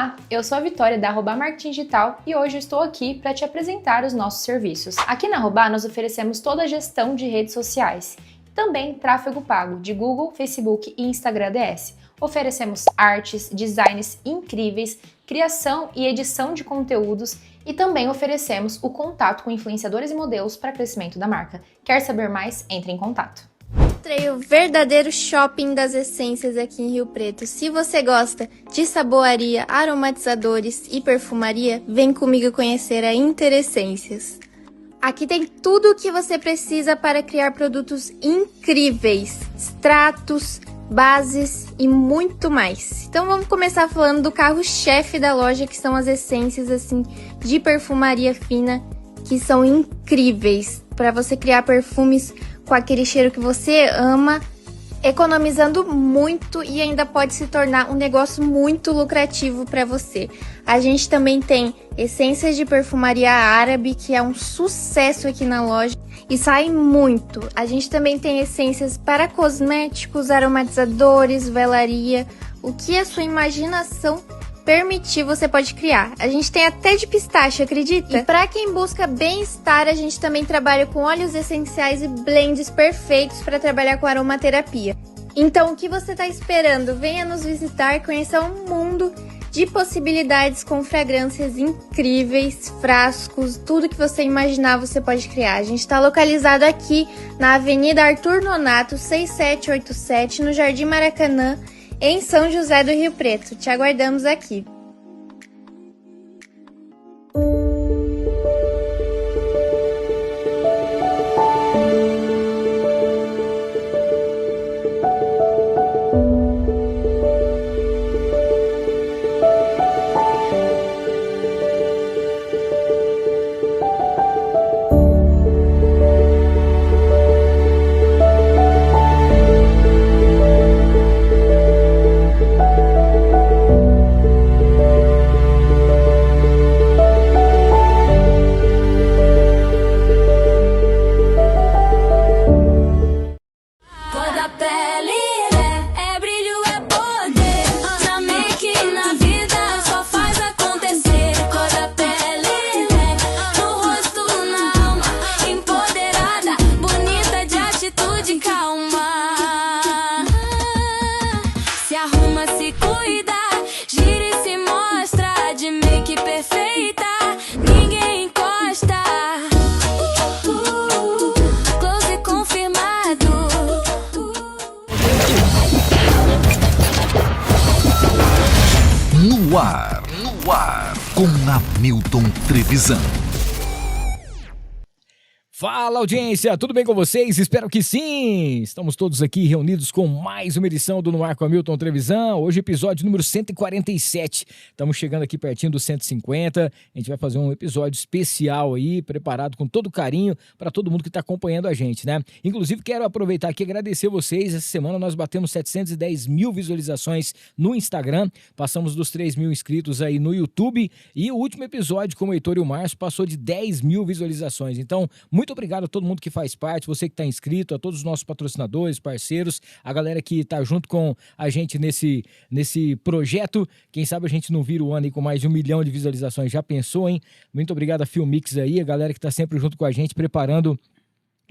Olá, eu sou a Vitória da Arroba Marketing Digital e hoje estou aqui para te apresentar os nossos serviços. Aqui na Arroba nós oferecemos toda a gestão de redes sociais, também tráfego pago de Google, Facebook e Instagram DS. Oferecemos artes, designs incríveis, criação e edição de conteúdos e também oferecemos o contato com influenciadores e modelos para crescimento da marca. Quer saber mais? Entre em contato. Mostrei o verdadeiro shopping das essências aqui em Rio Preto. Se você gosta de saboaria, aromatizadores e perfumaria, vem comigo conhecer a Interessências. Aqui tem tudo o que você precisa para criar produtos incríveis, extratos, bases e muito mais. Então vamos começar falando do carro-chefe da loja, que são as essências assim de perfumaria fina, que são incríveis para você criar perfumes com aquele cheiro que você ama, economizando muito e ainda pode se tornar um negócio muito lucrativo para você. A gente também tem essências de perfumaria árabe, que é um sucesso aqui na loja e sai muito. A gente também tem essências para cosméticos, aromatizadores, velaria, o que a sua imaginação permitir, você pode criar. A gente tem até de pistache, acredita? E para quem busca bem-estar, a gente também trabalha com óleos essenciais e blends perfeitos para trabalhar com aromaterapia. Então, o que você está esperando? Venha nos visitar, conhecer um mundo de possibilidades com fragrâncias incríveis, frascos, tudo que você imaginar você pode criar. A gente está localizado aqui na Avenida Arthur Nonato, 6787, no Jardim Maracanã, em São José do Rio Preto. Te aguardamos aqui. No ar, com Hamilton Trevisan. Fala, audiência, tudo bem com vocês? Espero que sim! Estamos todos aqui reunidos com mais uma edição do No Ar com Hamilton Trevisan. Hoje episódio número 147. Estamos chegando aqui pertinho dos 150. A gente vai fazer um episódio especial aí, preparado com todo carinho para todo mundo que está acompanhando a gente, né? Inclusive, quero aproveitar aqui e agradecer vocês. Essa semana nós batemos 710 mil visualizações no Instagram. Passamos dos 3 mil inscritos aí no YouTube. E o último episódio com o Heitor e o Márcio passou de 10 mil visualizações. Então, muito obrigado a todo mundo que faz parte, você que está inscrito, a todos os nossos patrocinadores, parceiros, a galera que está junto com a gente nesse projeto. Quem sabe a gente não vira o ano aí com mais de 1 milhão de visualizações. Já pensou, hein? Muito obrigado a Filmix aí, a galera que está sempre junto com a gente, preparando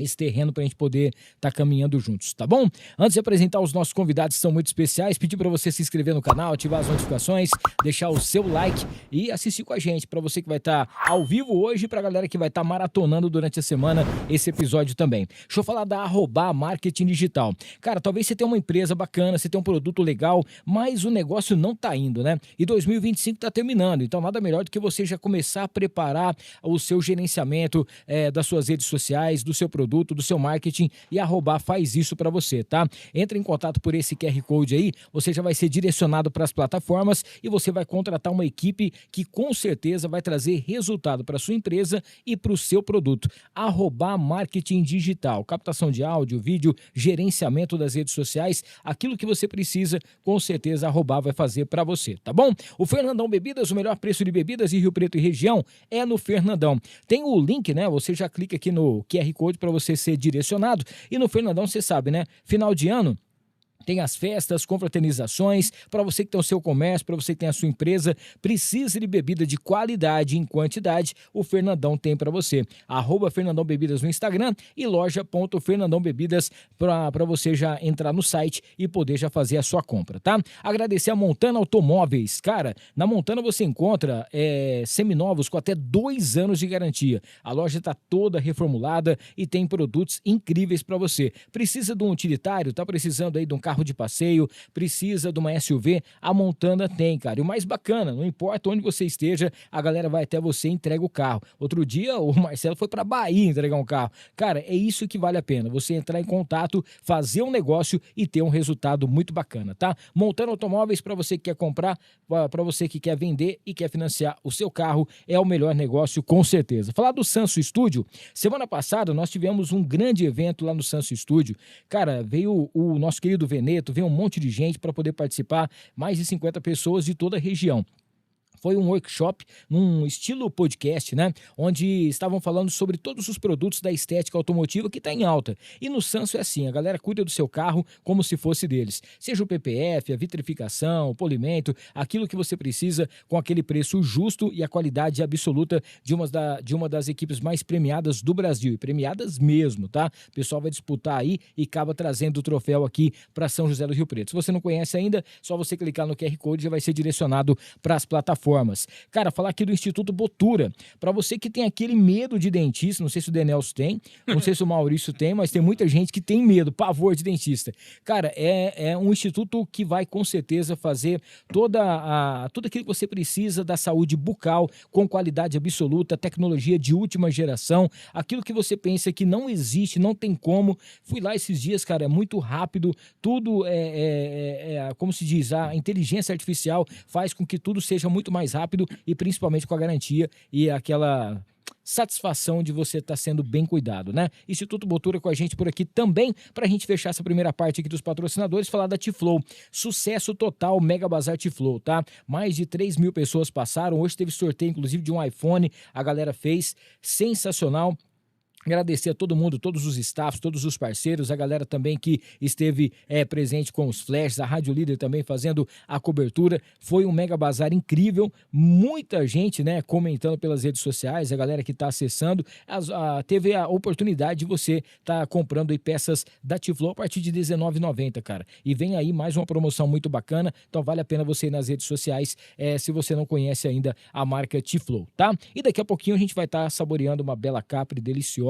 esse terreno para a gente poder estar caminhando juntos, tá bom? Antes de apresentar os nossos convidados que são muito especiais, pedir para você se inscrever no canal, ativar as notificações, deixar o seu like e assistir com a gente, para você que vai estar ao vivo hoje e para a galera que vai estar maratonando durante a semana esse episódio também. Deixa eu falar da Arroba Marketing Digital. Cara, talvez você tenha uma empresa bacana, você tenha um produto legal, mas o negócio não tá indo, né? E 2025 tá terminando, então nada melhor do que você já começar a preparar o seu gerenciamento das suas redes sociais, do seu produto, do seu marketing, e a Arroba faz isso para você, tá? Entre em contato por esse QR Code aí, você já vai ser direcionado para as plataformas e você vai contratar uma equipe que com certeza vai trazer resultado para sua empresa e para o seu produto. Arroba Marketing Digital, captação de áudio, vídeo, gerenciamento das redes sociais, aquilo que você precisa, com certeza a Arroba vai fazer para você, tá bom? O Fernandão Bebidas, o melhor preço de bebidas em Rio Preto e região é no Fernandão. Tem o link, né? Você já clica aqui no QR Code para você ser direcionado. E no Fernandão, você sabe, né? Final de ano tem as festas, confraternizações, para você que tem o seu comércio, para você que tem a sua empresa, precisa de bebida de qualidade em quantidade, o Fernandão tem para você. @Fernandão Bebidas no Instagram e loja.Fernandão Bebidas para você já entrar no site e poder já fazer a sua compra, tá? Agradecer a Montana Automóveis. Cara, na Montana você encontra seminovos com até 2 anos de garantia. A loja está toda reformulada e tem produtos incríveis para você. Precisa de um utilitário? Tá precisando aí de um carro de passeio? Precisa de uma SUV? A Montana tem, cara. E o mais bacana, não importa onde você esteja, a galera vai até você e entrega o carro. Outro dia o Marcelo foi para Bahia entregar um carro. Cara, é isso que vale a pena. Você entrar em contato, fazer um negócio e ter um resultado muito bacana, tá? Montana Automóveis, para você que quer comprar, para você que quer vender e quer financiar o seu carro, é o melhor negócio, com certeza. Falar do Sanso Estúdio, semana passada nós tivemos um grande evento lá no Sanso Estúdio. Cara, veio o nosso querido Veneto, veio um monte de gente para poder participar, mais de 50 pessoas de toda a região. Foi um workshop num estilo podcast, né? Onde estavam falando sobre todos os produtos da estética automotiva que está em alta. E no Sanso é assim, a galera cuida do seu carro como se fosse deles. Seja o PPF, a vitrificação, o polimento, aquilo que você precisa com aquele preço justo e a qualidade absoluta de uma das equipes mais premiadas do Brasil. E premiadas mesmo, tá? O pessoal vai disputar aí e acaba trazendo o troféu aqui para São José do Rio Preto. Se você não conhece ainda, só você clicar no QR Code já vai ser direcionado para as plataformas. Cara, falar aqui do Instituto Botura, para você que tem aquele medo de dentista, não sei se o Denelson tem, não sei se o Maurício tem, mas tem muita gente que tem medo, pavor de dentista. Cara, é um instituto que vai com certeza fazer tudo aquilo que você precisa da saúde bucal com qualidade absoluta, tecnologia de última geração, aquilo que você pensa que não existe, não tem como. Fui lá esses dias, cara, é muito rápido, tudo como se diz, a inteligência artificial faz com que tudo seja muito mais rápido e principalmente com a garantia e aquela satisfação de você estar sendo bem cuidado, né? Instituto Botura com a gente por aqui também, para a gente fechar essa primeira parte aqui dos patrocinadores, falar da T-Flow. Sucesso total, Mega Bazar T-Flow, tá? Mais de 3.000 pessoas passaram, hoje teve sorteio inclusive de um iPhone, a galera fez, sensacional. Agradecer a todo mundo, todos os staffs, todos os parceiros, a galera também que esteve presente com os flashes, a Rádio Líder também fazendo a cobertura. Foi um mega bazar incrível, muita gente, né, comentando pelas redes sociais, a galera que está acessando, teve a oportunidade de você estar comprando aí peças da T-Flow a partir de R$19,90, cara. E vem aí mais uma promoção muito bacana, então vale a pena você ir nas redes sociais se você não conhece ainda a marca T-Flow, tá? E daqui a pouquinho a gente vai estar saboreando uma bela capri deliciosa,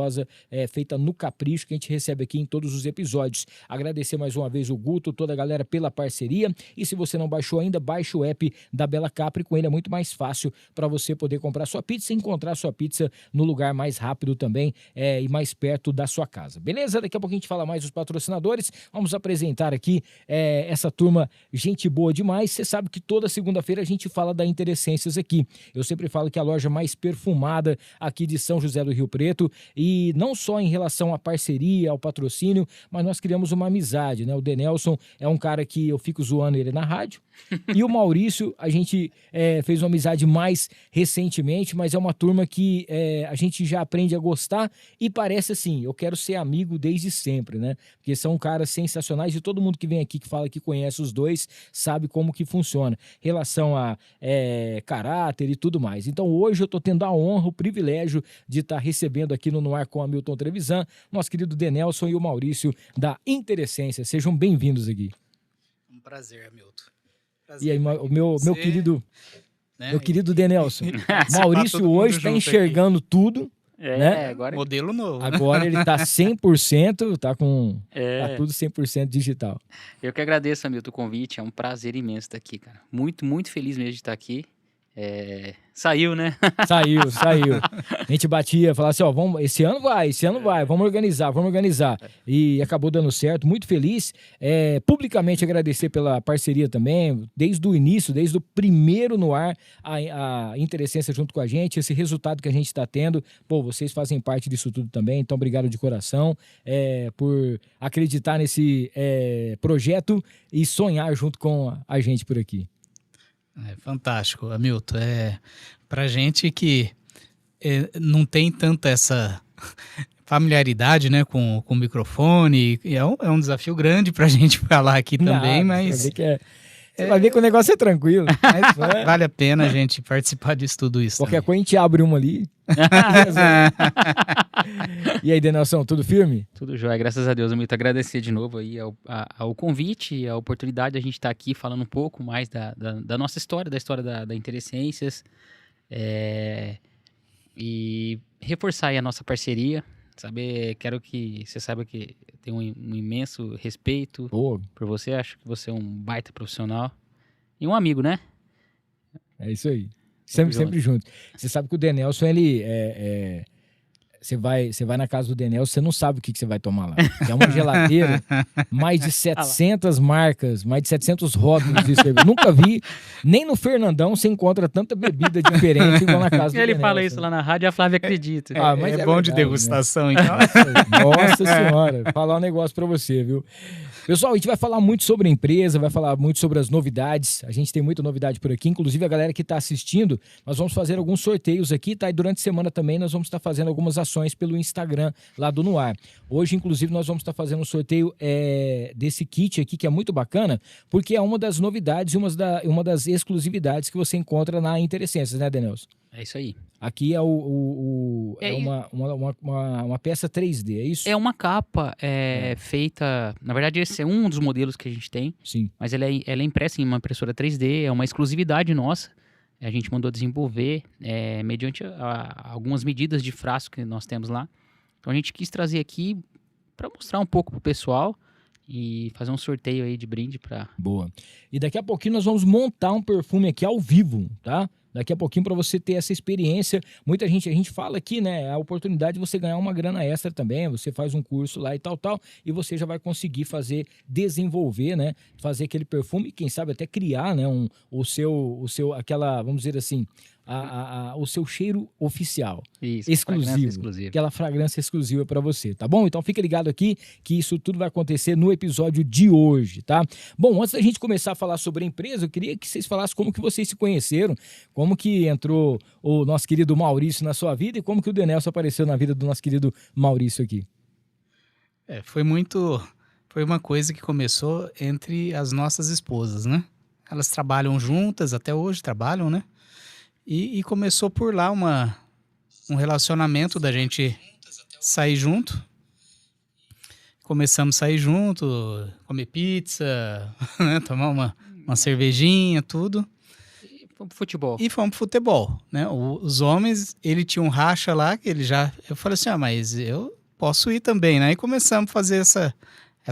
feita no capricho, que a gente recebe aqui em todos os episódios. Agradecer mais uma vez o Guto, toda a galera pela parceria, e se você não baixou ainda, baixe o app da Bela Capri, com ele é muito mais fácil para você poder comprar sua pizza e encontrar sua pizza no lugar mais rápido também e mais perto da sua casa. Beleza? Daqui a pouco a gente fala mais dos patrocinadores, vamos apresentar aqui essa turma, gente boa demais. Você sabe que toda segunda-feira a gente fala da Interessências aqui. Eu sempre falo que é a loja mais perfumada aqui de São José do Rio Preto, e não só em relação à parceria, ao patrocínio, mas nós criamos uma amizade, né? O Denelson é um cara que eu fico zoando ele na rádio, e o Maurício, a gente fez uma amizade mais recentemente, mas é uma turma que a gente já aprende a gostar e parece assim, eu quero ser amigo desde sempre, né? Porque são caras sensacionais e todo mundo que vem aqui, que fala que conhece os dois, sabe como que funciona, relação a caráter e tudo mais. Então hoje eu tô tendo a honra, o privilégio de estar recebendo aqui no Ar com Hamilton Trevisan, nosso querido Denelson e o Maurício da Interessência. Sejam bem-vindos aqui. Um prazer, Hamilton. Prazer, e aí, o meu querido, né? meu querido Denelson, Maurício hoje está enxergando tudo. Né? Agora modelo novo. Agora ele tá 100%, tá tudo 100% digital. Eu que agradeço, Hamilton, o convite. É um prazer imenso estar aqui, cara. Muito, muito feliz mesmo de estar aqui. Saiu, né? Saiu. A gente batia, falava assim, ó, esse ano vai, vamos organizar. E acabou dando certo, muito feliz. Publicamente agradecer pela parceria também, desde o início, desde o primeiro no ar, a Interessência junto com a gente, esse resultado que a gente está tendo. Pô, vocês fazem parte disso tudo também, então obrigado de coração por acreditar nesse projeto e sonhar junto com a gente por aqui. É fantástico, Hamilton. Pra gente que não tem tanta essa... familiaridade, né, com o microfone. E é um desafio grande pra gente falar aqui também, mas Você vai ver que o negócio é tranquilo. Mas, vale a pena a gente participar disso tudo isso. Qualquer coisa a gente abre uma ali. E aí, Denelson, tudo firme? Tudo jóia, graças a Deus. Eu muito agradecer de novo aí ao convite e a oportunidade de a gente estar aqui falando um pouco mais da nossa história, da história da Interessências. E reforçar aí a nossa parceria. Quero que você saiba que eu tenho um imenso respeito por você. Acho que você é um baita profissional e um amigo, né? É isso aí. Sempre junto. Você sabe que o Denelson, ele Você vai na casa do Denelson, você não sabe o que você vai tomar lá. É uma geladeira, mais de 700 marcas, mais de 700 rótulos de cerveja. Nunca vi, nem no Fernandão você encontra tanta bebida diferente igual na casa do Ele Denelson. fala isso lá na rádio, a Flávia acredita. Mas é bom verdade, de degustação, né? então. Nossa senhora, falar um negócio pra você, viu? Pessoal, a gente vai falar muito sobre a empresa, vai falar muito sobre as novidades. A gente tem muita novidade por aqui, inclusive a galera que está assistindo, nós vamos fazer alguns sorteios aqui, tá? E durante a semana também nós vamos estar fazendo algumas ações pelo Instagram lá do Noar. Hoje, inclusive, nós vamos estar fazendo um sorteio desse kit aqui, que é muito bacana, porque é uma das novidades e uma das exclusividades que você encontra na Interessências, né, Denelson? É isso aí. Aqui é uma peça 3D, é isso? É uma capa feita... Na verdade, esse é um dos modelos que a gente tem. Sim. Mas ela é impressa em uma impressora 3D, é uma exclusividade nossa. A gente mandou desenvolver mediante algumas medidas de frasco que nós temos lá. Então a gente quis trazer aqui para mostrar um pouco pro pessoal e fazer um sorteio aí de brinde para... Boa. E daqui a pouquinho nós vamos montar um perfume aqui ao vivo, tá? Daqui a pouquinho para você ter essa experiência. Muita gente, a gente fala aqui, né? A oportunidade de você ganhar uma grana extra também. Você faz um curso lá e tal, e você já vai conseguir desenvolver, né? Fazer aquele perfume, quem sabe até criar, né? O seu, aquela, vamos dizer assim, o seu cheiro oficial. Isso, exclusivo. Aquela fragrância exclusiva para você, tá bom? Então fica ligado aqui que isso tudo vai acontecer no episódio de hoje, tá? Bom, antes da gente começar a falar sobre a empresa, eu queria que vocês falassem como que vocês se conheceram, como que entrou o nosso querido Maurício na sua vida e como que o Denelson apareceu na vida do nosso querido Maurício aqui. Foi uma coisa que começou entre as nossas esposas, né? Elas trabalham juntas, até hoje trabalham, né? E começou por lá um relacionamento da gente sair junto. Começamos a sair junto, comer pizza, né? Tomar uma cervejinha, tudo. E fomos pro futebol. E fomos pro futebol, né? Os homens, ele tinha um racha lá, que ele já... Eu falei assim, mas eu posso ir também, né? E começamos a fazer essa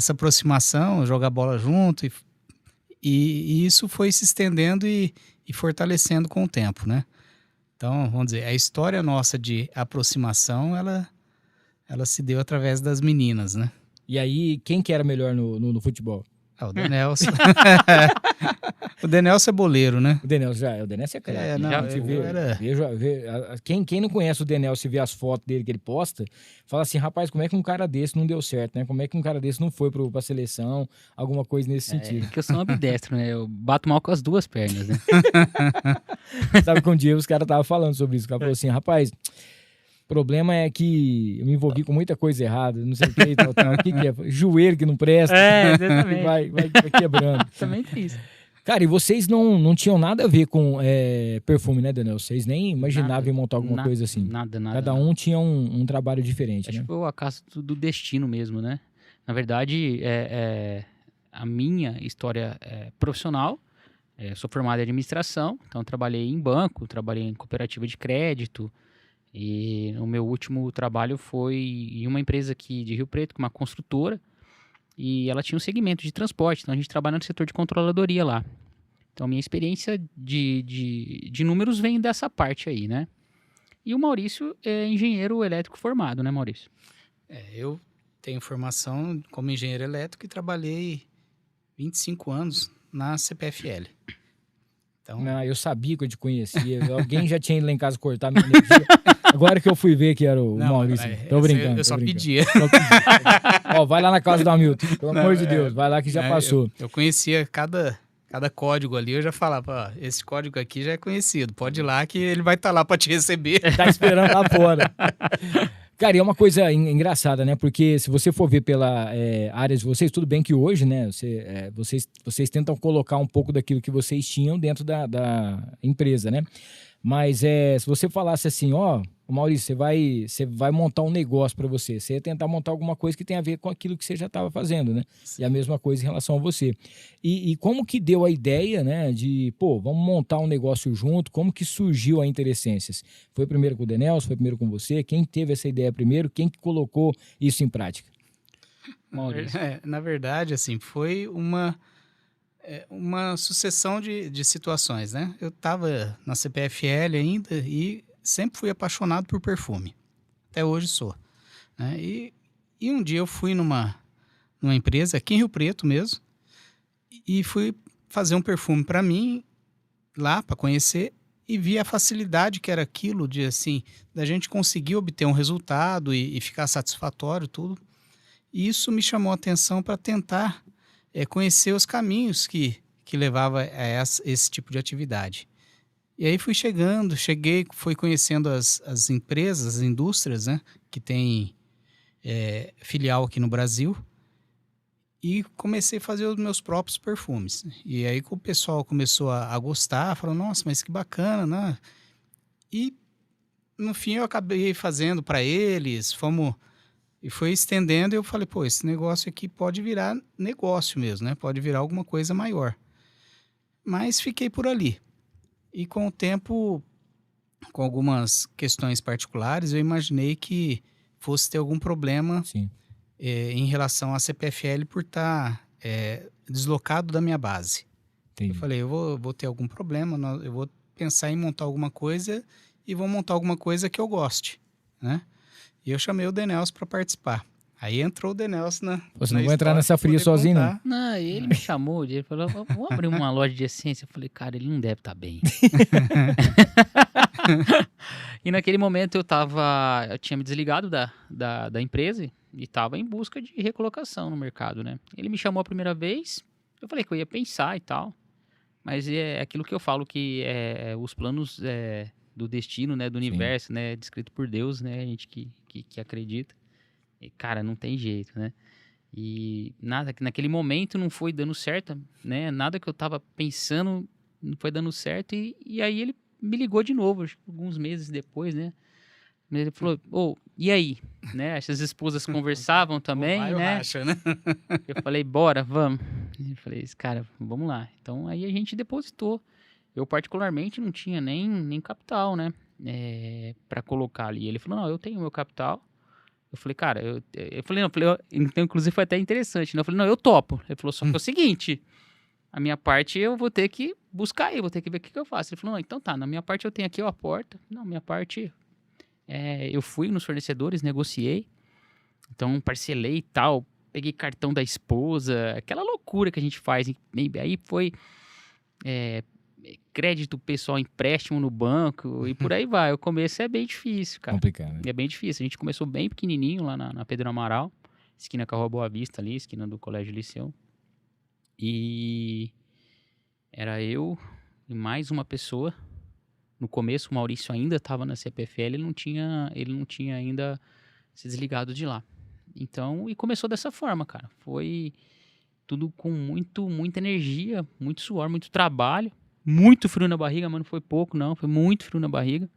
aproximação, jogar bola junto. E isso foi se estendendo e fortalecendo com o tempo, né? Então, vamos dizer, a história nossa de aproximação, ela se deu através das meninas, né? E aí, quem que era melhor no futebol? O Denelson. O Denelson é boleiro, né? O Denelson é craque. Quem não conhece o Denelson e vê as fotos dele que ele posta, fala assim, rapaz, como é que um cara desse não deu certo, né? Como é que um cara desse não foi pra seleção, alguma coisa nesse sentido. Porque eu sou um ambidestro, né? Eu bato mal com as duas pernas, né? Sabe que um dia os caras estavam falando sobre isso, o cara falou assim, rapaz... O problema é que eu me envolvi com muita coisa errada, não sei o que, tal. O que é? Joelho que não presta. Exatamente. Vai quebrando. Também tem isso. Cara, e vocês não tinham nada a ver com perfume, né, Daniel? Vocês nem imaginavam em montar alguma coisa assim. Nada. Cada um tinha um trabalho diferente, Acho né? que foi o acaso do destino mesmo, né? Na verdade, a minha história profissional, sou formado em administração, então trabalhei em banco, trabalhei em cooperativa de crédito, e o meu último trabalho foi em uma empresa aqui de Rio Preto, uma construtora, e ela tinha um segmento de transporte, então a gente trabalha no setor de controladoria lá. Então minha experiência de números vem dessa parte aí, né? E o Maurício é engenheiro elétrico formado, né, Maurício? Eu tenho formação como engenheiro elétrico e trabalhei 25 anos na CPFL. Então... Não, eu sabia que eu te conhecia. Alguém já tinha ido lá em casa cortar minha energia. Agora que eu fui ver que era o Maurício. Tô brincando. Eu só pedia. Ó, vai lá na casa do Hamilton. Pelo amor de Deus, vai lá que já passou. Eu conhecia cada código ali, eu já falava, esse código aqui já é conhecido. Pode ir lá que ele vai estar lá para te receber. Tá esperando lá fora. Cara, e é uma coisa engraçada, né? Porque se você for ver pela área de vocês, tudo bem que hoje, né? Vocês tentam colocar um pouco daquilo que vocês tinham dentro da empresa, né? Mas se você falasse assim, ó, Maurício, você vai montar um negócio para você ia tentar montar alguma coisa que tem a ver com aquilo que você já estava fazendo, né? E a mesma coisa em relação a você. E como que deu a ideia, né, de, pô, vamos montar um negócio junto? Como que surgiu a Interessências? Foi primeiro com o Denelson, foi primeiro com você? Quem teve essa ideia primeiro? Quem que colocou isso em prática? Maurício. Na verdade, assim, foi uma sucessão de situações, né? Eu estava na CPFL ainda e sempre fui apaixonado por perfume. Até hoje sou. Né? E um dia eu fui numa empresa aqui em Rio Preto mesmo e fui fazer um perfume para mim lá, para conhecer, e vi a facilidade que era aquilo de, assim, da gente conseguir obter um resultado e ficar satisfatório, tudo. E isso me chamou a atenção para tentar conhecer os caminhos que levava a esse tipo de atividade. E aí fui conhecendo as empresas, as indústrias, né, que tem filial aqui no Brasil, e comecei a fazer os meus próprios perfumes. E aí o pessoal começou a gostar, falou, nossa, mas que bacana, né? E no fim eu acabei fazendo para eles, e foi estendendo, e eu falei, pô, esse negócio aqui pode virar negócio mesmo, né? Pode virar alguma coisa maior. Mas fiquei por ali. E com o tempo, com algumas questões particulares, eu imaginei que fosse ter algum problema em relação à CPFL por estar deslocado da minha base. Entendi. Eu falei, eu vou ter algum problema, eu vou pensar em montar alguma coisa e vou montar alguma coisa que eu goste, né? E eu chamei o Denelson para participar. Aí entrou o Denelson Você não vai entrar nessa fria sozinho, não? Não, ele me chamou, ele falou, vamos abrir uma loja de essência. Eu falei, cara, ele não deve estar bem. E naquele momento eu tinha me desligado da empresa e estava em busca de recolocação no mercado, né? Ele me chamou a primeira vez, eu falei que eu ia pensar e tal, mas é aquilo que eu falo que os planos do destino, né, do universo, né, descrito por Deus, né, a gente que acredita. E, cara, não tem jeito, né? E nada, naquele momento não foi dando certo, né? Nada que eu tava pensando não foi dando certo. E aí ele me ligou de novo, acho que alguns meses depois, né? Ele falou, e aí? Né? As esposas conversavam também, né? Racha, né? Eu falei, bora, vamos. Eu falei, cara, vamos lá. Então aí a gente depositou. Eu particularmente não tinha nem capital, né? Pra colocar ali. Ele falou, não, eu tenho meu capital. Eu falei, cara, então inclusive foi até interessante, né? Eu falei, não, eu topo. Ele falou, só que é o seguinte, a minha parte eu vou ter que buscar aí, vou ter que ver o que eu faço. Ele falou, não, então tá, na minha parte eu tenho aqui a porta. Não, minha parte, eu fui nos fornecedores, negociei, então parcelei e tal, peguei cartão da esposa, aquela loucura que a gente faz. Aí foi crédito pessoal, empréstimo no banco e por aí vai. O começo é bem difícil, cara. Complicado, né? É bem difícil. A gente começou bem pequenininho lá na Pedro Amaral, esquina com a Rua Boa Vista ali, esquina do Colégio Liceu. E era eu e mais uma pessoa. No começo o Maurício ainda estava na CPFL, ele não tinha ainda se desligado de lá. Então, e começou dessa forma, cara. Foi tudo com muita energia, muito suor, muito trabalho. Muito frio na barriga, mas não foi pouco, não. Foi muito frio na barriga.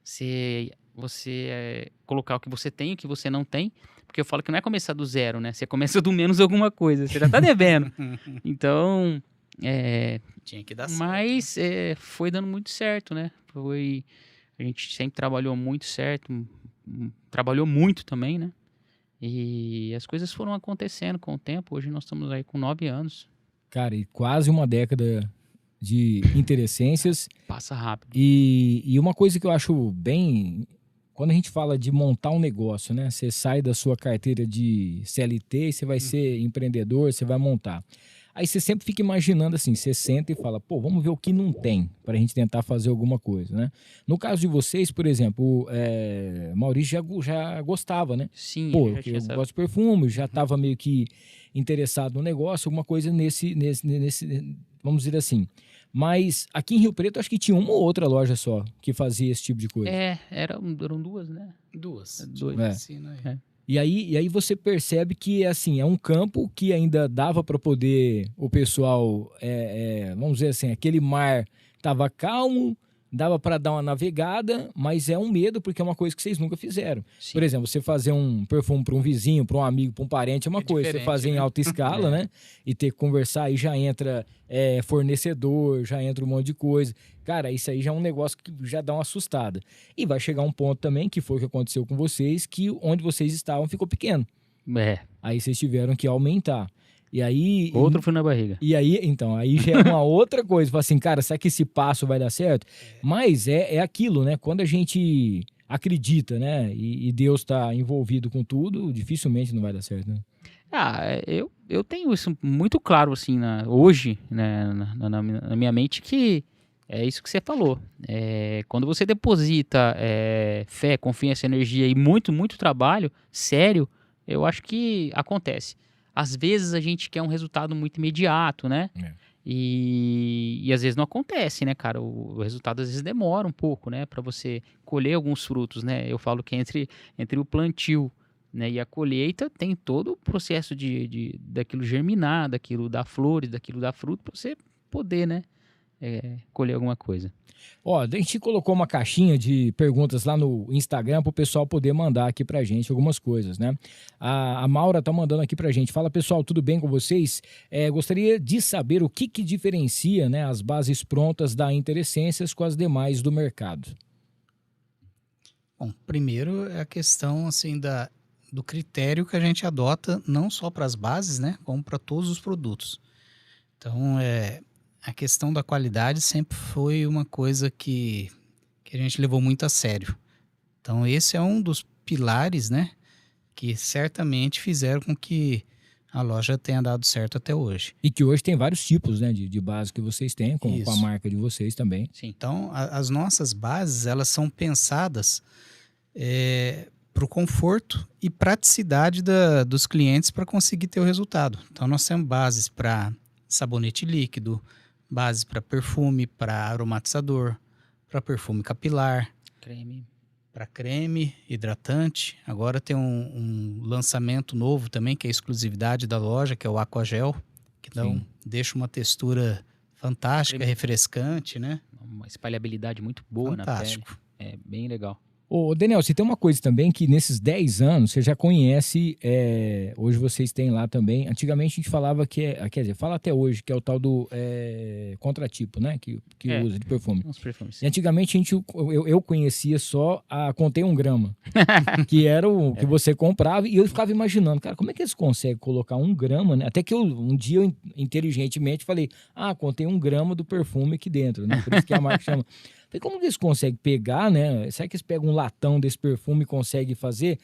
Você colocar o que você tem e o que você não tem. Porque eu falo que não é começar do zero, né? Você começa do menos alguma coisa. Você já tá devendo. Então, tinha que dar certo. Mas foi dando muito certo, né? A gente sempre trabalhou muito certo. Trabalhou muito também, né? E as coisas foram acontecendo com o tempo. Hoje nós estamos aí com 9 anos. Cara, e quase uma década de Interessências. Passa rápido. E uma coisa que eu acho bem... Quando a gente fala de montar um negócio, né? Você sai da sua carteira de CLT e você vai ser empreendedor, você vai montar. Aí você sempre fica imaginando assim, você senta e fala, pô, vamos ver o que não tem para a gente tentar fazer alguma coisa, né? No caso de vocês, por exemplo, o Maurício já gostava, né? Sim. Pô, eu gosto de perfume, já estava meio que interessado no negócio, alguma coisa nesse, vamos dizer assim. Mas aqui em Rio Preto, acho que tinha uma ou outra loja só que fazia esse tipo de coisa. Eram duas, né? Duas. Dois. E aí você percebe que assim, é um campo que ainda dava para poder o pessoal, vamos dizer assim, aquele mar estava calmo, dava para dar uma navegada, mas é um medo porque é uma coisa que vocês nunca fizeram. Sim. Por exemplo, você fazer um perfume para um vizinho, para um amigo, para um parente é uma coisa. Você fazer em alta escala, né? E ter que conversar, aí já entra fornecedor, já entra um monte de coisa. Cara, isso aí já é um negócio que já dá uma assustada. E vai chegar um ponto também, que foi o que aconteceu com vocês, que onde vocês estavam ficou pequeno. Aí vocês tiveram que aumentar. E aí... Outro fui na barriga. E aí, então, aí já é uma outra coisa. Fala assim, cara, será que esse passo vai dar certo? Mas é aquilo, né? Quando a gente acredita, né? E Deus está envolvido com tudo, dificilmente não vai dar certo, né? Eu tenho isso muito claro, assim, hoje, né, na minha mente, que é isso que você falou. Quando você deposita fé, confiança, energia e muito, muito trabalho sério, eu acho que acontece. Às vezes a gente quer um resultado muito imediato, né? E às vezes não acontece, né, cara? O resultado às vezes demora um pouco, né? Para você colher alguns frutos, né? Eu falo que entre o plantio, né, e a colheita tem todo o processo daquilo germinar, daquilo dar flores, daquilo dar fruto, para você poder, né, colher alguma coisa. Ó, a gente colocou uma caixinha de perguntas lá no Instagram para o pessoal poder mandar aqui pra gente algumas coisas, né? A Maura tá mandando aqui pra gente. Fala, pessoal, tudo bem com vocês? Gostaria de saber o que diferencia, né, as bases prontas da Interessências com as demais do mercado. Bom, primeiro é a questão, assim, do critério que a gente adota, não só para as bases, né, como para todos os produtos. Então, a questão da qualidade sempre foi uma coisa que a gente levou muito a sério. Então, esse é um dos pilares, né, que certamente fizeram com que a loja tenha dado certo até hoje. E que hoje tem vários tipos, né, de base que vocês têm, com a marca de vocês também. Sim. Então, as nossas bases, elas são pensadas para o conforto e praticidade dos clientes para conseguir ter o resultado. Então, nós temos bases para sabonete líquido, bases para perfume, para aromatizador, para perfume capilar, para creme, hidratante. Agora tem um lançamento novo também, que é a exclusividade da loja, que é o Aquagel, que deixa uma textura fantástica, refrescante, né? Uma espalhabilidade muito boa. Fantástico. Na pele. É bem legal. Ô, Daniel, você tem uma coisa também que nesses 10 anos você já conhece, hoje vocês têm lá também. Antigamente a gente falava quer dizer, fala até hoje, que é o tal do contratipo, né? Que usa de perfume. Uns perfumes. E antigamente eu conhecia só a Contém 1 grama, que era o que você comprava, e eu ficava imaginando, cara, como é que eles conseguem colocar 1 grama, né? Até que um dia eu inteligentemente falei, contém 1 grama do perfume aqui dentro, né? Por isso que a marca chama. Falei, como que eles conseguem pegar, né? Será que eles pegam um latão desse perfume e conseguem fazer?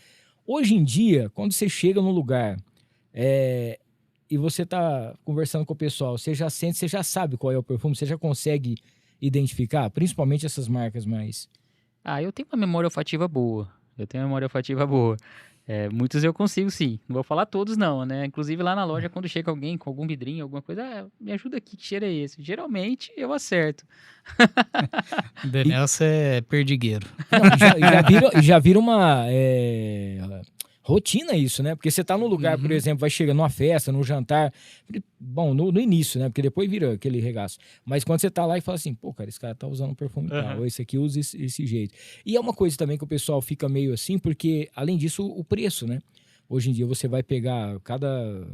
Hoje em dia, quando você chega num lugar e você tá conversando com o pessoal, você já sente, você já sabe qual é o perfume, você já consegue identificar, principalmente essas marcas mais... Eu tenho uma memória olfativa boa. Muitos eu consigo, sim. Não vou falar todos, não, né? Inclusive lá na loja, quando chega alguém com algum vidrinho, alguma coisa, me ajuda aqui, que cheiro é esse? Geralmente eu acerto. Daniel, você é perdigueiro. Não, já vira uma rotina isso, né? Porque você tá num lugar, por exemplo, vai chegar numa festa, num jantar, bom, no início, né? Porque depois vira aquele regaço. Mas quando você tá lá e fala assim, pô, cara, esse cara tá usando um perfume tal, ou esse aqui usa esse jeito. E é uma coisa também que o pessoal fica meio assim, porque, além disso, o preço, né? Hoje em dia você vai pegar cada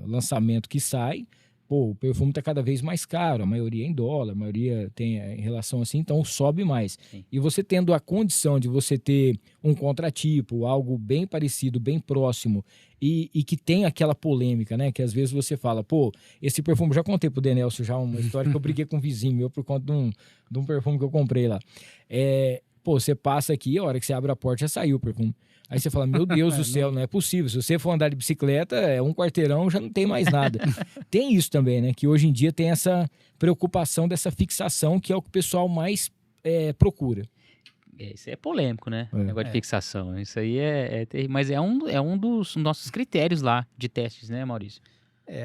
lançamento que sai, pô, o perfume tá cada vez mais caro, a maioria é em dólar, a maioria tem em relação assim, então sobe mais. Sim. E você tendo a condição de você ter um contratipo, algo bem parecido, bem próximo, e que tem aquela polêmica, né? Que às vezes você fala, pô, esse perfume, já contei pro Denelson já uma história que eu briguei com um vizinho meu por conta de um perfume que eu comprei lá. Pô, você passa aqui, a hora que você abre a porta já saiu o perfume. Aí você fala, meu Deus do céu, não é possível. Se você for andar de bicicleta, um quarteirão, já não tem mais nada. Tem isso também, né? Que hoje em dia tem essa preocupação dessa fixação, que é o que o pessoal mais procura. Isso é polêmico, né? Negócio de fixação. Isso aí é terrível. Mas é um dos nossos critérios lá de testes, né, Maurício?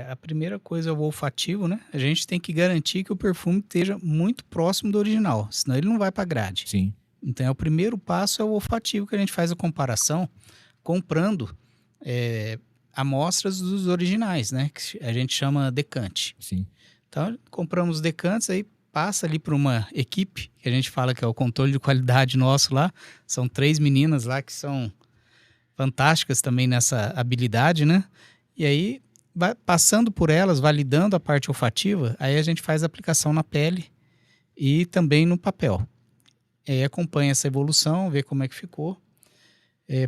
A primeira coisa é o olfativo, né? A gente tem que garantir que o perfume esteja muito próximo do original, senão ele não vai para a grade. Sim. Então, o primeiro passo é o olfativo, que a gente faz a comparação comprando amostras dos originais, né? Que a gente chama decante. Sim. Então, compramos decantes, aí passa ali para uma equipe, que a gente fala que é o controle de qualidade nosso lá. São 3 meninas lá que são fantásticas também nessa habilidade, né? E aí, vai passando por elas, validando a parte olfativa, aí a gente faz a aplicação na pele e também no papel. E aí acompanha essa evolução, vê como é que ficou.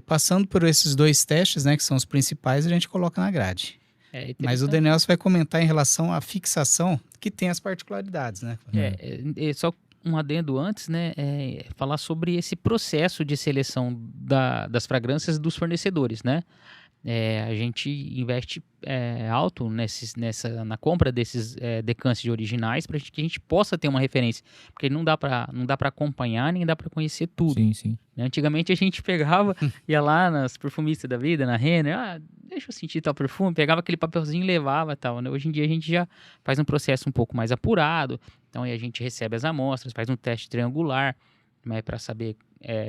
Passando por esses 2 testes, né, que são os principais, a gente coloca na grade. Mas o Denelson vai comentar em relação à fixação, que tem as particularidades, né? Só um adendo antes, né? Falar sobre esse processo de seleção das fragrâncias dos fornecedores, né? A gente investe alto na compra desses decantes de originais para que a gente possa ter uma referência, porque não dá para acompanhar, nem dá para conhecer tudo. Sim, sim. Antigamente a gente pegava, ia lá nas perfumistas da vida, na Renner, deixa eu sentir tal perfume, pegava aquele papelzinho e levava e tal, né? Hoje em dia a gente já faz um processo um pouco mais apurado, então aí a gente recebe as amostras, faz um teste triangular, né, para saber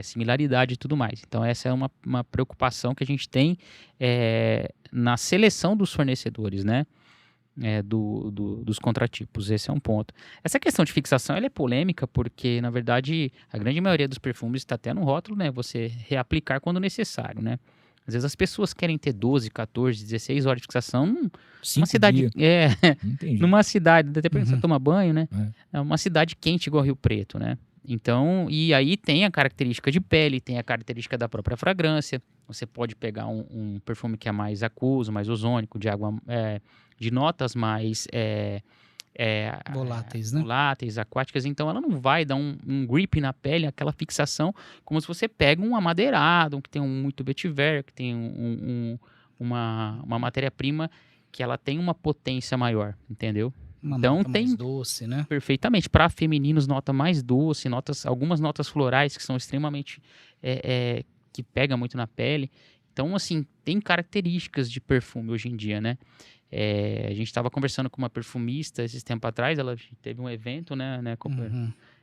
similaridade e tudo mais. Então essa é uma preocupação que a gente tem na seleção dos fornecedores, né? Dos contratipos. Esse é um ponto. Essa questão de fixação ela é polêmica porque, na verdade, a grande maioria dos perfumes está até no rótulo, né? Você reaplicar quando necessário, né? Às vezes as pessoas querem ter 12, 14, 16 horas de fixação numa cidade. Numa cidade, até para você tomar banho, né? É uma cidade quente igual Rio Preto, né? Então, e aí tem a característica de pele, tem a característica da própria fragrância. Você pode pegar um perfume que é mais aquoso, mais ozônico, de água, de notas mais voláteis, né? Voláteis, aquáticas. Então, ela não vai dar um grip na pele, aquela fixação, como se você pega um amadeirado, que tem muito vetiver, que tem uma matéria-prima que ela tem uma potência maior, entendeu? Então nota mais doce, né? Perfeitamente. Para femininos, nota mais doce, algumas notas florais que são extremamente que pega muito na pele. Então, assim, tem características de perfume hoje em dia, né? A gente estava conversando com uma perfumista esses tempos atrás, ela teve um evento, né?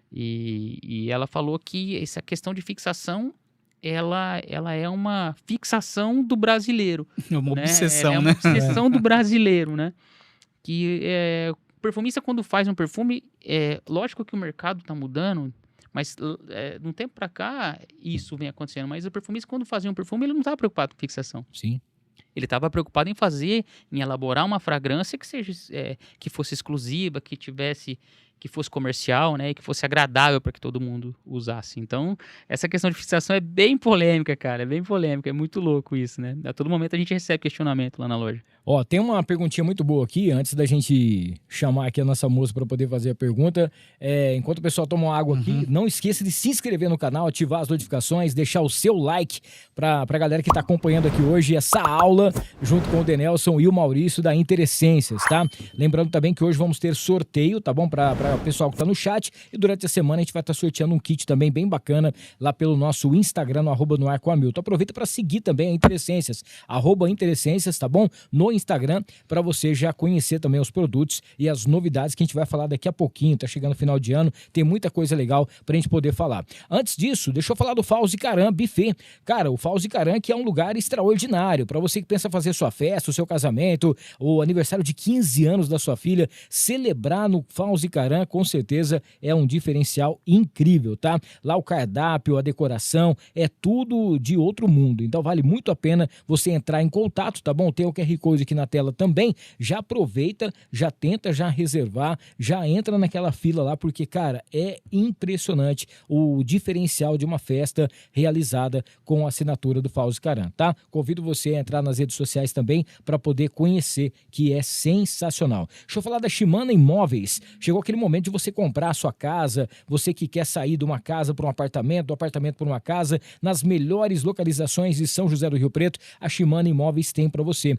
E ela falou que essa questão de fixação ela é uma fixação do brasileiro. É uma obsessão, né? É uma obsessão do brasileiro, né? Que o perfumista, quando faz um perfume, lógico que o mercado está mudando, mas de um tempo para cá isso vem acontecendo. Mas o perfumista, quando fazia um perfume, ele não estava preocupado com fixação. Sim. Ele estava preocupado em elaborar uma fragrância que fosse exclusiva, que fosse comercial, né, e que fosse agradável para que todo mundo usasse. Então, essa questão de fixação é bem polêmica, cara, é bem polêmica, é muito louco isso, né? A todo momento a gente recebe questionamento lá na loja. Tem uma perguntinha muito boa aqui, antes da gente chamar aqui a nossa moça para poder fazer a pergunta. Enquanto o pessoal toma uma água aqui, não esqueça de se inscrever no canal, ativar as notificações, deixar o seu like para a galera que está acompanhando aqui hoje essa aula, junto com o Denelson e o Maurício da Interessências, tá? Lembrando também que hoje vamos ter sorteio, tá bom? Para o pessoal que está no chat, e durante a semana a gente vai estar sorteando um kit também bem bacana lá pelo nosso Instagram, no @noarcoamilton. Aproveita para seguir também a Interessências, @Interessências, tá bom? No Instagram, para você já conhecer também os produtos e as novidades que a gente vai falar daqui a pouquinho. Tá chegando o final de ano, tem muita coisa legal pra gente poder falar. Antes disso, deixa eu falar do Fauzi Caram Buffet. Cara, o Fauzi Caram, que é um lugar extraordinário para você que pensa fazer sua festa, o seu casamento, o aniversário de 15 anos da sua filha, celebrar no Fauzi Caram, com certeza é um diferencial incrível, tá? Lá o cardápio, a decoração, é tudo de outro mundo. Então vale muito a pena você entrar em contato, tá bom? Tem o QR Code aqui na tela também. Já aproveita, já tenta já reservar, já entra naquela fila lá, porque, cara, é impressionante o diferencial de uma festa realizada com a assinatura do Fauzi Caram, tá? Convido você a entrar nas redes sociais também para poder conhecer, que é sensacional. Deixa eu falar da Shimano Imóveis. Chegou aquele momento de você comprar a sua casa, você que quer sair de uma casa para um apartamento, do apartamento para uma casa, nas melhores localizações de São José do Rio Preto, a Shimano Imóveis tem para você.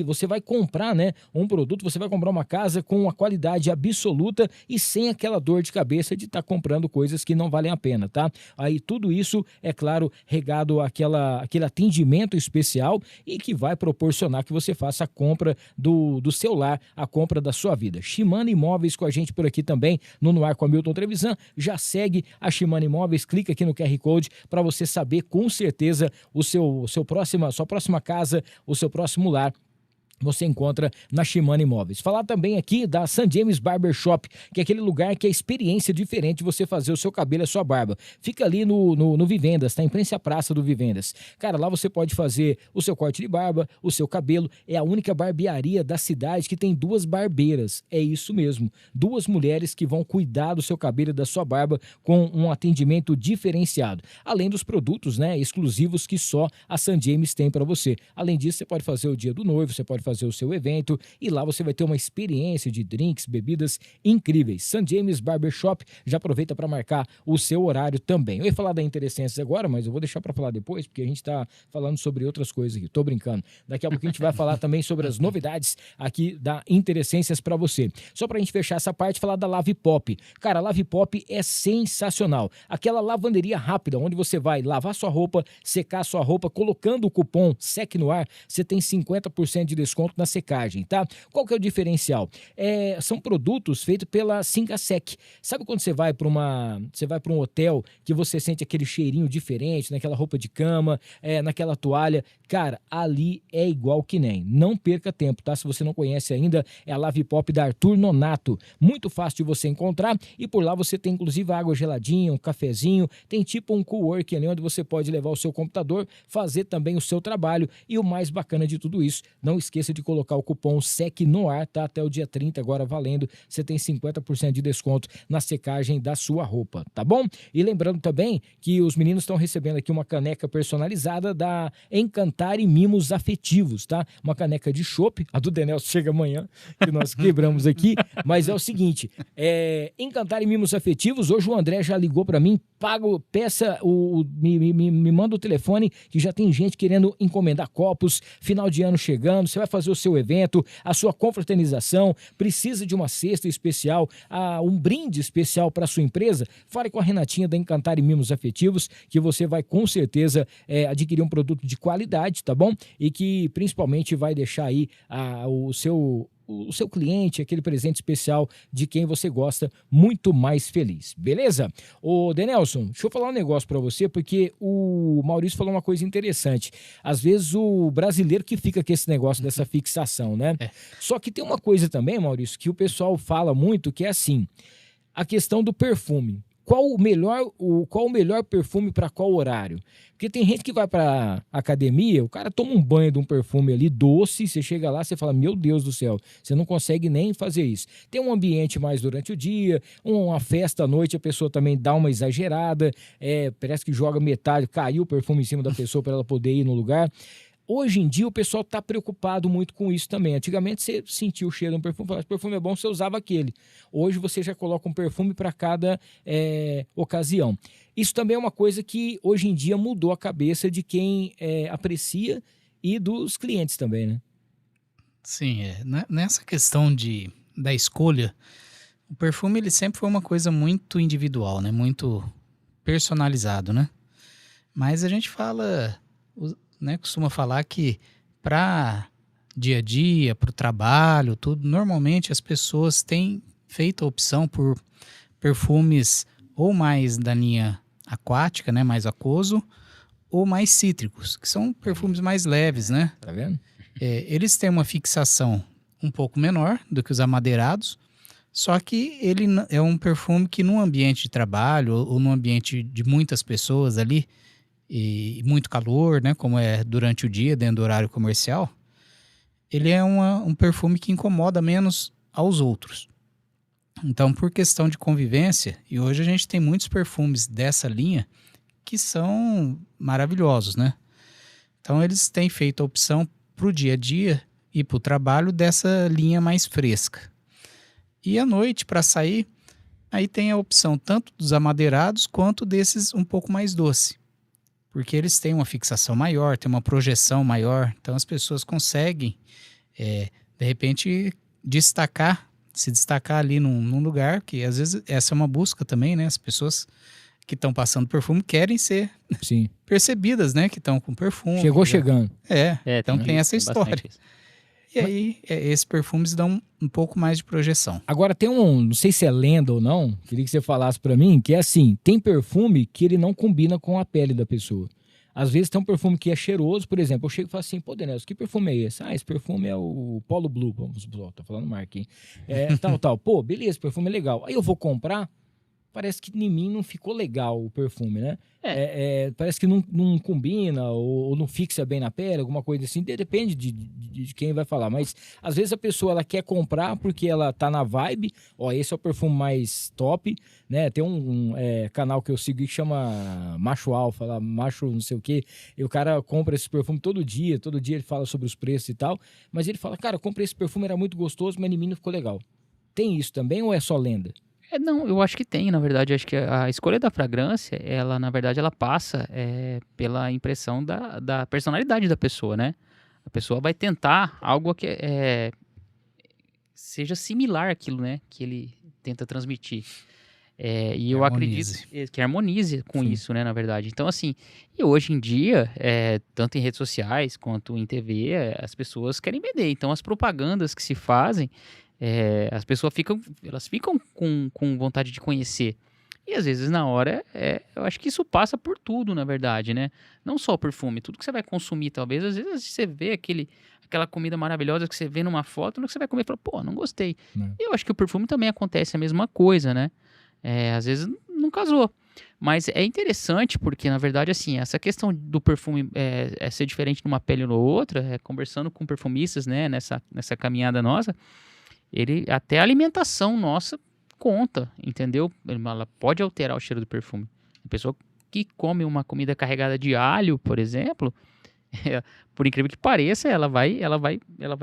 Você vai comprar, né, um produto, você vai comprar uma casa com uma qualidade absoluta e sem aquela dor de cabeça de estar comprando coisas que não valem a pena, tá? Aí tudo isso, é claro, regado àquele atendimento especial e que vai proporcionar que você faça a compra do seu lar, a compra da sua vida. Shimano Imóveis com a gente por aqui também, no Ar com Hamilton Trevisan. Já segue a Shimano Imóveis, clica aqui no QR Code para você saber com certeza sua próxima casa, o seu próximo lar. Você encontra na Shimano Imóveis. Falar também aqui da St. James Barber Shop, que é aquele lugar que é experiência diferente de você fazer o seu cabelo e a sua barba. Fica ali no Vivendas, tá? Em frente à Praça do Vivendas. Cara, lá você pode fazer o seu corte de barba, o seu cabelo. É a única barbearia da cidade que tem 2 barbeiras. É isso mesmo. 2 mulheres que vão cuidar do seu cabelo e da sua barba com um atendimento diferenciado. Além dos produtos, né, exclusivos que só a St. James tem para você. Além disso, você pode fazer o dia do noivo, você pode fazer o seu evento e lá você vai ter uma experiência de drinks, bebidas incríveis. St. James Barber Shop, já aproveita para marcar o seu horário também. Eu ia falar da Interessências agora, mas eu vou deixar para falar depois, porque a gente está falando sobre outras coisas aqui. Tô brincando. Daqui a pouco a gente vai falar também sobre as novidades aqui da Interessências para você. Só para a gente fechar essa parte, falar da Lave Pop. Cara, a Lave Pop é sensacional. Aquela lavanderia rápida, onde você vai lavar sua roupa, secar sua roupa, colocando o cupom SEC no ar, você tem 50% de desconto na secagem, tá? Qual que é o diferencial? São produtos feitos pela Singasec. Sabe quando você vai para um hotel que você sente aquele cheirinho diferente, naquela roupa de cama, naquela toalha? Cara, ali é igual que nem. Não perca tempo, tá? Se você não conhece ainda, é a Lave Pop da Arthur Nonato. Muito fácil de você encontrar e por lá você tem inclusive água geladinha, um cafezinho, tem tipo um coworking ali onde você pode levar o seu computador, fazer também o seu trabalho e o mais bacana de tudo isso, não esqueça de colocar o cupom SEC no ar, tá? Até o dia 30 agora valendo, você tem 50% de desconto na secagem da sua roupa, tá bom? E lembrando também que os meninos estão recebendo aqui uma caneca personalizada da Encantar e Mimos Afetivos, tá? Uma caneca de chopp, a do Denelson chega amanhã, que nós quebramos aqui, mas é o seguinte, Encantar e Mimos Afetivos, hoje o André já ligou pra mim, me manda o telefone, que já tem gente querendo encomendar copos, final de ano chegando, você vai fazer o seu evento, a sua confraternização, precisa de uma cesta especial, um brinde especial para sua empresa, fale com a Renatinha da Encantar e Mimos Afetivos, que você vai com certeza adquirir um produto de qualidade, tá bom? E que principalmente vai deixar aí o seu cliente, aquele presente especial de quem você gosta, muito mais feliz, beleza? Ô Denelson, deixa eu falar um negócio pra você, porque o Maurício falou uma coisa interessante. Às vezes o brasileiro que fica com esse negócio dessa fixação, né? Só que tem uma coisa também, Maurício, que o pessoal fala muito, que é assim, a questão do perfume. Qual o melhor perfume para qual horário? Porque tem gente que vai para academia, o cara toma um banho de um perfume ali doce, você chega lá, você fala, meu Deus do céu, você não consegue nem fazer isso. Tem um ambiente mais durante o dia, uma festa à noite, a pessoa também dá uma exagerada, parece que joga metade, caiu o perfume em cima da pessoa para ela poder ir no lugar. Hoje em dia o pessoal está preocupado muito com isso também. Antigamente você sentia o cheiro de um perfume, falava, esse perfume é bom, você usava aquele. Hoje você já coloca um perfume para cada ocasião. Isso também é uma coisa que hoje em dia mudou a cabeça de quem aprecia e dos clientes também, né? Sim, nessa questão da escolha, o perfume ele sempre foi uma coisa muito individual, né? Muito personalizado, né? Mas a gente fala... costuma falar que para dia a dia, para o trabalho, tudo, normalmente as pessoas têm feito a opção por perfumes ou mais da linha aquática, né, mais aquoso, ou mais cítricos, que são perfumes mais leves, né? Tá vendo? Eles têm uma fixação um pouco menor do que os amadeirados, só que ele é um perfume que num ambiente de trabalho ou num ambiente de muitas pessoas ali, e muito calor, né, como é durante o dia, dentro do horário comercial, ele é um perfume que incomoda menos aos outros. Então, por questão de convivência, e hoje a gente tem muitos perfumes dessa linha que são maravilhosos, né? Então, eles têm feito a opção para o dia a dia e para o trabalho dessa linha mais fresca. E à noite, para sair, aí tem a opção tanto dos amadeirados quanto desses um pouco mais doce. Porque eles têm uma fixação maior, tem uma projeção maior. Então as pessoas conseguem, de repente, se destacar ali num lugar, que às vezes essa é uma busca também, né? As pessoas que estão passando perfume querem ser Sim. percebidas, né? Que estão com perfume. Chegou chegando. Então tem essa história. bastante isso. E aí, esses perfumes dão um pouco mais de projeção. Agora tem não sei se é lenda ou não, queria que você falasse pra mim, que é assim, tem perfume que ele não combina com a pele da pessoa. Às vezes tem um perfume que é cheiroso, por exemplo, eu chego e falo assim, pô, Denilson, que perfume é esse? Ah, esse perfume é o Polo Blue, tô falando marca, hein? Tal. Pô, beleza, esse perfume é legal. Aí eu vou comprar, parece que em mim não ficou legal o perfume, né? Parece que não combina ou não fixa bem na pele, alguma coisa assim. Depende de quem vai falar. Mas às vezes a pessoa ela quer comprar porque ela tá na vibe. Ó, esse é o perfume mais top, né? Tem um canal que eu sigo que chama Macho Alfa, lá, Macho não sei o quê. E o cara compra esse perfume todo dia ele fala sobre os preços e tal. Mas ele fala, cara, eu comprei esse perfume, era muito gostoso, mas em mim não ficou legal. Tem isso também ou é só lenda? Não, eu acho que tem, na verdade. Acho que a escolha da fragrância, ela, na verdade, ela passa pela impressão da personalidade da pessoa, né? A pessoa vai tentar algo que seja similar àquilo, né? Que ele tenta transmitir. E eu acredito que harmonize com Sim. isso, né? Na verdade. Então, assim, e hoje em dia, tanto em redes sociais quanto em TV, as pessoas querem vender. Então, as propagandas que se fazem, as pessoas ficam com vontade de conhecer. E às vezes na hora, eu acho que isso passa por tudo, na verdade, né? Não só o perfume, tudo que você vai consumir, talvez, às vezes você vê aquela comida maravilhosa que você vê numa foto, no que você vai comer e fala, pô, não gostei. Não. Eu acho que o perfume também acontece a mesma coisa, né? Às vezes não casou. Mas é interessante porque, na verdade, assim, essa questão do perfume ser diferente de uma pele ou outra, conversando com perfumistas, né, nessa caminhada nossa, até a alimentação nossa conta, entendeu? Ela pode alterar o cheiro do perfume. A pessoa que come uma comida carregada de alho, por exemplo, por incrível que pareça, ela vai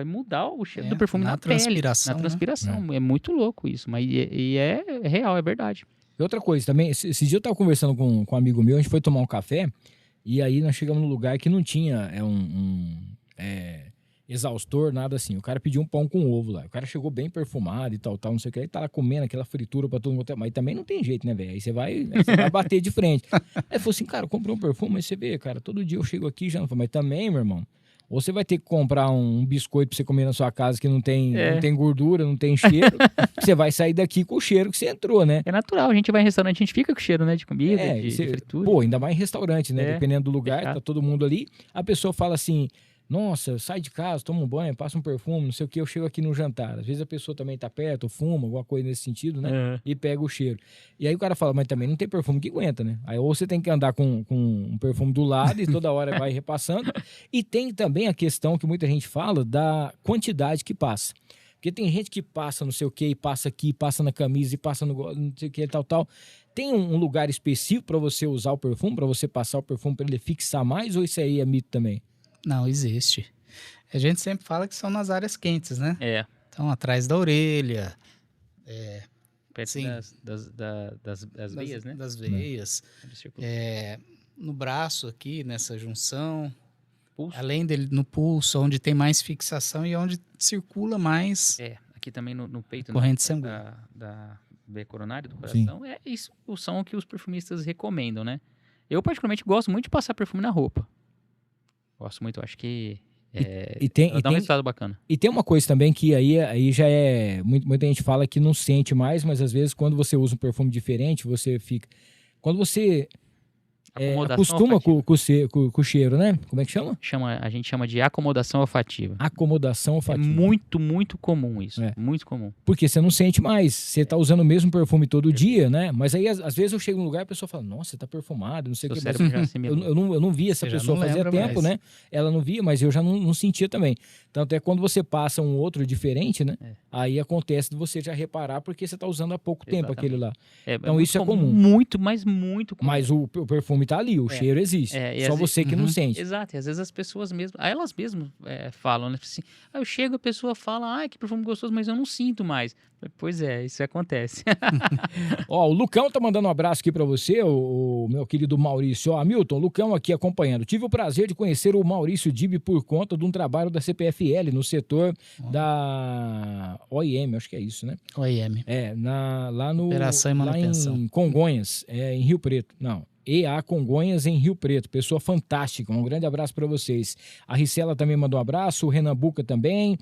mudar o cheiro do perfume na pele, transpiração, na transpiração. né? É muito louco isso, mas é real, é verdade. E outra coisa também, esse dia eu tava conversando com um amigo meu, a gente foi tomar um café, e aí nós chegamos num lugar que não tinha exaustor, nada assim. O cara pediu um pão com ovo lá. O cara chegou bem perfumado e tal, não sei o que. Aí tá lá comendo aquela fritura pra todo mundo. Mas também não tem jeito, né, velho? Aí você vai bater de frente. Aí ele falou assim, cara, eu comprei um perfume, mas você vê, cara, todo dia eu chego aqui já não falei, mas também, meu irmão, ou você vai ter que comprar um biscoito pra você comer na sua casa que não tem gordura, não tem cheiro, você vai sair daqui com o cheiro que você entrou, né? É natural, a gente vai em restaurante, a gente fica com cheiro, né, de comida, de fritura. Pô, ainda mais em restaurante, né? Dependendo do lugar, fechado. tá todo mundo ali. A pessoa fala assim, nossa, sai de casa, toma um banho, passa um perfume, não sei o que, eu chego aqui no jantar. Às vezes a pessoa também tá perto, fuma, alguma coisa nesse sentido, né? E pega o cheiro. E aí o cara fala, mas também não tem perfume que aguenta, né? Aí ou você tem que andar com um perfume do lado e toda hora vai repassando. E tem também a questão que muita gente fala da quantidade que passa. Porque tem gente que passa não sei o que, e passa aqui, passa na camisa e passa no não sei o que, tal. Tem um lugar específico para você usar o perfume, para você passar o perfume para ele fixar mais, ou isso aí é mito também? Não, existe. A gente sempre fala que são nas áreas quentes, né? Então, atrás da orelha. Perto Sim. das veias, né? Das veias. No braço aqui, nessa junção. Pulso. Além dele, no pulso, onde tem mais fixação e onde circula mais Aqui também no peito, corrente sanguínea. da veia coronária do coração. Isso são o que os perfumistas recomendam, né? Eu, particularmente, gosto muito de passar perfume na roupa. Gosto muito, acho que dá um resultado bacana. E tem uma coisa também que aí já muita gente fala que não sente mais, mas às vezes quando você usa um perfume diferente, você fica... Quando você acostuma com o cheiro, né? Como é que chama? A gente chama de acomodação olfativa. Acomodação olfativa. É muito, muito comum isso. Muito comum. Porque você não sente mais. Você tá usando o mesmo perfume todo dia, né? Mas aí, às vezes, eu chego num lugar e a pessoa fala, nossa, você tá perfumado, não sei o que. Cérebro já assimilou. Eu não via essa Você já pessoa não fazia lembra tempo, mais. né? Ela não via, mas eu já não sentia também. Tanto é quando você passa um outro diferente, né? Aí acontece de você já reparar porque você tá usando há pouco tempo aquele lá. Então isso é comum. Muito, mas muito comum. Mas o perfume perfume tá ali, o cheiro existe. e Só às você que não Uhum. sente. Exato, e às vezes as pessoas mesmo, elas mesmas falam, né? Assim, eu chego, a pessoa fala, que perfume gostoso, mas eu não sinto mais. Pois é, isso acontece. Ó, o Lucão tá mandando um abraço aqui pra você, o meu querido Maurício. Ó, Hamilton, Lucão aqui acompanhando. Tive o prazer de conhecer o Maurício Dib por conta de um trabalho da CPFL no setor da OIM, acho que é isso, né? OIM. Lá no... Operação e manutenção. Lá em Congonhas, em Rio Preto. Não, EA Congonhas em Rio Preto. Pessoa fantástica. Um grande abraço para vocês. A Ricela também mandou um abraço. O Renan Buca também.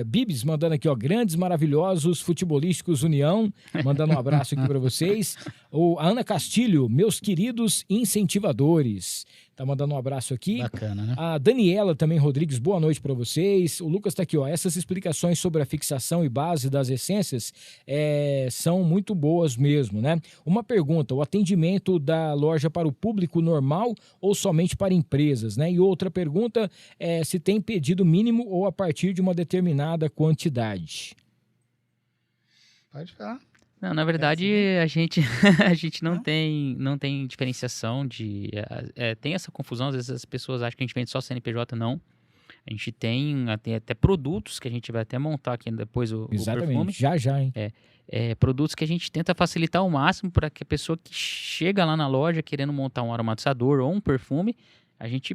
Bibs mandando aqui, ó. Grandes, maravilhosos, futebolísticos União. Mandando um abraço aqui para vocês. A Ana Castilho, meus queridos incentivadores. Tá mandando um abraço aqui. Bacana, né? A Daniela também Rodrigues, boa noite para vocês. O Lucas tá aqui, ó. Essas explicações sobre a fixação e base das essências são muito boas mesmo, né? Uma pergunta, o atendimento da loja para o público normal ou somente para empresas, né? E outra pergunta se tem pedido mínimo ou a partir de uma determinada quantidade. Pode falar. Não, na verdade, a gente não tem diferenciação tem essa confusão, às vezes as pessoas acham que a gente vende só CNPJ, não. A gente tem até produtos que a gente vai até montar aqui depois o perfume. Já, hein? Produtos que a gente tenta facilitar ao máximo para que a pessoa que chega lá na loja querendo montar um aromatizador ou um perfume, a gente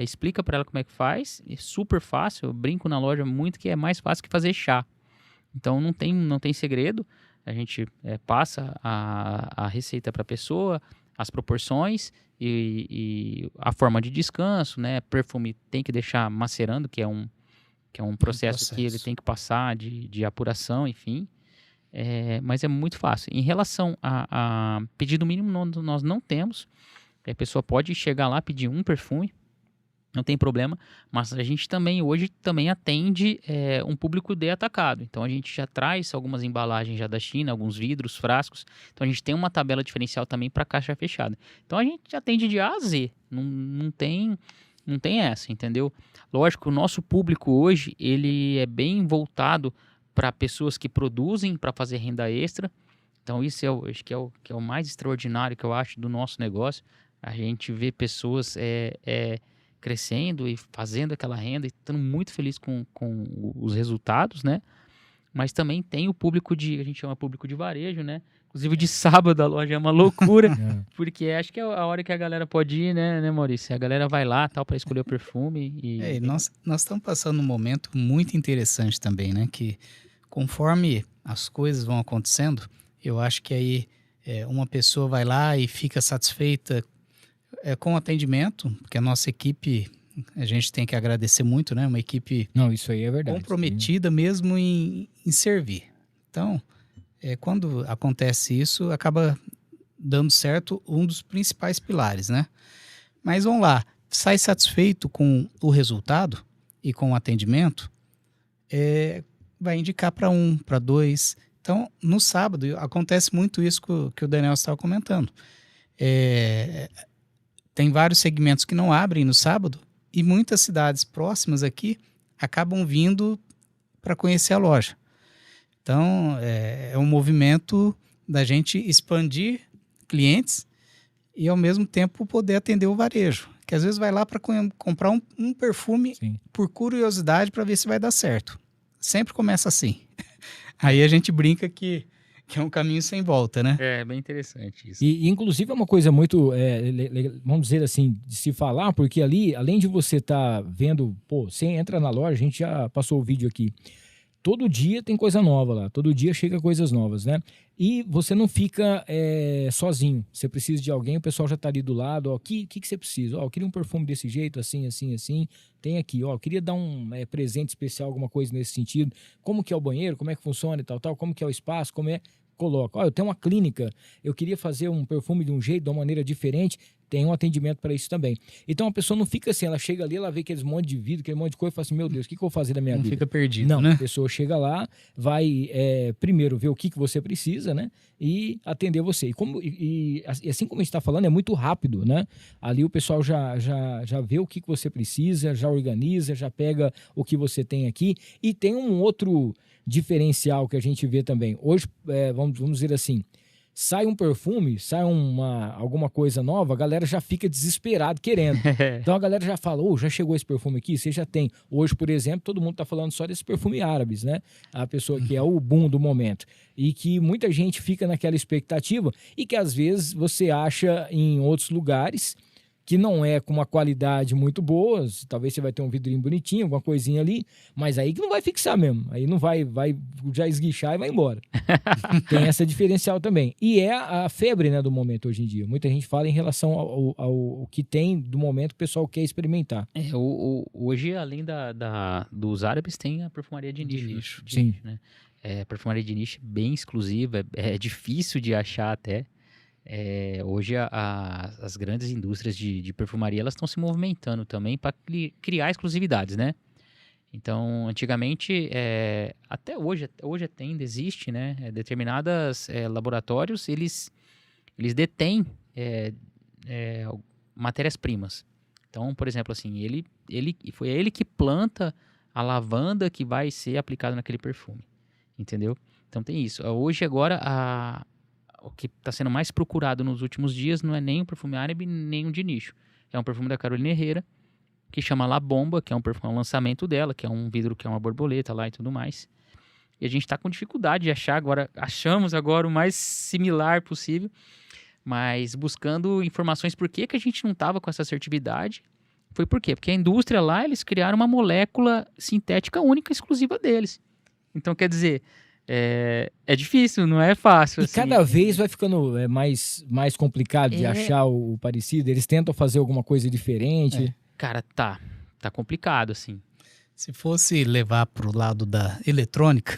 explica para ela como é que faz, é super fácil, eu brinco na loja muito que é mais fácil que fazer chá. Então não tem segredo. A gente passa a receita para a pessoa, as proporções e a forma de descanso, né? Perfume tem que deixar macerando, que é um processo que ele tem que passar de apuração, enfim. Mas é muito fácil. Em relação a pedido mínimo, nós não temos. A pessoa pode chegar lá, pedir um perfume, não tem problema, mas a gente hoje também atende um público de atacado. Então a gente já traz algumas embalagens já da China, alguns vidros, frascos. Então a gente tem uma tabela diferencial também para caixa fechada. Então a gente atende de A a Z, não tem essa, entendeu? Lógico, o nosso público hoje ele é bem voltado para pessoas que produzem para fazer renda extra. Então isso acho que é o mais extraordinário que eu acho do nosso negócio. A gente vê pessoas crescendo e fazendo aquela renda e estando muito feliz com os resultados, né? Mas também tem o público a gente chama público de varejo, né? Inclusive de sábado a loja é uma loucura, porque acho que é a hora que a galera pode ir, né, Maurício? A galera vai lá tal para escolher o perfume. Nós estamos passando um momento muito interessante também, né? Que conforme as coisas vão acontecendo, eu acho que aí uma pessoa vai lá e fica satisfeita com o atendimento, porque a nossa equipe, a gente tem que agradecer muito, né? Uma equipe Não, isso aí é verdade. comprometida mesmo em servir. Então, quando acontece isso, acaba dando certo um dos principais pilares, né? Mas vamos lá, sai satisfeito com o resultado e com o atendimento, vai indicar para 1, para 2. Então, no sábado, acontece muito isso que o Daniel estava comentando. Tem vários segmentos que não abrem no sábado e muitas cidades próximas aqui acabam vindo para conhecer a loja. Então, é um movimento da gente expandir clientes e, ao mesmo tempo, poder atender o varejo. Que às vezes vai lá para comprar um perfume por curiosidade para ver se vai dar certo. Sempre começa assim. Aí a gente brinca que é um caminho sem volta, né? É bem interessante isso. E inclusive é uma coisa muito, vamos dizer assim, de se falar, porque ali, além de você estar vendo, você entra na loja, a gente já passou o vídeo aqui, todo dia tem coisa nova lá, todo dia chega coisas novas, né? E você não fica sozinho, você precisa de alguém, o pessoal já tá ali do lado, ó, o que você precisa? Ó, eu queria um perfume desse jeito, assim, tem aqui, ó, eu queria dar um presente especial, alguma coisa nesse sentido, como que é o banheiro, como é que funciona e tal, como que é o espaço, coloca, ó, eu tenho uma clínica, eu queria fazer um perfume de um jeito, de uma maneira diferente, tem um atendimento para isso também. Então a pessoa não fica assim, ela chega ali, ela vê aqueles monte de vidro, aquele monte de coisa e fala assim, meu Deus, o que eu vou fazer da minha vida? Não fica perdido, não, né? A pessoa chega lá, vai primeiro ver o que você precisa, né? E atender você. E assim como a gente está falando, é muito rápido, né? Ali o pessoal já vê o que você precisa, já organiza, já pega o que você tem aqui. E tem um outro diferencial que a gente vê também. Hoje, vamos dizer assim, sai um perfume, sai alguma coisa nova, a galera já fica desesperado querendo. Então a galera já fala, já chegou esse perfume aqui? Você já tem. Hoje, por exemplo, todo mundo tá falando só desse perfume árabes, né? A pessoa que é o boom do momento. E que muita gente fica naquela expectativa e que às vezes você acha em outros lugares que não é com uma qualidade muito boa, talvez você vai ter um vidrinho bonitinho, alguma coisinha ali, mas aí que não vai fixar mesmo, aí não vai já esguichar e vai embora. Tem essa diferencial também. E é a febre, né, do momento hoje em dia. Muita gente fala em relação ao que tem do momento que o pessoal quer experimentar. Hoje, além dos árabes, tem a perfumaria de nicho. Sim. Né? A perfumaria de nicho bem exclusiva, é difícil de achar até. Hoje as grandes indústrias de perfumaria elas estão se movimentando também para criar exclusividades, né? Então, antigamente, até hoje ainda existe, né? Determinados laboratórios, eles detêm matérias-primas. Então, por exemplo, assim, foi ele que planta a lavanda que vai ser aplicada naquele perfume, entendeu? Então tem isso. Hoje, agora, o que está sendo mais procurado nos últimos dias não é nem um perfume árabe, nem um de nicho. É um perfume da Carolina Herrera, que chama La Bomba, que é um perfume, um lançamento dela, que é um vidro que é uma borboleta lá e tudo mais. E a gente está com dificuldade de achar agora, achamos agora o mais similar possível, mas buscando informações por que a gente não estava com essa assertividade. Foi por quê? Porque a indústria lá, eles criaram uma molécula sintética única, exclusiva deles. Então, quer dizer, é difícil, não é fácil. E assim. cada vez vai ficando mais complicado de achar o parecido. Eles tentam fazer alguma coisa diferente. Cara, tá complicado, assim. Se fosse levar para o lado da eletrônica,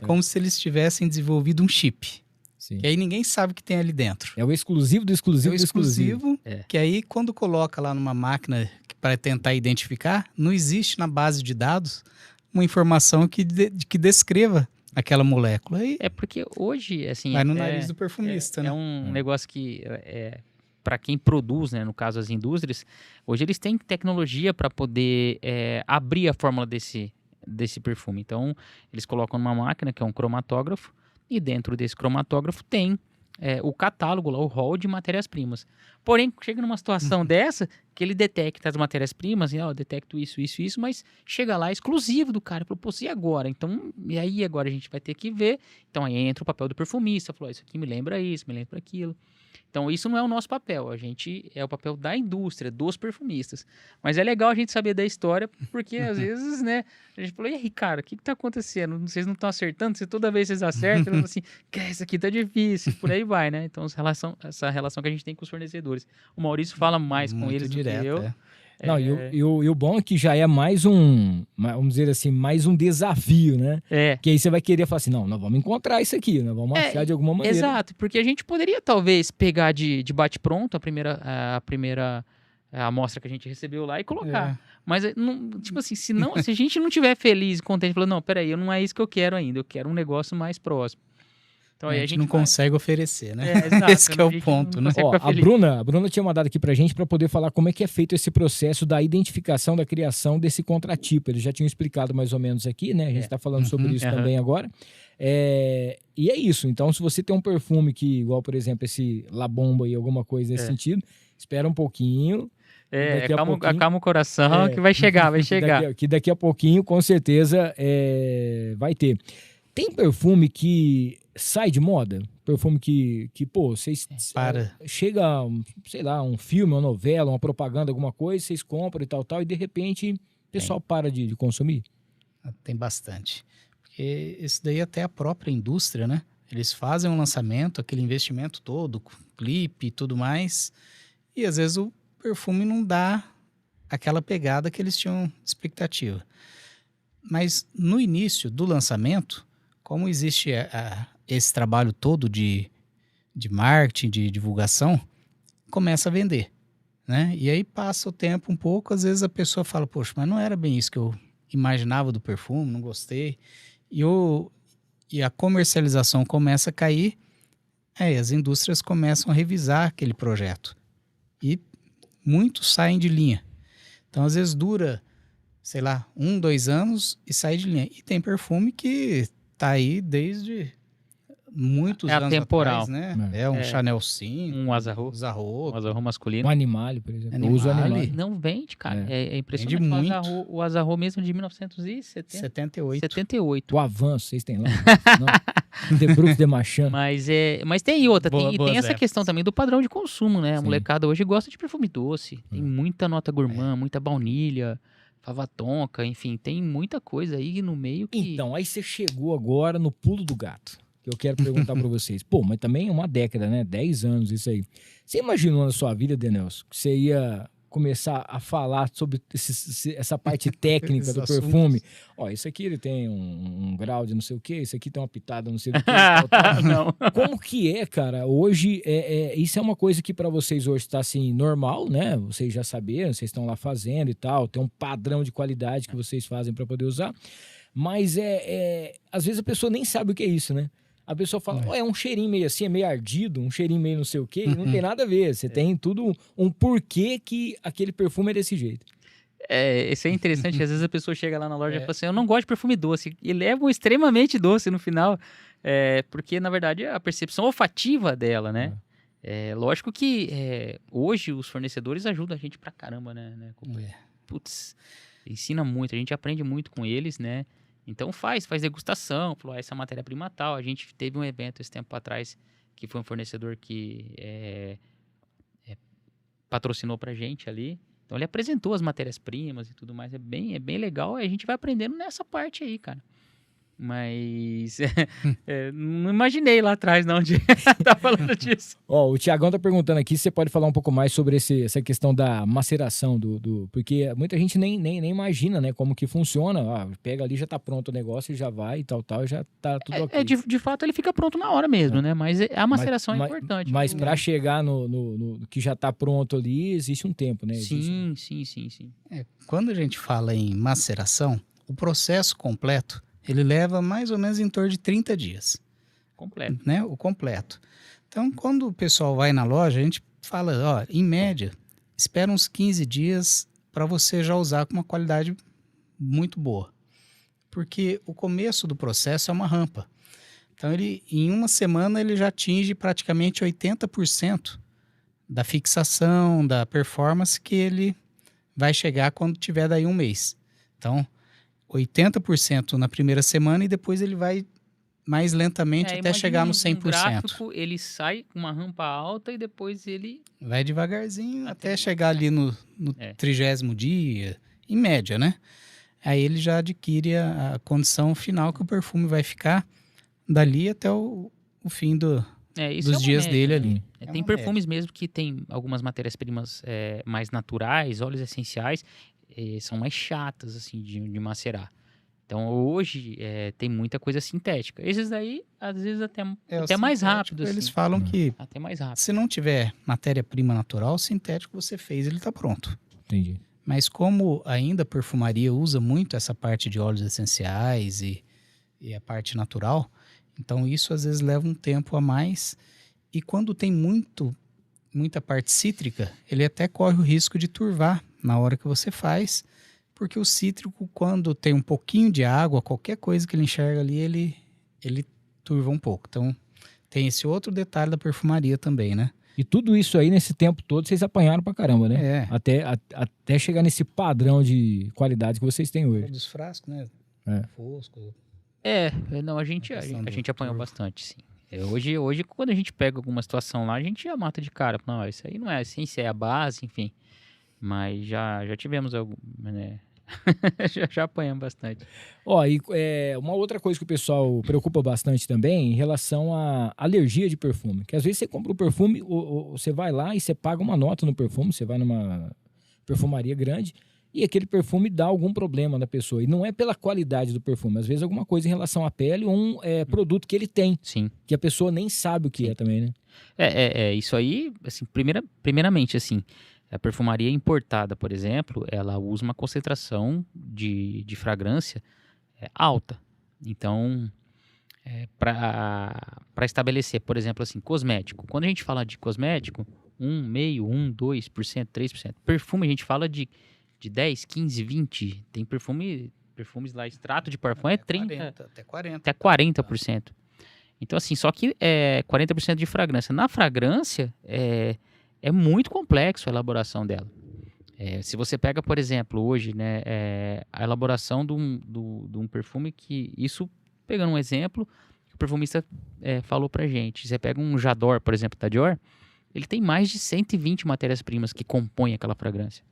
como se eles tivessem desenvolvido um chip. Sim. Que aí ninguém sabe o que tem ali dentro. É o exclusivo do exclusivo do exclusivo. Que aí quando coloca lá numa máquina para tentar identificar, não existe na base de dados uma informação que descreva aquela molécula. Aí porque hoje, assim... vai no nariz do perfumista, né? É um negócio que... para quem produz, né, no caso as indústrias, hoje eles têm tecnologia para poder abrir a fórmula desse perfume. Então, eles colocam numa máquina que é um cromatógrafo e dentro desse cromatógrafo tem o catálogo, lá, o hall de matérias-primas. Porém, chega numa situação dessa que ele detecta as matérias-primas, eu detecto isso, mas chega lá exclusivo do cara, falou, e agora? Então, e aí agora a gente vai ter que ver. Então, aí entra o papel do perfumista, falou, isso aqui me lembra isso, me lembra aquilo. Então, isso não é o nosso papel, é o papel da indústria, dos perfumistas. Mas é legal a gente saber da história, porque às vezes, né, a gente falou, e aí, cara, o que tá acontecendo? Vocês não estão acertando? Toda vez vocês acertam, eles falam assim, isso aqui tá difícil, por aí vai, né? Então, essa relação que a gente tem com os fornecedores. O Maurício fala mais com eles direto, do que eu. Não, e o bom é que já é mais vamos dizer assim, mais um desafio, né? Que aí você vai querer falar assim, não, nós vamos encontrar isso aqui, nós vamos achar de alguma maneira. Exato, porque a gente poderia talvez pegar de bate-pronto a primeira amostra que a gente recebeu lá e colocar. Mas, tipo assim, se a gente não tiver feliz e contente, falando, não, peraí, não é isso que eu quero ainda, eu quero um negócio mais próximo. Então, a gente não consegue oferecer, né? Exato, esse que é o ponto, né? A Bruna tinha mandado aqui pra gente para poder falar como é que é feito esse processo da identificação, da criação desse contratipo. Eles já tinham explicado mais ou menos aqui, né? A gente está falando sobre isso também agora. E é isso. Então, se você tem um perfume que, igual, por exemplo, esse La Bomba e alguma coisa nesse sentido, espera um pouquinho. Acalma o coração que vai chegar. Daqui a pouquinho, com certeza, vai ter. Tem perfume que sai de moda? Perfume que vocês... chega, sei lá, um filme, uma novela, uma propaganda, alguma coisa, vocês compram e tal, e de repente o pessoal para de consumir? Tem bastante. Porque isso daí até a própria indústria, né? Eles fazem um lançamento, aquele investimento todo, clipe e tudo mais, e às vezes o perfume não dá aquela pegada que eles tinham expectativa. Mas no início do lançamento, como existe esse trabalho todo de marketing, de divulgação, começa a vender, né? E aí passa o tempo um pouco, às vezes a pessoa fala, poxa, mas não era bem isso que eu imaginava do perfume, não gostei. E a comercialização começa a cair, as indústrias começam a revisar aquele projeto. E muitos saem de linha. Então, às vezes dura, sei lá, 1, 2 anos e sai de linha. E tem perfume que tá aí desde muitos É anos atemporal. atrás, né? É um Chanel 5, Um azarro. Zarro. Um azarro masculino. Um Animale, por exemplo. Eu Animale. uso Animale. Não vende, cara. É impressionante. Vende muito. O azarro mesmo de 1970. 78. 78. O Avanço, vocês têm lá? Não. The Brooks de Machan. Mas tem outra, Boa- tem boas essa épocas. questão também do padrão de consumo, né? A Sim. molecada hoje gosta de perfume doce. Tem muita nota gourmand, muita baunilha, fava tonka, enfim, tem muita coisa aí no meio que... Então, aí você chegou agora no pulo do gato. Que eu quero perguntar pra vocês. Pô, mas também é uma década, né? 10 anos isso aí. Você imaginou na sua vida, Denelson, que você ia começar a falar sobre essa parte técnica do Esses perfume? Ó, isso aqui ele tem um grau de não sei o quê, isso aqui tem uma pitada não sei do que, tal, tal. Não. Como que é, cara? Hoje, isso é uma coisa que pra vocês hoje está assim, normal, né? Vocês já saberam, vocês estão lá fazendo e tal, tem um padrão de qualidade que vocês fazem pra poder usar. Mas às vezes a pessoa nem sabe o que é isso, né? A pessoa fala, é um cheirinho meio assim, é meio ardido, um cheirinho meio não sei o quê, e não tem nada a ver. Você tem tudo um porquê que aquele perfume é desse jeito. Isso é interessante, que às vezes a pessoa chega lá na loja e fala assim, eu não gosto de perfume doce, e leva um extremamente doce no final, porque na verdade é a percepção olfativa dela, né? Lógico que hoje os fornecedores ajudam a gente pra caramba, né? Putz, ensina muito, a gente aprende muito com eles, né? Então faz degustação, falou, essa é a matéria-prima tal. A gente teve um evento esse tempo atrás que foi um fornecedor que patrocinou pra gente ali. Então ele apresentou as matérias-primas e tudo mais. É bem legal. E a gente vai aprendendo nessa parte aí, cara. Mas não imaginei lá atrás não de tá falando disso. Ó, o Tiagão tá perguntando aqui se você pode falar um pouco mais sobre essa questão da maceração porque muita gente nem imagina, né, como que funciona. Pega ali, já tá pronto o negócio, já vai e tal, já tá tudo ok. De fato ele fica pronto na hora mesmo, né? Mas a maceração é importante. Mas para chegar no que já tá pronto ali, existe um tempo, né? Sim. Quando a gente fala em maceração, o processo completo ele leva mais ou menos em torno de 30 dias. Completo. Né? O completo. Então, quando o pessoal vai na loja, a gente fala, em média, espera uns 15 dias para você já usar com uma qualidade muito boa. Porque o começo do processo é uma rampa. Então, em uma semana, ele já atinge praticamente 80% da fixação, da performance que ele vai chegar quando tiver daí um mês. Então, 80% na primeira semana e depois ele vai mais lentamente até chegar no 100%. Um gráfico, ele sai com uma rampa alta e depois ele... Vai devagarzinho até chegar ali no 30º dia, em média, né? Aí ele já adquire a condição final que o perfume vai ficar dali até o fim dos dias média, dele né? ali. Tem perfumes mesmo que tem algumas matérias-primas mais naturais, óleos essenciais, são mais chatas, assim, de macerar. Então, hoje, tem muita coisa sintética. Esses daí, às vezes, até mais rápido. Eles assim. falam que Até mais rápido. se não tiver matéria-prima natural, o sintético você fez, ele está pronto. Entendi. Mas como ainda a perfumaria usa muito essa parte de óleos essenciais e a parte natural, então isso às vezes leva um tempo a mais. E quando tem muita parte cítrica, ele até corre o risco de turvar na hora que você faz, porque o cítrico, quando tem um pouquinho de água, qualquer coisa que ele enxerga ali, ele turva um pouco. Então, tem esse outro detalhe da perfumaria também, né? E tudo isso aí, nesse tempo todo, vocês apanharam pra caramba, né? Até chegar nesse padrão de qualidade que vocês têm hoje. Dos frascos, né? Fosco. Não, a gente apanhou bastante, sim. Hoje, quando a gente pega alguma situação lá, a gente já mata de cara. Não, isso aí não é a essência, é a base, enfim. Mas já tivemos algum, né? já apanhamos bastante. Ó, e uma outra coisa que o pessoal preocupa bastante também em relação à alergia de perfume. Que às vezes você compra um perfume, ou você vai lá e você paga uma nota no perfume, você vai numa perfumaria grande e aquele perfume dá algum problema na pessoa. E não é pela qualidade do perfume, às vezes alguma coisa em relação à pele ou um produto que ele tem. Sim. Que a pessoa nem sabe o que é também, né? Isso aí, assim, primeiramente, assim, a perfumaria importada, por exemplo, ela usa uma concentração de fragrância alta. Então, para estabelecer, por exemplo, assim, cosmético. Quando a gente fala de cosmético, 1,5%, 2%, 3%. Perfume, a gente fala de 10, 15, 20. Tem perfumes lá, extrato de parfum é 30%. Até 40%. Até 40%. Então, assim, só que 40% de fragrância. Na fragrância, é muito complexo a elaboração dela. Se você pega, por exemplo, hoje, né, a elaboração de um perfume que... Isso, pegando um exemplo, o perfumista falou pra gente. Você pega um J'adore, por exemplo, da Dior, ele tem mais de 120 matérias-primas que compõem aquela fragrância.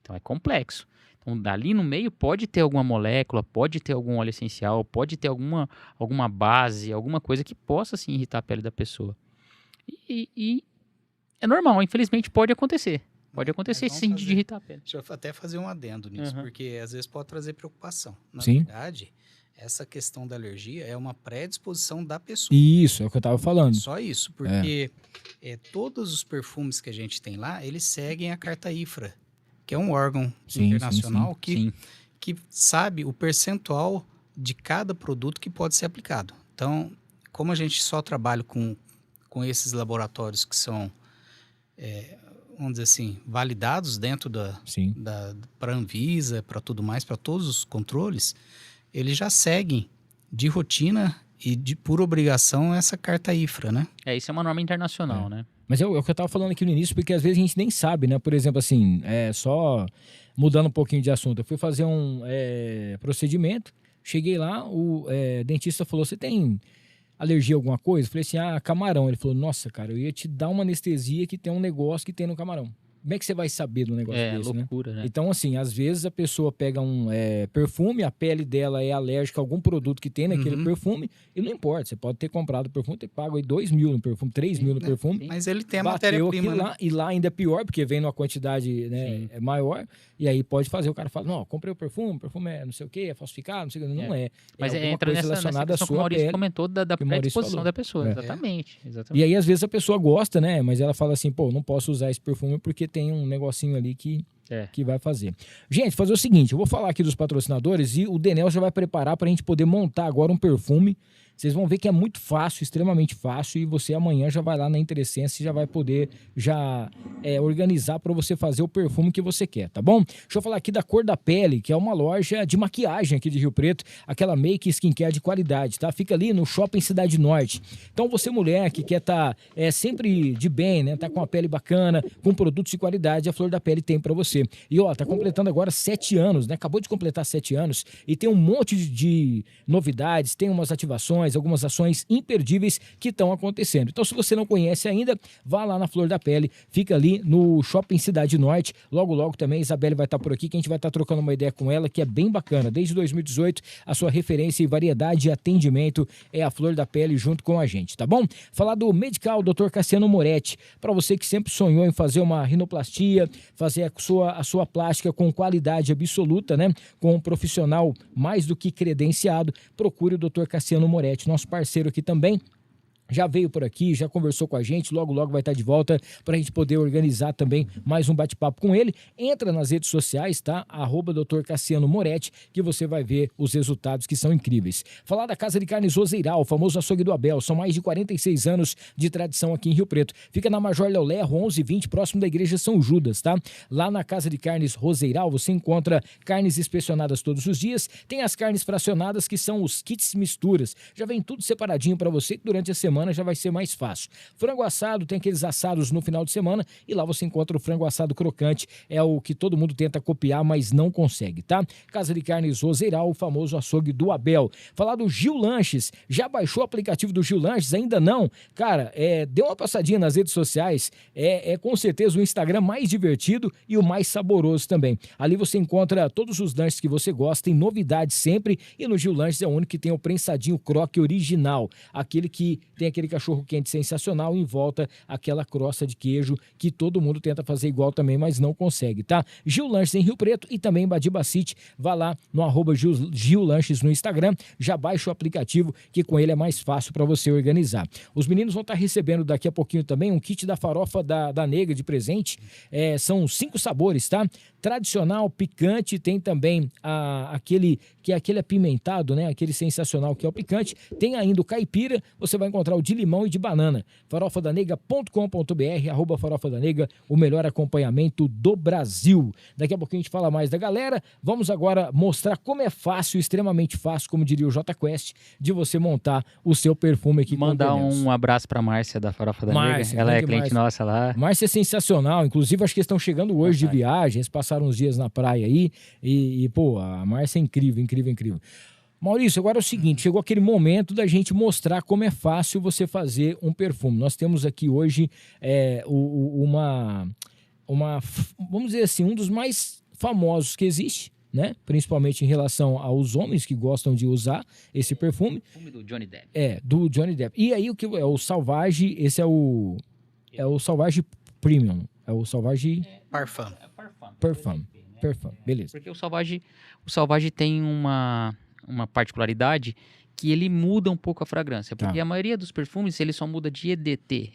Então, é complexo. Então, dali no meio pode ter alguma molécula, pode ter algum óleo essencial, pode ter alguma base, alguma coisa que possa, sim, irritar a pele da pessoa. E é normal, infelizmente pode acontecer. Pode acontecer, sim, de irritar a pele. Deixa eu até fazer um adendo nisso, Uhum. porque às vezes pode trazer preocupação. Na Sim. verdade, essa questão da alergia é uma predisposição da pessoa. Isso, é o que eu tava falando. Só isso, porque todos os perfumes que a gente tem lá, eles seguem a Carta IFRA, que é um órgão Sim, internacional Sim. que sabe o percentual de cada produto que pode ser aplicado. Então, como a gente só trabalha com esses laboratórios que são, vamos dizer assim, validados dentro Sim. para a Anvisa, para tudo mais, para todos os controles, eles já seguem de rotina e por obrigação essa Carta IFRA, né? Isso é uma norma internacional, né? Mas é o que eu tava falando aqui no início, porque às vezes a gente nem sabe, né? Por exemplo, assim, só mudando um pouquinho de assunto, eu fui fazer um procedimento, cheguei lá, o dentista falou, você tem alergia a alguma coisa? Eu falei assim, camarão. Ele falou, nossa, cara, eu ia te dar uma anestesia que tem um negócio que tem no camarão. Como é que você vai saber do negócio desse, loucura, né? Então, assim, às vezes a pessoa pega um perfume, a pele dela é alérgica a algum produto que tem naquele perfume, e não importa, você pode ter comprado o perfume, ter pago aí 2 mil no perfume, 3 mil no perfume. Mas ele tem a Bateu matéria-prima, aquilo né? lá, e lá ainda é pior, porque vem numa quantidade maior, e aí pode fazer, o cara fala, não, comprei o perfume é não sei o que, é falsificado, não sei o que, não é. Mas alguma entra coisa nessa relacionada à questão que o sua Maurício pele. comentou da que o Maurício predisposição falou. da pessoa. Exatamente. E aí, às vezes, a pessoa gosta, né? Mas ela fala assim, pô, não posso usar esse perfume porque tem um negocinho ali que vai fazer. Gente, fazer o seguinte, eu vou falar aqui dos patrocinadores e o Denel já vai preparar pra gente poder montar agora um perfume. Vocês vão ver que é muito fácil, extremamente fácil, e você amanhã já vai lá na Interessense e já vai poder organizar para você fazer o perfume que você quer, tá bom? Deixa eu falar aqui da Cor da Pele, que é uma loja de maquiagem aqui de Rio Preto, aquela make skincare de qualidade, tá? Fica ali no Shopping Cidade Norte. Então você, mulher, que quer estar sempre de bem, né? Tá com a pele bacana, com produtos de qualidade, a Flor da Pele tem para você. E ó, tá completando agora 7 anos, né? Acabou de completar 7 anos e tem um monte de novidades, tem umas ativações, algumas ações imperdíveis que estão acontecendo. Então, se você não conhece ainda, vá lá na Flor da Pele, fica ali no Shopping Cidade Norte. Logo, logo também a Isabelle vai estar por aqui, que a gente vai estar trocando uma ideia com ela, que é bem bacana. Desde 2018, a sua referência em variedade e atendimento é a Flor da Pele junto com a gente, tá bom? Falar do Medical Dr. Cassiano Moretti, para você que sempre sonhou em fazer uma rinoplastia, fazer a sua plástica com qualidade absoluta, né? Com um profissional mais do que credenciado, procure o Dr. Cassiano Moretti, nosso parceiro aqui também. Já veio por aqui, já conversou com a gente, logo vai estar de volta para a gente poder organizar também mais um bate-papo com ele. Entra nas redes sociais, tá? @Dr. Cassiano Moretti, que você vai ver os resultados que são incríveis. Falar da Casa de Carnes Roseiral, o famoso açougue do Abel, são mais de 46 anos de tradição aqui em Rio Preto. Fica na Major Léo Lerro, 1120, próximo da Igreja São Judas, tá? Lá na Casa de Carnes Roseiral, você encontra carnes inspecionadas todos os dias, tem as carnes fracionadas, que são os kits misturas. Já vem tudo separadinho para você, que durante a semana já vai ser mais fácil. Frango assado, tem aqueles assados no final de semana e lá você encontra o frango assado crocante, é o que todo mundo tenta copiar, mas não consegue, tá? Casa de Carnes Roseiral, o famoso açougue do Abel. Falar do Gil Lanches, já baixou o aplicativo do Gil Lanches? Ainda não? Cara, dê uma passadinha nas redes sociais, é com certeza o Instagram mais divertido e o mais saboroso também. Ali você encontra todos os lanches que você gosta, tem novidades sempre, e no Gil Lanches é o único que tem o prensadinho croque original, aquele que tem aquele cachorro quente sensacional, em volta aquela crosta de queijo que todo mundo tenta fazer igual também, mas não consegue, tá? Gil Lanches em Rio Preto e também em Badiba City. Vá lá no @Gil Lanches no Instagram, já baixa o aplicativo, que com ele é mais fácil para você organizar. Os meninos vão estar recebendo daqui a pouquinho também um kit da farofa da Negra de presente. São 5 sabores, tá? Tradicional, picante, tem também aquele que é aquele apimentado, né? Aquele sensacional que é o picante. Tem ainda o caipira, você vai encontrar o de limão e de banana. farofadanega.com.br, @farofadanega, o melhor acompanhamento do Brasil. Daqui a pouquinho a gente fala mais da galera. Vamos agora mostrar como é fácil, extremamente fácil, como diria o J Quest, de você montar o seu perfume aqui. Mandar com um abraço pra Márcia da Farofa da Márcia, Nega. Ela é grande cliente Márcia. nossa lá. Márcia é sensacional, inclusive acho que eles estão chegando hoje de viagem, eles passaram uns dias na praia aí e pô, a Márcia é incrível, incrível, incrível. Maurício, agora é o seguinte, chegou aquele momento da gente mostrar como é fácil você fazer um perfume. Nós temos aqui hoje vamos dizer assim, um dos mais famosos que existe, né? Principalmente em relação aos homens que gostam de usar esse perfume. Perfume do Johnny Depp. Do Johnny Depp. E aí o que é o Sauvage, esse é o Sauvage Premium, é o Sauvage Parfum. Parfum, beleza. Porque o Sauvage tem uma particularidade que ele muda um pouco a fragrância. Porque a maioria dos perfumes, ele só muda de EDT,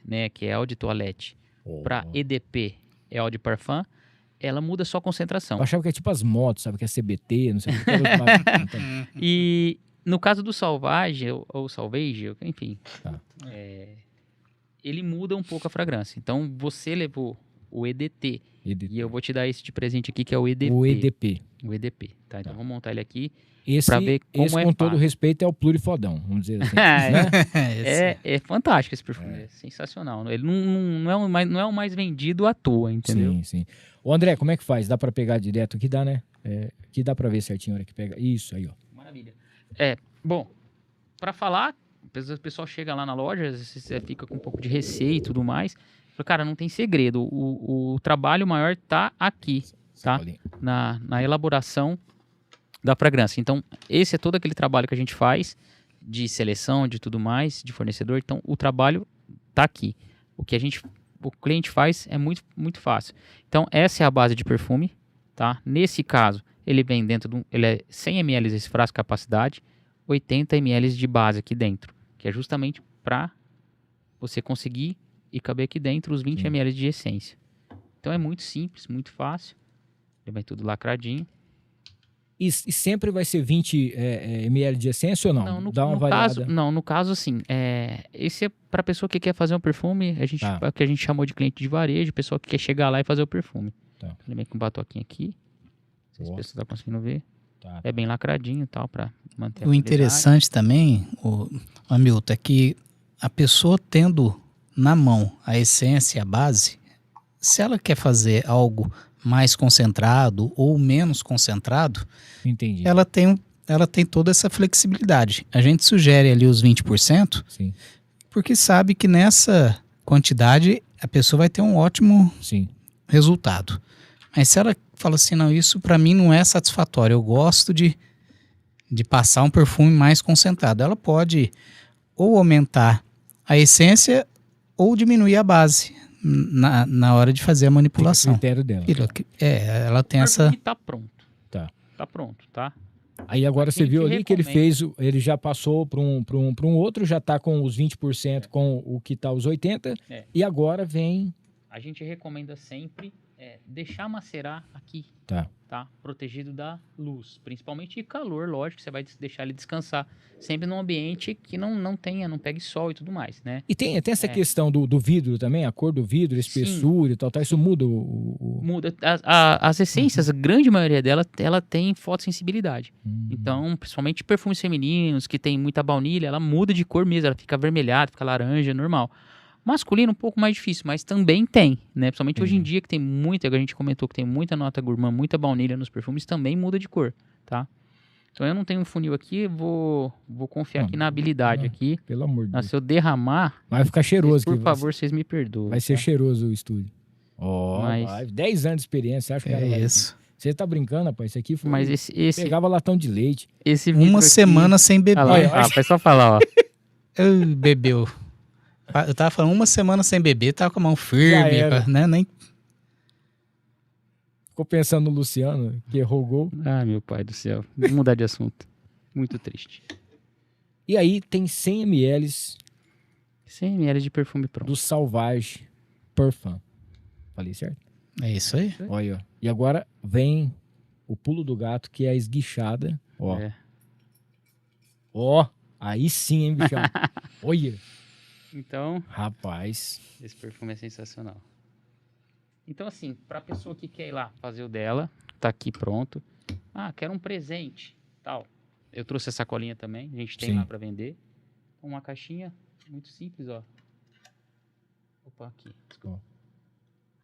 né, que é eau de toilette, para EDP, é eau de parfum, ela muda só a concentração. Eu achava que é tipo as motos, sabe, que é CBT, não sei o que. E no caso do Sauvage, ou Salvage, enfim, ele muda um pouco a fragrância. Então, você levou o EDT, e eu vou te dar esse de presente aqui, que é o EDP. O EDP. O EDP, tá? Então, vamos montar ele aqui Esse, pra ver como esse é com todo fácil. respeito, é o plurifodão, vamos dizer assim. né? É fantástico esse perfume, é sensacional. Ele não é o mais vendido à toa, entendeu? Sim, sim. Ô André, como é que faz? Dá pra pegar direto? Aqui dá, né? Aqui dá pra ver certinho a hora que pega. Isso aí, ó. Maravilha. Bom, pra falar, o pessoal chega lá na loja, às vezes você fica com um pouco de receio e tudo mais. Fala, cara, não tem segredo. O trabalho maior tá aqui, tá? Na elaboração da fragrância. Então, esse é todo aquele trabalho que a gente faz de seleção, de tudo mais, de fornecedor. Então, o trabalho tá aqui. O cliente faz é muito, muito fácil. Então, essa é a base de perfume, tá? Nesse caso, ele vem dentro ele é 100 ml esse frasco capacidade, 80 ml de base aqui dentro, que é justamente para você conseguir e caber aqui dentro os 20 ml de essência. Então, é muito simples, muito fácil. Ele vai tudo lacradinho. E sempre vai ser 20 ml de essência ou não? Dá uma variada. No caso, assim, esse é para pessoa que quer fazer um perfume, que a gente chamou de cliente de varejo, pessoa que quer chegar lá e fazer o perfume. Tá. Ele vem com um batoquinho aqui, não sei se a pessoa está conseguindo ver. Tá. É bem lacradinho e tal, para manter a O interessante também, Hamilton, é que a pessoa tendo na mão a essência, a base, se ela quer fazer algo mais concentrado ou menos concentrado, Entendi. ela tem toda essa flexibilidade. A gente sugere ali os 20%, Sim. porque sabe que nessa quantidade a pessoa vai ter um ótimo Sim. resultado. Mas se ela fala assim, não, isso para mim não é satisfatório, eu gosto de passar um perfume mais concentrado, ela pode ou aumentar a essência ou diminuir a base na hora de fazer a manipulação. Fica a critério dela. Ela tem essa... O perfume tá pronto. Tá. Tá pronto, tá? Aí agora você Quem viu te ali que ele recomenda? fez, ele já passou para um outro, já tá com os 20% com o que tá os 80%, e agora vem... A gente recomenda sempre deixar macerar aqui, Tá. tá? Protegido da luz, principalmente de calor, lógico, você vai deixar ele descansar sempre num ambiente que não pegue sol e tudo mais, né? E tem essa questão do vidro também, a cor do vidro, a espessura e tal, isso muda Muda. As essências, a grande maioria dela, ela tem fotossensibilidade. Então, principalmente perfumes femininos, que tem muita baunilha, ela muda de cor mesmo, ela fica avermelhada, fica laranja, normal. Masculino um pouco mais difícil, mas também tem, né? Principalmente hoje em dia que tem muita, a gente comentou que tem muita nota gourmand, muita baunilha nos perfumes, também muda de cor, tá? Então eu não tenho um funil aqui, vou confiar aqui na habilidade aqui. Pelo amor de Deus. Se eu derramar, Vai ficar cheiroso. por favor, vocês me perdoem. Vai ser tá? cheiroso o estúdio. Mas- 10 anos de experiência, você acha que o cara vai... isso. Você tá brincando, rapaz? Isso aqui foi... Mas esse Pegava latão de leite. vidro Uma aqui- semana sem beber. Ah, lá, foi só falar, ó. Bebeu. Eu tava falando uma semana sem beber, tava com a mão Já firme, era. né? Nem... Ficou pensando no Luciano, que errou o gol. Ah, meu pai do céu. Vou mudar de assunto. Muito triste. E aí tem 100 ml 100 ml de perfume pronto. do Sauvage Parfum. Falei certo? É isso aí. Olha, ó. E agora vem o pulo do gato, que é a esguichada Ó. É. Ó, aí sim, hein, bichão? Olha. Então, Rapaz. esse perfume é sensacional. Então, assim, pra pessoa que quer ir lá fazer o dela, tá aqui pronto. Ah, quero um presente, tal. Eu trouxe a sacolinha também, a gente tem Sim. lá pra vender. Uma caixinha muito simples, ó. Opa, aqui. Desculpa.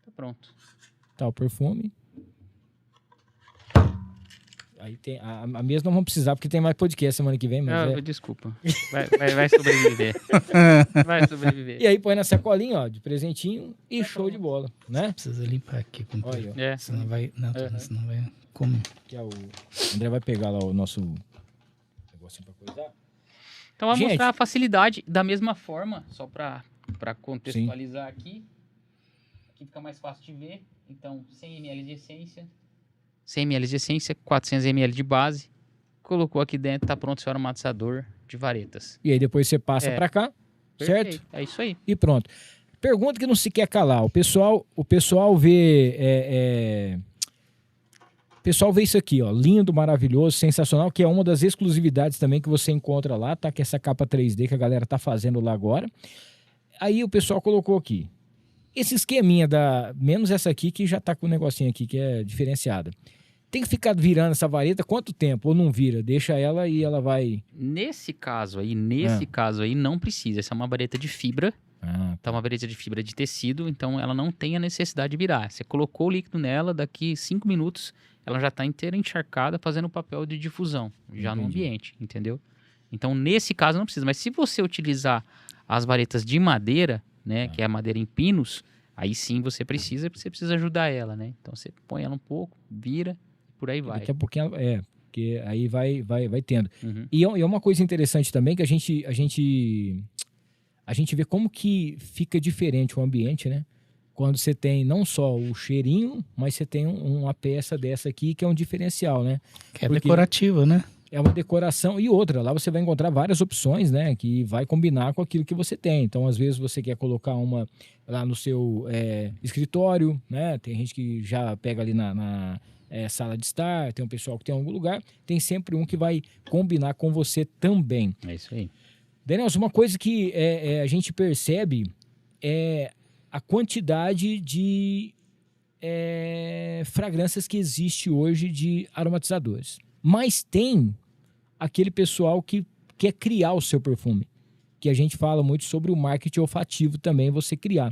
Tá pronto. Tá o perfume. Aí tem. A mesa não vamos precisar, porque tem mais podcast semana que vem, mas Ah, desculpa. Vai sobreviver. Vai sobreviver. E aí põe na sacolinha, ó, de presentinho e show de bola, né? Precisa limpar aqui com Olha, ó. É. senão vai. Não, senão vai comer. Que é o André vai pegar lá o nosso negocinho pra coisar. Então, vamos Gente. mostrar a facilidade da mesma forma, só pra contextualizar aqui. Aqui fica mais fácil de ver. Então, 100 ml de essência. 100 ml de essência, 400 ml de base. Colocou aqui dentro, tá pronto o seu aromatizador de varetas. E aí depois você passa É. pra cá, Perfeito. certo? É isso aí. E pronto. Pergunta que não se quer calar. O pessoal vê. O pessoal vê isso aqui, ó. Lindo, maravilhoso, sensacional, que é uma das exclusividades também que você encontra lá, tá? Que é essa capa 3D que a galera tá fazendo lá agora. Aí o pessoal colocou aqui. Esse esqueminha menos essa aqui que já tá com o negocinho aqui que é diferenciada. Tem que ficar virando essa vareta quanto tempo? Ou não vira? Deixa ela e ela vai... Nesse caso aí, não precisa. Essa é uma vareta de fibra. Ah, Tá uma vareta de fibra de tecido, então ela não tem a necessidade de virar. Você colocou o líquido nela, daqui 5 minutos ela já está inteira encharcada, fazendo o papel de difusão, já no Entendi. ambiente, entendeu? Então, nesse caso, não precisa. Mas se você utilizar as varetas de madeira, né, que é a madeira em pinos, aí sim você precisa, porque você precisa ajudar ela, né? Então, você põe ela um pouco, vira, e por aí vai. daqui a pouquinho... porque aí vai tendo. Uhum. E é uma coisa interessante também que a gente vê como que fica diferente o ambiente, né? Quando você tem não só o cheirinho, mas você tem uma peça dessa aqui que é um diferencial, né? Que é Porque- decorativa, né? É uma decoração e outra. Lá você vai encontrar várias opções, né? Que vai combinar com aquilo que você tem. Então, às vezes, você quer colocar uma lá no seu escritório, né? Tem gente que já pega ali na sala de estar, tem um pessoal que tem em algum lugar. Tem sempre um que vai combinar com você também. É isso aí. Danielson, uma coisa que a gente percebe é a quantidade de fragrâncias que existe hoje de aromatizadores. Mas tem aquele pessoal que quer criar o seu perfume, que a gente fala muito sobre o marketing olfativo também, você criar.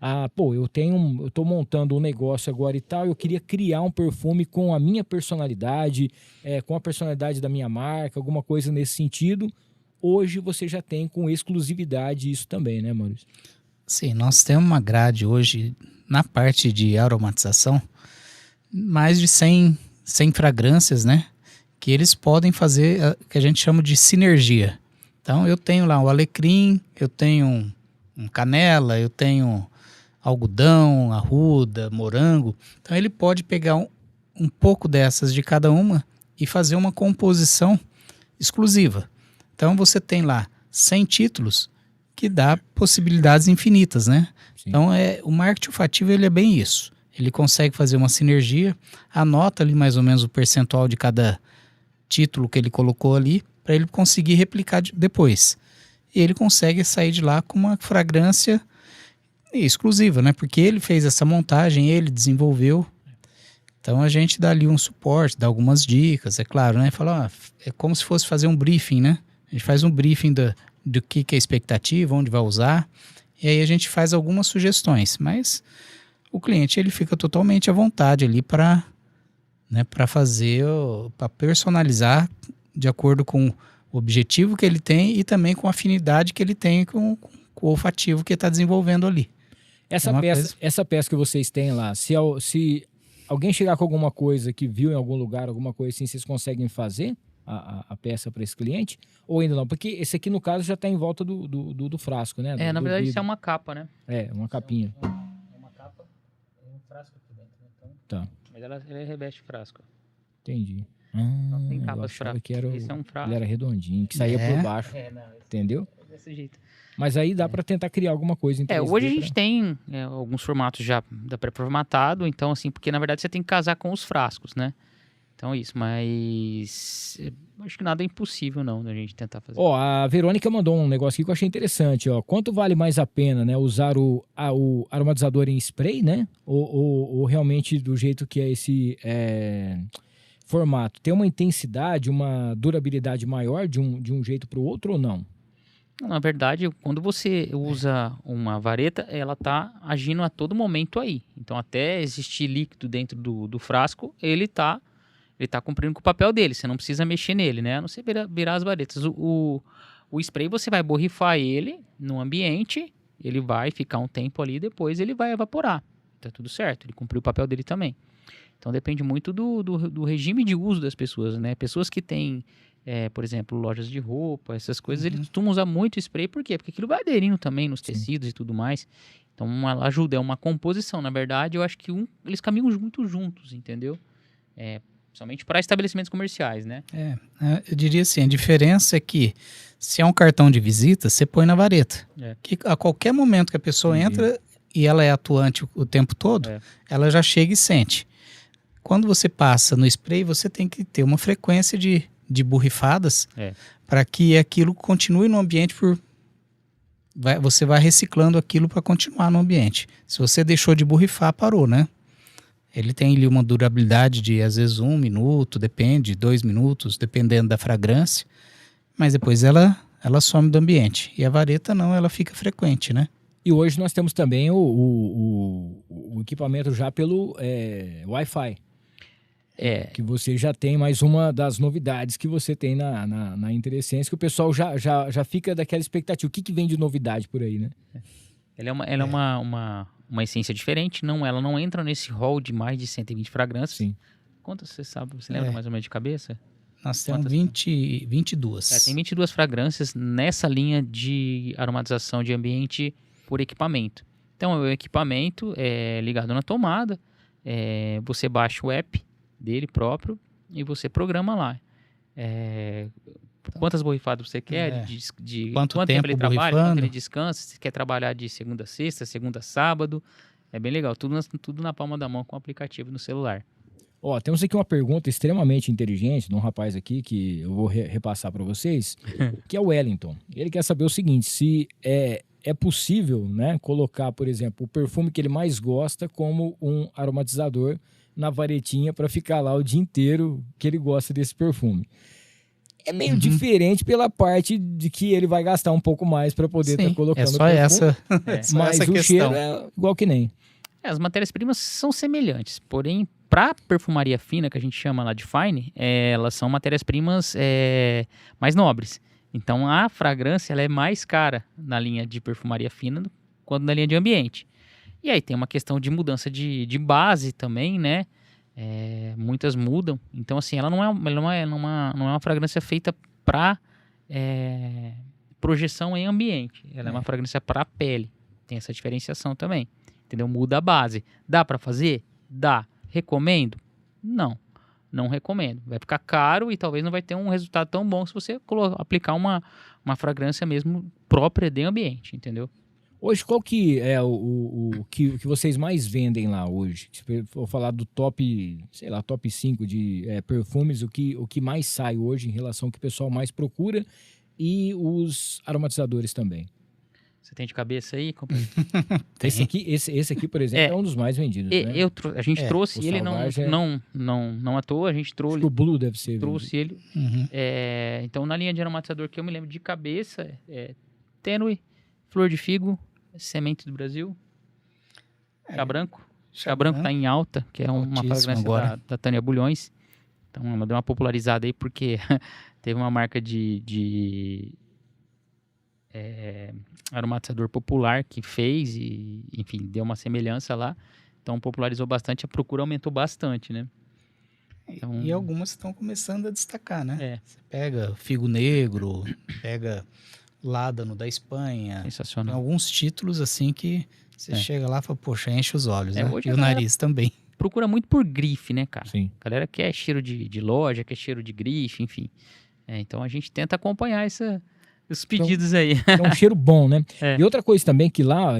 Eu tô montando um negócio agora e tal, eu queria criar um perfume com a minha personalidade, com a personalidade da minha marca, alguma coisa nesse sentido. Hoje você já tem com exclusividade isso também, né, Maurício? Sim, nós temos uma grade hoje na parte de aromatização, mais de 100 fragrâncias, né? Que eles podem fazer o que a gente chama de sinergia. Então eu tenho lá o alecrim, eu tenho um canela, eu tenho algodão, arruda, morango. Então ele pode pegar um pouco dessas de cada uma e fazer uma composição exclusiva. Então você tem lá 100 títulos que dá possibilidades infinitas, né? Sim. Então o marketing olfativo ele é bem isso. Ele consegue fazer uma sinergia, anota ali mais ou menos o percentual de cada título que ele colocou ali, para ele conseguir replicar depois. E ele consegue sair de lá com uma fragrância exclusiva, né? Porque ele fez essa montagem, ele desenvolveu. Então a gente dá ali um suporte, dá algumas dicas, é claro, né? Fala, é como se fosse fazer um briefing, né? A gente faz um briefing do que é a expectativa, onde vai usar, e aí a gente faz algumas sugestões, mas o cliente ele fica totalmente à vontade ali para fazer, para personalizar de acordo com o objetivo que ele tem e também com a afinidade que ele tem com o olfativo que está desenvolvendo ali. Essa peça que vocês têm lá, se alguém chegar com alguma coisa que viu em algum lugar, alguma coisa assim, vocês conseguem fazer a peça para esse cliente? Ou ainda não? Porque esse aqui, no caso, já está em volta do frasco, né? Na verdade, vidro. isso é uma capa, né? Uma capinha. É uma capa e um frasco aqui dentro, né? Então, Tá, mas ela reveste o frasco. entendi. Não tem Eu capas achava pra... que era Isso é um frasco. ele era redondinho, que saía por baixo, Não, entendeu? é desse jeito. Mas aí dá para tentar criar alguma coisa em 3D Hoje a gente tem alguns formatos já pré-formatado, então assim, porque na verdade você tem que casar com os frascos, né? Então é isso, mas acho que nada é impossível não da gente tentar fazer. Ó, a Verônica mandou um negócio aqui que eu achei interessante, ó. Quanto vale mais a pena, né, usar o aromatizador em spray, né? Ou realmente do jeito que é esse formato? Tem uma intensidade, uma durabilidade maior de um jeito para o outro ou não? Na verdade, quando você usa uma vareta, ela está agindo a todo momento aí. Então, até existir líquido dentro do frasco, ele tá cumprindo com o papel dele. Você não precisa mexer nele, né? A não ser virar as varetas. O spray, você vai borrifar ele no ambiente, ele vai ficar um tempo ali, depois ele vai evaporar. Tá tudo certo, ele cumpriu o papel dele também. Então, depende muito do regime de uso das pessoas, né? Pessoas que têm... por exemplo, lojas de roupa, essas coisas, eles costumam usar muito spray, por quê? Porque aquilo vai aderindo também nos tecidos e tudo mais. Então, ela ajuda, é uma composição. Na verdade, eu acho que eles caminham muito juntos, entendeu? Principalmente para estabelecimentos comerciais, né? Eu diria assim, a diferença é que se é um cartão de visita, você põe na vareta. Que a qualquer momento que a pessoa entra e ela é atuante o tempo todo, ela já chega e sente. Quando você passa no spray, você tem que ter uma frequência de borrifadas para que aquilo continue no ambiente você vai reciclando aquilo para continuar no ambiente. Se você deixou de borrifar, parou, né? Ele tem ali uma durabilidade de às vezes 1 minuto, depende, 2 minutos, dependendo da fragrância, mas depois ela some do ambiente. E a vareta não, ela fica frequente, né? E hoje nós temos também o equipamento já pelo Wi-Fi. Que você já tem mais uma das novidades que você tem na Interessense, que o pessoal já fica daquela expectativa. O que vem de novidade por aí, né? Ela é uma essência diferente, ela não entra nesse hall de mais de 120 fragrâncias. Sim. Quantas você sabe? Você lembra mais ou menos de cabeça? Nós temos 22. Tem 22 fragrâncias nessa linha de aromatização de ambiente por equipamento. Então, o equipamento é ligado na tomada, você baixa o app dele próprio e você programa lá. Quantas borrifadas você quer, de quanto tempo ele trabalha, quanto ele descansa, se quer trabalhar de segunda a sexta, segunda a sábado. É bem legal, tudo na palma da mão com o aplicativo no celular. Ó, temos aqui uma pergunta extremamente inteligente de um rapaz aqui que eu vou repassar para vocês, que é o Wellington. Ele quer saber o seguinte, se é possível, né, colocar, por exemplo, o perfume que ele mais gosta como um aromatizador na varetinha para ficar lá o dia inteiro que ele gosta desse perfume. É meio diferente pela parte de que ele vai gastar um pouco mais para poder estar colocando o perfume. Mas o cheiro é igual que nem. As matérias-primas são semelhantes, porém, para perfumaria fina, que a gente chama lá de fine, elas são matérias-primas mais nobres. Então, a fragrância ela é mais cara na linha de perfumaria fina quanto na linha de ambiente. E aí tem uma questão de mudança de base também, né? Muitas mudam. Então, assim, ela não é uma fragrância feita para projeção em ambiente. Ela é uma fragrância para pele. Tem essa diferenciação também. Entendeu? Muda a base. Dá para fazer? Dá. Recomendo? Não recomendo. Vai ficar caro e talvez não vai ter um resultado tão bom se você aplicar uma fragrância mesmo própria de ambiente, entendeu? Hoje, qual que é o que vocês mais vendem lá hoje? Se eu for falar do top 5 de perfumes, o que mais sai hoje em relação ao que o pessoal mais procura e os aromatizadores também? Você tem de cabeça aí, companheiro? Esse aqui, por exemplo, é um dos mais vendidos, né? A gente trouxe ele, não à toa, a gente trouxe... Acho que o Blue deve ser. Trouxe ele. Então, na linha de aromatizador que eu me lembro de cabeça, Tênue, Flor de Figo, Semente do Brasil, Chá Branco. Chá Branco tá em alta, que é uma fragrância da Tânia Bulhões. Então, ela deu uma popularizada aí, porque teve uma marca de aromatizador popular que fez e, enfim, deu uma semelhança lá. Então, popularizou bastante, a procura aumentou bastante, né? Então, e algumas estão começando a destacar, né? Você pega Figo Negro, pega Ládano da Espanha. Sensacional. Tem alguns títulos assim que você chega lá e fala, poxa, enche os olhos, né? E o nariz também. Procura muito por grife, né, cara? Sim. A galera quer cheiro de loja, quer cheiro de grife, enfim. Então a gente tenta acompanhar Os pedidos aí. É um cheiro bom, né? É. E outra coisa também que lá,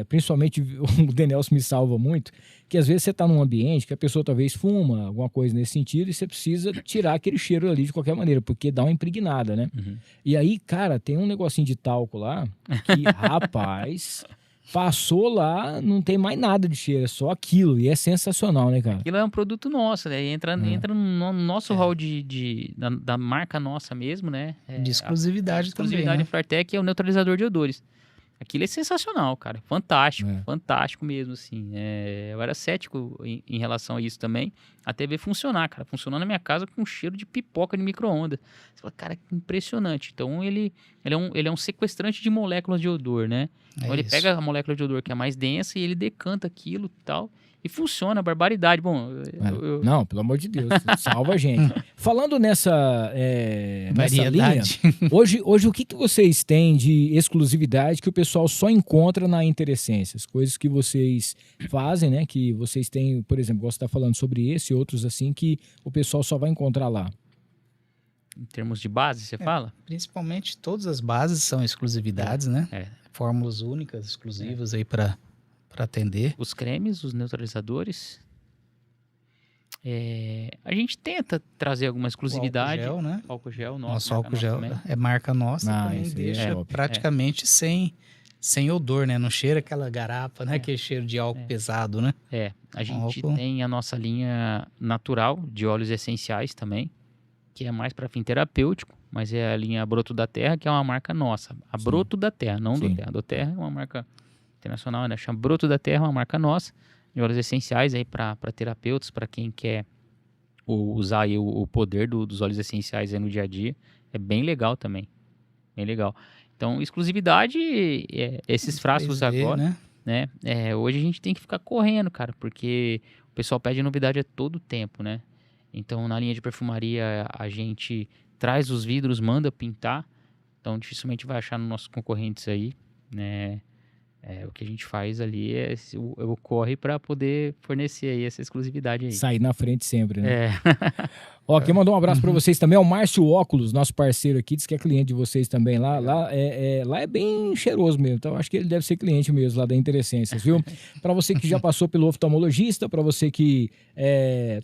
principalmente o Denelson me salva muito, que às vezes você tá num ambiente que a pessoa talvez fuma, alguma coisa nesse sentido, e você precisa tirar aquele cheiro ali de qualquer maneira, porque dá uma impregnada, né? Uhum. E aí, cara, tem um negocinho de talco lá que, rapaz, passou lá, não tem mais nada de cheiro, é só aquilo. E é sensacional, né, cara? Aquilo é um produto nosso, né? Entra no nosso hall da marca nossa mesmo, né? De exclusividade também, exclusividade né? da Flartec é o neutralizador de odores. Aquilo é sensacional, cara. Fantástico, É. fantástico mesmo, assim. Eu era cético em relação a isso também, até ver funcionar, cara. Funcionou na minha casa com cheiro de pipoca de micro-ondas. Você fala, cara, que impressionante. Então, ele é um sequestrante de moléculas de odor, né? Então, ele isso. pega a molécula de odor que é mais densa e ele decanta aquilo e tal. E funciona, barbaridade. Bom, Não, pelo amor de Deus, salva a gente. Falando nessa linha, Variedade. hoje o que vocês têm de exclusividade que o pessoal só encontra na Interessências? Coisas que vocês fazem, né? Que vocês têm, por exemplo, você está falando sobre esse e outros assim, que o pessoal só vai encontrar lá. em termos de base, você fala? Principalmente todas as bases são exclusividades, né? É. Fórmulas únicas, exclusivas aí para atender. Os cremes, os neutralizadores. A gente tenta trazer alguma exclusividade. O álcool gel, né? Álcool gel, Nosso marca álcool nossa gel também. é marca nossa, Ah, também esse aí deixa é top. praticamente sem odor, né? Não cheira aquela garapa, né? Aquele cheiro de álcool pesado, né? A gente Álcool. tem a nossa linha natural de óleos essenciais também, que é mais para fim terapêutico, mas é a linha Broto da Terra, que é uma marca nossa. A Sim. Broto da Terra, não Sim. do Terra. Do Terra é uma marca internacional, né? Chama Broto da Terra, é uma marca nossa, de óleos essenciais aí para terapeutas, para quem quer usar aí o poder dos óleos essenciais aí no dia a dia. É bem legal também. Bem legal. Então, exclusividade, esses frascos 3D, agora, né? hoje a gente tem que ficar correndo, cara, porque o pessoal pede novidade a todo tempo, né? Então, na linha de perfumaria, a gente traz os vidros, manda pintar. Então, dificilmente vai achar nos nossos concorrentes aí, né? O que a gente faz ali o corre para poder fornecer aí essa exclusividade aí. Sair na frente sempre, né? É. Ó, quem mandou um abraço pra vocês também é o Márcio Óculos, nosso parceiro aqui, diz que é cliente de vocês também lá. Lá é bem cheiroso mesmo, então acho que ele deve ser cliente mesmo lá da Interessências, viu? Pra você que já passou pelo oftalmologista, pra você que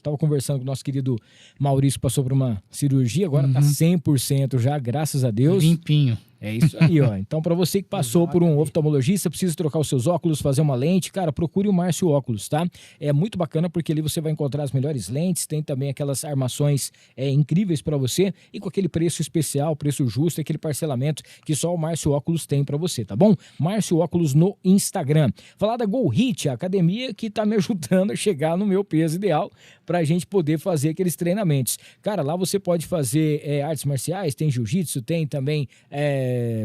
tava conversando com o nosso querido Maurício, passou por uma cirurgia, agora tá 100% já, graças a Deus. Limpinho. É isso aí, ó. Então, pra você que passou por um oftalmologista, precisa trocar os seus óculos, fazer uma lente, cara, procure o Márcio Óculos, tá? É muito bacana porque ali você vai encontrar as melhores lentes, tem também aquelas armações incríveis pra você e com aquele preço especial, preço justo, aquele parcelamento que só o Márcio Óculos tem pra você, tá bom? Márcio Óculos no Instagram. Falar da Go Hit, a academia que tá me ajudando a chegar no meu peso ideal pra gente poder fazer aqueles treinamentos. Cara, lá você pode fazer artes marciais, tem jiu-jitsu, tem também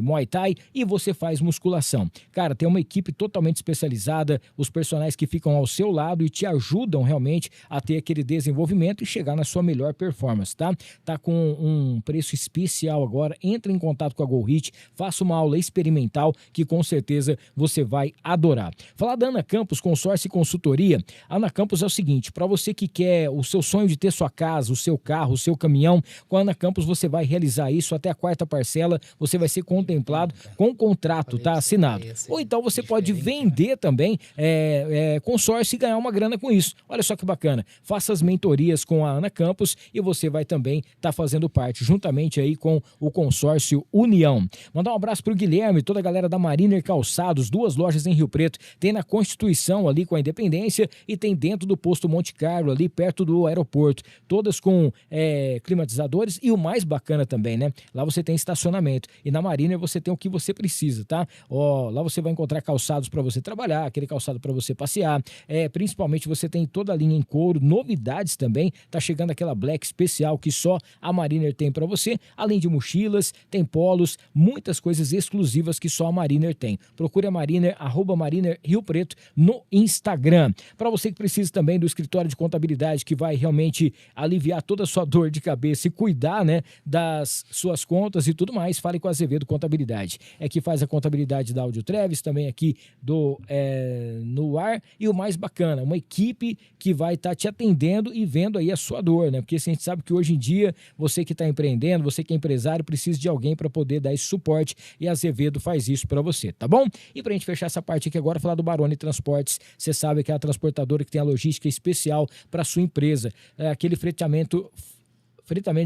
Muay Thai e você faz musculação. Cara, tem uma equipe totalmente especializada, os personagens que ficam ao seu lado e te ajudam realmente a ter aquele desenvolvimento e chegar na sua melhor performance, tá? Tá com um preço especial agora, entra em contato com a Go Hit, faça uma aula experimental que com certeza você vai adorar. Falar da Ana Campos, consórcio e consultoria. A Ana Campos é o seguinte, para você que quer o seu sonho de ter sua casa, o seu carro, o seu caminhão, com a Ana Campos você vai realizar isso até a 4ª parcela, você vai ser contemplado com o contrato, tá? Assinado. Ou então você pode vender também consórcio e ganhar uma grana com isso. Olha só que bacana. Faça as mentorias com a Ana Campos e você vai também estar fazendo parte, juntamente aí com o consórcio União. Mandar um abraço pro Guilherme, toda a galera da Mariner Calçados, 2 lojas em Rio Preto. Tem na Constituição ali com a Independência e tem dentro do posto Monte Carlo, ali perto do aeroporto. Todas com climatizadores e o mais bacana também, né? Lá você tem estacionamento. E na Mariner você tem o que você precisa, tá? Ó, lá você vai encontrar calçados para você trabalhar, aquele calçado para você passear. Principalmente você tem toda a linha em couro, novidades também. Tá chegando aquela black especial que só a Mariner tem para você. Além de mochilas, tem polos, muitas coisas exclusivas que só a Mariner tem. Procure a Mariner, @Mariner Rio Preto no Instagram. Para você que precisa também do escritório de contabilidade que vai realmente aliviar toda a sua dor de cabeça e cuidar, né, das suas contas e tudo mais, fale com a Azevedo Azevedo Contabilidade. É que faz a contabilidade da Audio Treves, também aqui no ar. E o mais bacana, uma equipe que vai estar te atendendo e vendo aí a sua dor, né? Porque a gente sabe que hoje em dia, você que está empreendendo, você que é empresário, precisa de alguém para poder dar esse suporte, e a Azevedo faz isso para você, tá bom? E para a gente fechar essa parte aqui agora, falar do Baroni Transportes. Você sabe que é a transportadora que tem a logística especial para sua empresa. É aquele fretamento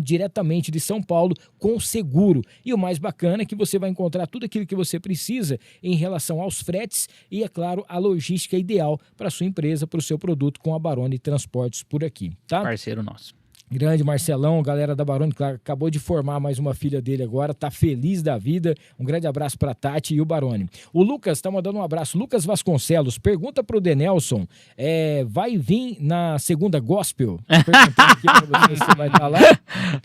diretamente de São Paulo com seguro. E o mais bacana é que você vai encontrar tudo aquilo que você precisa em relação aos fretes e, é claro, a logística ideal para sua empresa, para o seu produto, com a Baroni Transportes por aqui, tá? Parceiro nosso. Grande Marcelão, galera da Baroni, claro, acabou de formar mais uma filha dele agora, tá feliz da vida. Um grande abraço pra Tati e o Baroni. O Lucas tá mandando um abraço. Lucas Vasconcelos, pergunta pro Denelson, vai vir na segunda gospel? Perguntando aqui pra você se vai estar lá.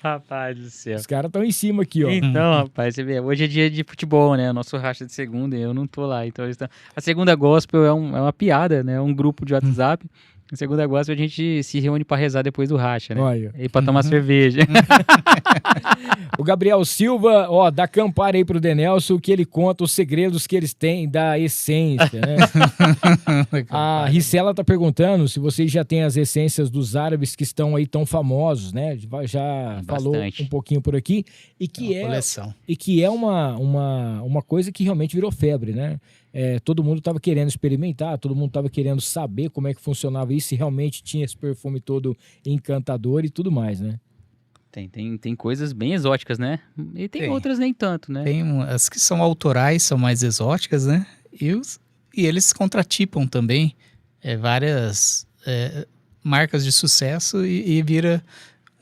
Rapaz do céu. Os caras estão em cima aqui, ó. Então, rapaz, você vê, hoje é dia de futebol, né? O nosso racha de segunda e eu não tô lá. Então, a segunda gospel é uma piada, né? Um grupo de WhatsApp. Na segunda gospel a gente se reúne pra rezar depois do racha, né? Olha. E pra tomar cerveja. O Gabriel Silva, ó, dá campara aí pro Denelson, que ele conta os segredos que eles têm da essência, né? A Ricela tá perguntando se vocês já têm as essências dos árabes que estão aí tão famosos, né? Já falou Bastante. um pouquinho por aqui. E que coleção. é uma coisa que realmente virou febre, né? Todo mundo estava querendo experimentar, todo mundo estava querendo saber como é que funcionava isso, se realmente tinha esse perfume todo encantador e tudo mais, né? Tem coisas bem exóticas, né? E tem outras nem tanto, né? Tem as que são autorais, são mais exóticas, né? E eles contratipam também várias marcas de sucesso e vira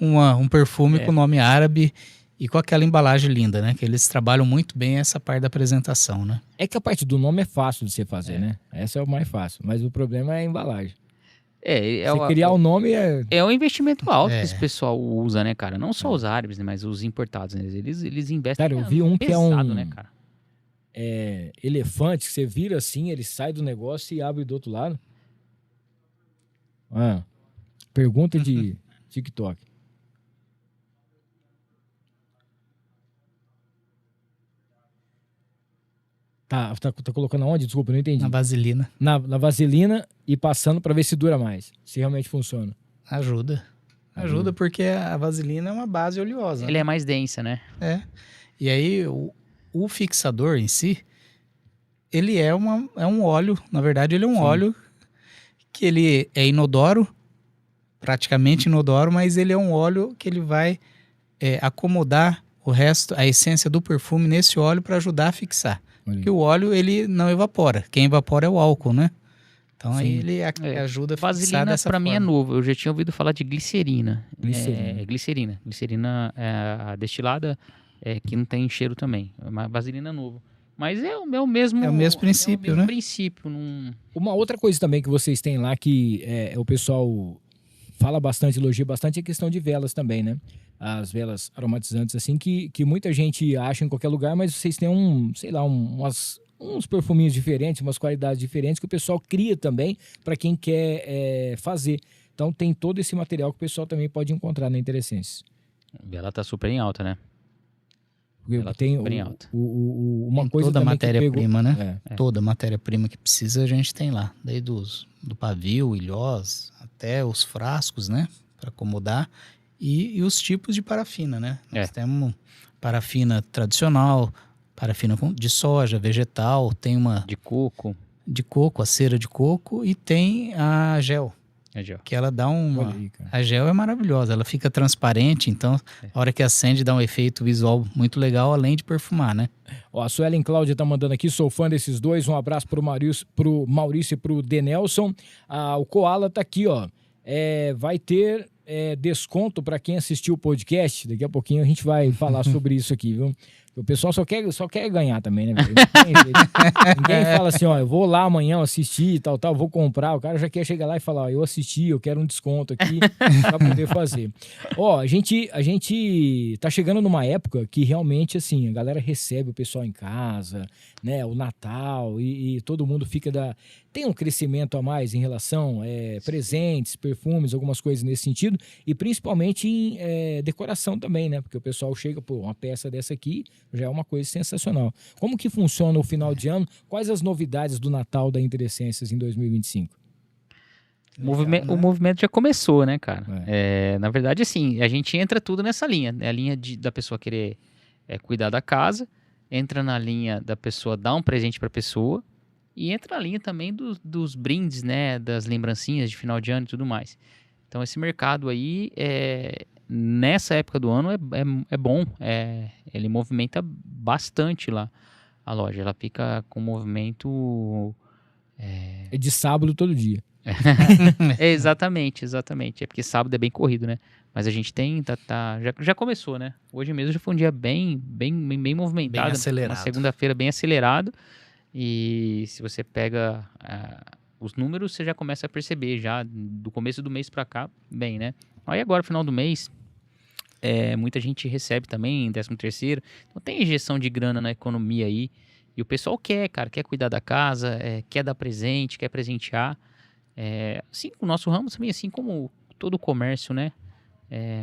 um perfume com nome árabe e com aquela embalagem linda, né? Que eles trabalham muito bem essa parte da apresentação, né? É que a parte do nome é fácil de você fazer, né? Essa é o mais fácil, mas o problema é a embalagem. Você criar o nome é um investimento alto que esse pessoal usa, né, cara? Não só os árabes, né, mas os importados, né? Eles investem. Cara, eu vi um que pesado, né, cara? Elefante, que você vira assim, ele sai do negócio e abre do outro lado. Pergunta de TikTok. Tá colocando aonde? Desculpa, não entendi. Na vaselina. Na vaselina e passando pra ver se dura mais. Se realmente funciona. Ajuda porque a vaselina é uma base oleosa. Ele é mais densa, né? E aí, o fixador em si, ele é um óleo. Na verdade, ele é um óleo que ele é inodoro, praticamente inodoro, mas ele é um óleo que ele vai acomodar o resto, a essência do perfume nesse óleo para ajudar a fixar. Porque o óleo, ele não evapora. Quem evapora é o álcool, né? Então aí ele ajuda a fixar vaselina dessa pra forma. mim é novo. Eu já tinha ouvido falar de glicerina. Glicerina. Glicerina a destilada que não tem cheiro também. É uma vaselina novo. Mas é o mesmo... É o mesmo princípio, é o mesmo né? princípio. Uma outra coisa também que vocês têm lá que o pessoal fala bastante, elogia bastante, é a questão de velas também, né? As velas aromatizantes, assim, que muita gente acha em qualquer lugar, mas vocês têm uns perfuminhos diferentes, umas qualidades diferentes que o pessoal cria também para quem quer fazer. Então tem todo esse material que o pessoal também pode encontrar na Interessense. Ela tá super em alta, né? Porque Ela tem tá super em alta. uma Tem coisa toda a também que matéria-prima, pegou, né? Toda a matéria-prima que precisa a gente tem lá. Daí do pavio, ilhós, até os frascos, né? Para acomodar. E os tipos de parafina, né? Nós temos parafina tradicional, parafina de soja, vegetal, tem uma... De coco. De coco, a cera de coco, e tem a gel. Que ela dá uma... Olha aí, cara. A gel é maravilhosa, ela fica transparente, então a hora que acende dá um efeito visual muito legal, além de perfumar, né? Ó, a Suelen Cláudia tá mandando aqui, sou fã desses dois, um abraço pro Maurício e pro Denelson. O Koala tá aqui, ó, vai ter desconto para quem assistiu o podcast, daqui a pouquinho a gente vai falar sobre isso aqui, viu? O pessoal só quer ganhar também, né? Ninguém fala assim, ó, eu vou lá amanhã assistir e tal, vou comprar. O cara já quer chegar lá e falar, ó, eu assisti, eu quero um desconto aqui pra poder fazer. Ó, a gente tá chegando numa época que realmente, assim, a galera recebe o pessoal em casa, né? O Natal e todo mundo tem um crescimento a mais em relação presentes, perfumes, algumas coisas nesse sentido, e principalmente em decoração também, né? Porque o pessoal chega, pô, uma peça dessa aqui já é uma coisa sensacional. Como que funciona o final de ano? Quais as novidades do Natal da Interessenças em 2025? O movimento já começou, né, cara? Na verdade, assim, a gente entra tudo nessa linha. É a linha da pessoa querer cuidar da casa, entra na linha da pessoa dar um presente pra pessoa e entra na linha também dos brindes, né, das lembrancinhas de final de ano e tudo mais. Então, esse mercado aí, nessa época do ano, é bom. Ele movimenta bastante lá a loja. Ela fica com movimento... É de sábado todo dia. Exatamente. É porque sábado é bem corrido, né? Mas a gente tem, já começou, né? Hoje mesmo já foi um dia bem movimentado. Bem acelerado. Uma segunda-feira bem acelerado. E se você pega os números, você já começa a perceber já do começo do mês pra cá, bem, né? Aí agora, final do mês, muita gente recebe também 13º. Então tem injeção de grana na economia aí. E o pessoal quer cuidar da casa, quer dar presente, quer presentear. Assim, o nosso ramo também, assim como todo o comércio, né?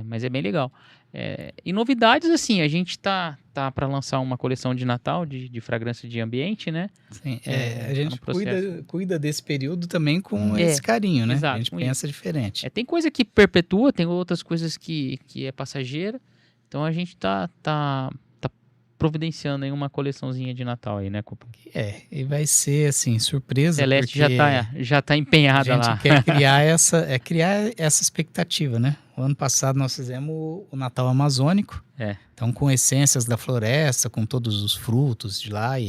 Mas é bem legal. E novidades, assim, a gente tá para lançar uma coleção de Natal de fragrância de ambiente, né? Sim, a gente tá no processo. cuida desse período também com esse carinho, né? Exato, A gente pensa diferente. Tem coisa que perpetua, tem outras coisas que é passageira. Então a gente tá providenciando aí uma coleçãozinha de Natal aí, né, Copa? E vai ser, assim, surpresa. Celeste porque já tá empenhada a gente lá. quer criar essa expectativa, né? O ano passado nós fizemos o Natal Amazônico. Então, com essências da floresta, com todos os frutos de lá.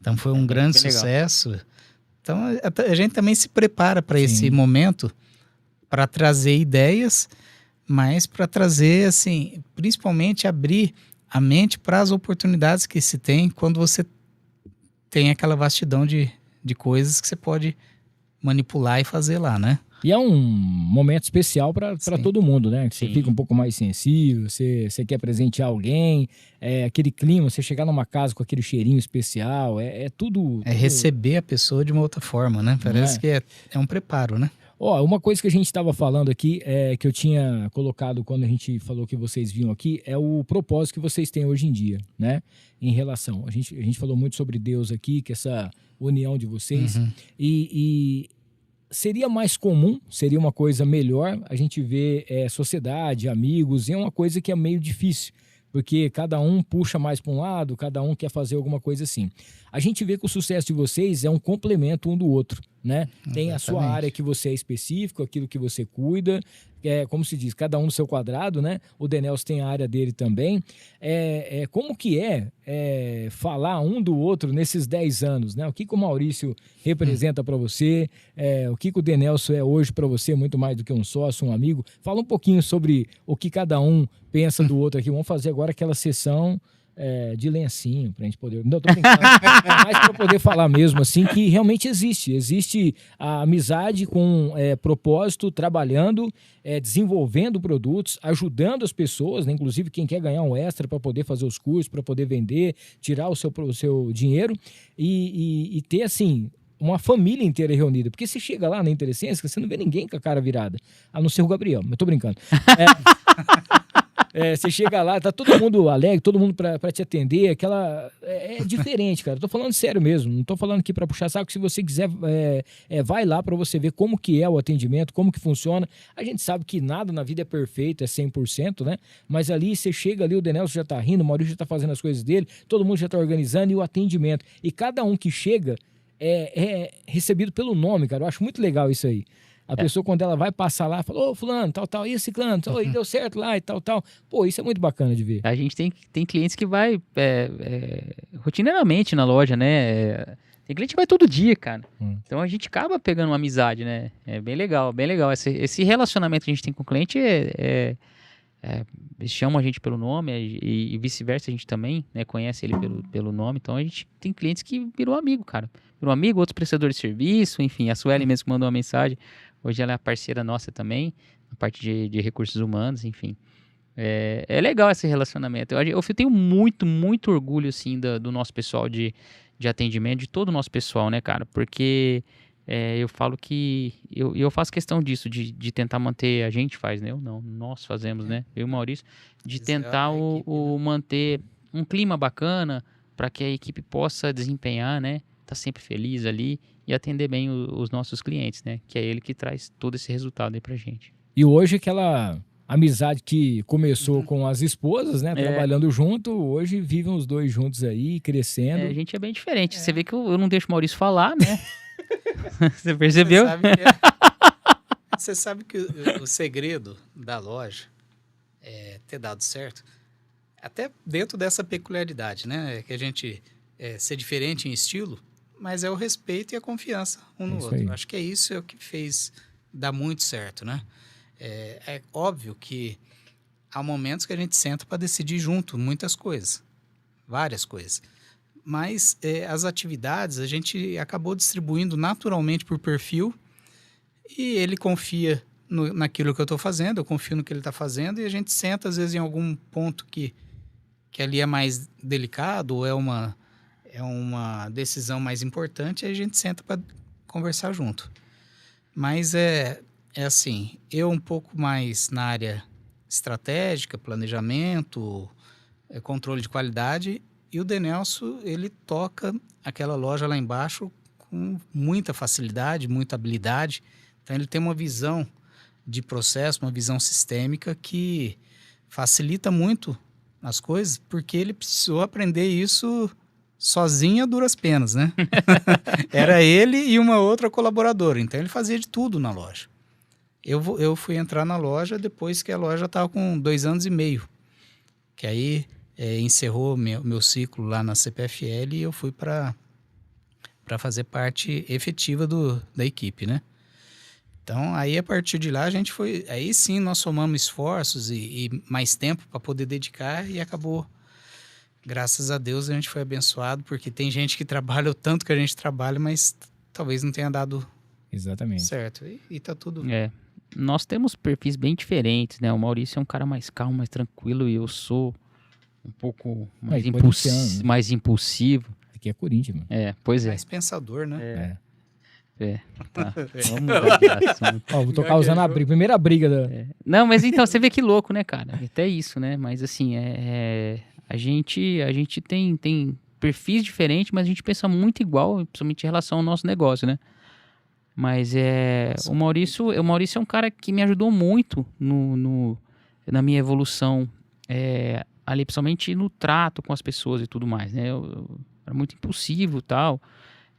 Então, foi um grande sucesso. Então, a gente também se prepara para esse momento, para trazer ideias, mas para trazer, assim, principalmente abrir a mente para as oportunidades que se tem quando você tem aquela vastidão de coisas que você pode manipular e fazer lá, né? E é um momento especial para todo mundo, né? Que você fica um pouco mais sensível, você quer presentear alguém, aquele clima, você chegar numa casa com aquele cheirinho especial, tudo... receber a pessoa de uma outra forma, né? Parece que é um preparo, né? Uma coisa que a gente estava falando aqui, que eu tinha colocado quando a gente falou que vocês vinham aqui, é o propósito que vocês têm hoje em dia, né? Em relação, a gente falou muito sobre Deus aqui, que essa união de vocês, e seria mais comum, seria uma coisa melhor a gente ver sociedade, amigos, e é uma coisa que é meio difícil, porque cada um puxa mais para um lado, cada um quer fazer alguma coisa assim. A gente vê que o sucesso de vocês é um complemento um do outro, né? Tem a sua área que você é específico, aquilo que você cuida, como se diz, cada um no seu quadrado, né? O Denelson tem a área dele também. Como que falar um do outro nesses 10 anos, né? O que o Maurício representa para você, o que o Denelson é hoje para você, muito mais do que um sócio, um amigo. Fala um pouquinho sobre o que cada um pensa do outro aqui. Vamos fazer agora aquela sessão de lencinho pra gente poder... Não, tô brincando. Mas pra poder falar mesmo, assim, que realmente existe a amizade com propósito, trabalhando, desenvolvendo produtos, ajudando as pessoas, né? Inclusive quem quer ganhar um extra para poder fazer os cursos, para poder vender, tirar o seu dinheiro e ter, assim, uma família inteira reunida. Porque você chega lá na Interessença, você não vê ninguém com a cara virada, a não ser o Gabriel, mas tô brincando. Você chega lá, tá todo mundo alegre, todo mundo pra te atender, é diferente, cara. Tô falando sério mesmo, não tô falando aqui pra puxar saco. Se você quiser, vai lá pra você ver como que é o atendimento, como que funciona. A gente sabe que nada na vida é perfeito, é 100%, né? Mas ali, você chega ali, o Denelson já tá rindo, o Maurício já tá fazendo as coisas dele, todo mundo já tá organizando, e o atendimento. E cada um que chega é recebido pelo nome, cara. Eu acho muito legal isso aí. A pessoa, quando ela vai passar lá, fala, ô, fulano, tal, e ciclano, e deu certo lá, e tal. Pô, isso é muito bacana de ver. A gente tem clientes que vai rotineiramente na loja, né? Tem cliente que vai todo dia, cara. Então a gente acaba pegando uma amizade, né? É bem legal, bem legal. Esse relacionamento que a gente tem com o cliente eles chamam a gente pelo nome e vice-versa, a gente também, né, conhece ele pelo nome. Então a gente tem clientes que virou amigo, cara. Virou amigo, outros prestadores de serviço, enfim. A Sueli mesmo que mandou uma mensagem. Hoje ela é parceira nossa também, na parte de recursos humanos, enfim. É legal esse relacionamento. Eu tenho muito, muito orgulho, assim, do nosso pessoal de atendimento, de todo o nosso pessoal, né, cara? Porque eu falo que... Eu faço questão disso, de tentar manter... A gente faz, né? Eu não, nós fazemos, né? Eu e o Maurício, de tentar manter um clima bacana para que a equipe possa desempenhar, né? Tá sempre feliz ali e atender bem os nossos clientes, né? Que é ele que traz todo esse resultado aí pra gente. E hoje aquela amizade que começou com as esposas, né? Trabalhando junto, hoje vivem os dois juntos aí, crescendo. A gente é bem diferente. Você vê que eu não deixo o Maurício falar, né? Você percebeu? Você sabe que o segredo da loja é ter dado certo, até dentro dessa peculiaridade, né? Que a gente ser diferente em estilo, mas é o respeito e a confiança um no outro. Aí. Acho que isso é o que fez dar muito certo, né? É óbvio que há momentos que a gente senta para decidir junto muitas coisas, várias coisas. Mas as atividades a gente acabou distribuindo naturalmente por perfil e ele confia naquilo que eu estou fazendo, eu confio no que ele está fazendo e a gente senta às vezes em algum ponto que ali é mais delicado ou é uma decisão mais importante e a gente senta para conversar junto. Mas é assim, eu um pouco mais na área estratégica, planejamento, controle de qualidade, e o Denelson, ele toca aquela loja lá embaixo com muita facilidade, muita habilidade. Então ele tem uma visão de processo, uma visão sistêmica que facilita muito as coisas, porque ele precisou aprender isso sozinho a duras penas, né? Era ele e uma outra colaboradora, então ele fazia de tudo na loja. Eu fui entrar na loja depois que a loja estava com 2 anos e meio, que aí encerrou meu ciclo lá na CPFL e eu fui para fazer parte efetiva da equipe, né? Então, aí a partir de lá a gente foi... Aí sim nós somamos esforços e mais tempo para poder dedicar e acabou... Graças a Deus a gente foi abençoado, porque tem gente que trabalha o tanto que a gente trabalha, mas talvez não tenha dado certo. E tá tudo... Nós temos perfis bem diferentes, né? O Maurício é um cara mais calmo, mais tranquilo, e eu sou um pouco mais impulsivo. Aqui é Corinthians, mano. Pois é. Mais pensador, né? Tá. Vamos mudar de assunto. Vou tocar usando a primeira briga da... Não, mas então, você vê que louco, né, cara? Até isso, né? Mas assim, a gente tem perfis diferentes, mas a gente pensa muito igual, principalmente em relação ao nosso negócio, né? Mas o Maurício é um cara que me ajudou muito na minha evolução, ali, principalmente no trato com as pessoas e tudo mais, né? Eu era muito impulsivo e tal,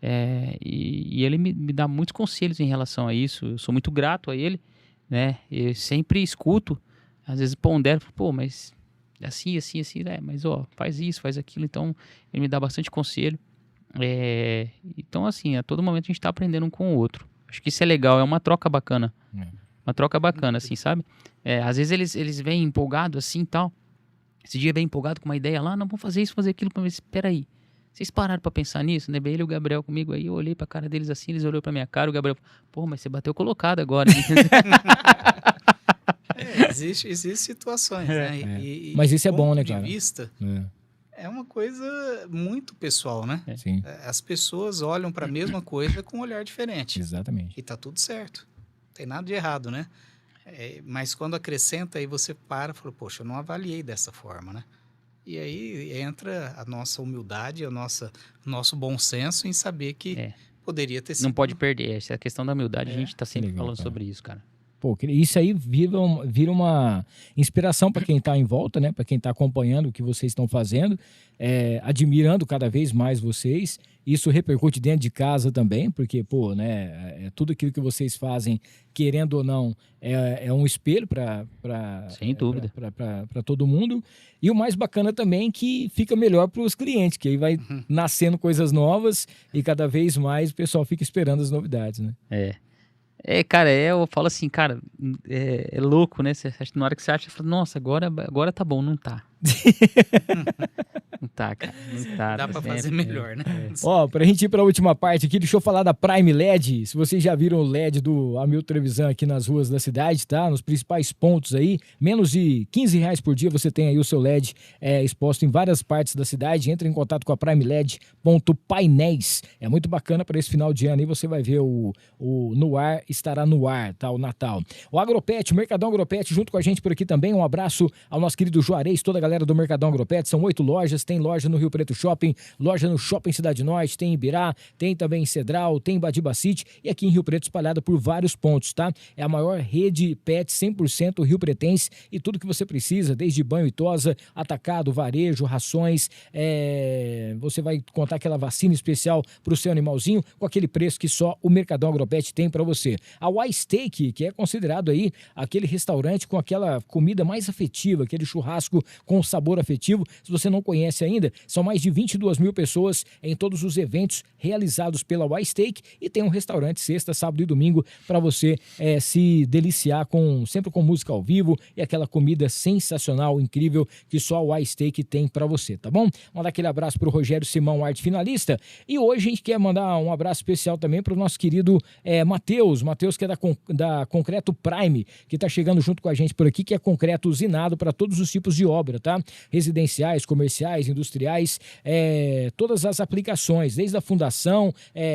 e ele me dá muitos conselhos em relação a isso. Eu sou muito grato a ele, né? Eu sempre escuto, às vezes pondero, pô, mas assim, mas faz isso, faz aquilo. Então, ele me dá bastante conselho. Então, assim, a todo momento a gente tá aprendendo um com o outro. Acho que isso é legal, é uma troca bacana. Uma troca bacana, assim, sabe? Às vezes eles vêm empolgados assim e tal. Esse dia vem empolgado com uma ideia lá, não, vamos fazer isso, fazer aquilo. Espera aí, vocês pararam pra pensar nisso, né? Ele e o Gabriel comigo aí, eu olhei pra cara deles assim, eles olharam pra minha cara, o Gabriel, pô, mas você bateu colocado agora. Existem situações, né? Mas isso é bom, né, cara? De vista... É uma coisa muito pessoal, né? Sim. As pessoas olham para a mesma coisa com um olhar diferente. Exatamente. E tá tudo certo. Não tem nada de errado, né? Mas quando acrescenta, aí você para e fala, poxa, eu não avaliei dessa forma, né? E aí entra a nossa humildade, nosso bom senso em saber que poderia ter sido... Não pode perder. Essa questão da humildade, a gente tá sempre legal, falando cara. sobre isso, cara. Pô, isso aí vira uma inspiração para quem está em volta, né? Para quem está acompanhando o que vocês estão fazendo, admirando cada vez mais vocês. Isso repercute dentro de casa também, porque, pô, né? Tudo aquilo que vocês fazem, querendo ou não, é um espelho para Sem dúvida. Para todo mundo. E o mais bacana também é que fica melhor para os clientes, que aí vai nascendo coisas novas e cada vez mais o pessoal fica esperando as novidades, né? Cara, eu falo assim, cara, é louco, né? Na hora que você acha, você fala, nossa, agora tá bom, não tá. Não tá, cara, não tá. Dá pra fazer melhor, né? Ó, pra gente ir pra última parte aqui, deixa eu falar da Prime LED. Se vocês já viram o LED do Hamilton Trevisan aqui nas ruas da cidade, tá? Nos principais pontos aí, menos de R$15 por dia você tem aí o seu LED exposto em várias partes da cidade. Entra em contato com a primeled.painéis. É muito bacana para esse final de ano aí, você vai ver o No Ar estará no ar, tá? O Natal. O Agropet, o Mercadão Agropet junto com a gente por aqui também. Um abraço ao nosso querido Juarez, toda a galera galera do Mercadão Agropet, são 8 lojas, tem loja no Rio Preto Shopping, loja no Shopping Cidade Norte, tem em Ibirá, tem também em Cedral, tem em Badiba City e aqui em Rio Preto espalhada por vários pontos, tá? É a maior rede pet 100% Rio Pretense e tudo que você precisa, desde banho e tosa, atacado, varejo, rações, você vai contar aquela vacina especial para o seu animalzinho com aquele preço que só o Mercadão Agropet tem para você. A Y-Steak, que é considerado aí aquele restaurante com aquela comida mais afetiva, aquele churrasco com sabor afetivo. Se você não conhece ainda, são mais de 22 mil pessoas em todos os eventos realizados pela Y-Steak e tem um restaurante sexta, sábado e domingo para você se deliciar sempre com música ao vivo e aquela comida sensacional, incrível que só a Y-Steak tem para você, tá bom? Mandar aquele abraço pro Rogério Simão, arte finalista. E hoje a gente quer mandar um abraço especial também pro nosso querido Matheus, que é da Concreto Prime, que tá chegando junto com a gente por aqui, que é concreto usinado para todos os tipos de obra, tá? Residenciais, comerciais, industriais, todas as aplicações, desde a fundação,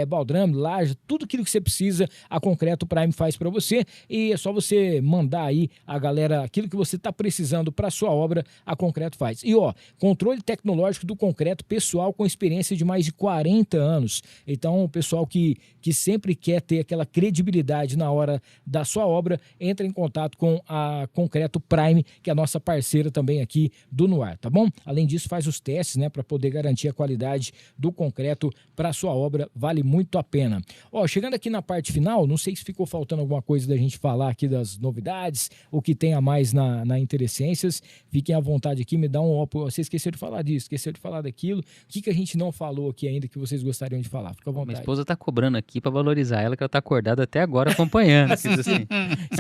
baldrame, laje, tudo aquilo que você precisa, a Concreto Prime faz para você e é só você mandar aí a galera aquilo que você tá precisando para sua obra, a Concreto faz. E controle tecnológico do concreto, pessoal com experiência de mais de 40 anos. Então, o pessoal que sempre quer ter aquela credibilidade na hora da sua obra, entra em contato com a Concreto Prime, que é a nossa parceira também aqui do Nuar, tá bom? Além disso, faz os testes, né, para poder garantir a qualidade do concreto para sua obra, vale muito a pena. Chegando aqui na parte final, não sei se ficou faltando alguma coisa da gente falar aqui das novidades, o que tem a mais na Interessências, fiquem à vontade aqui, me dá você esqueceu de falar disso, esqueceu de falar daquilo, o que a gente não falou aqui ainda que vocês gostariam de falar, fica à vontade. Minha esposa tá cobrando aqui para valorizar ela, que ela tá acordada até agora acompanhando. Assim. Isso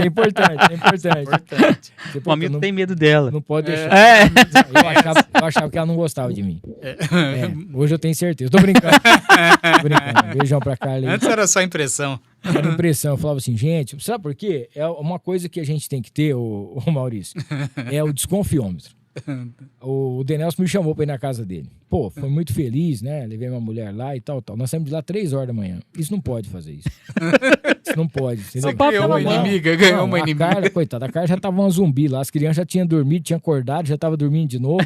é importante. O amigo tem medo dela. Não pode deixar. Eu achava que ela não gostava de mim. Hoje eu tenho certeza. Tô brincando. Beijão pra Carla aí. Antes era só impressão. Era impressão. Eu falava assim, gente, sabe por quê? É uma coisa que a gente tem que ter, o Maurício, é o desconfiômetro. O Denelson me chamou pra ir na casa dele. Pô, foi muito feliz, né? Levei minha mulher lá e tal. Nós saímos de lá 3 horas da manhã. Isso não pode fazer isso. Isso não pode. Você ganhou uma inimiga, A Carla, coitada, a Carla já tava uma zumbi lá. As crianças já tinham dormido, tinham acordado, já tava dormindo de novo.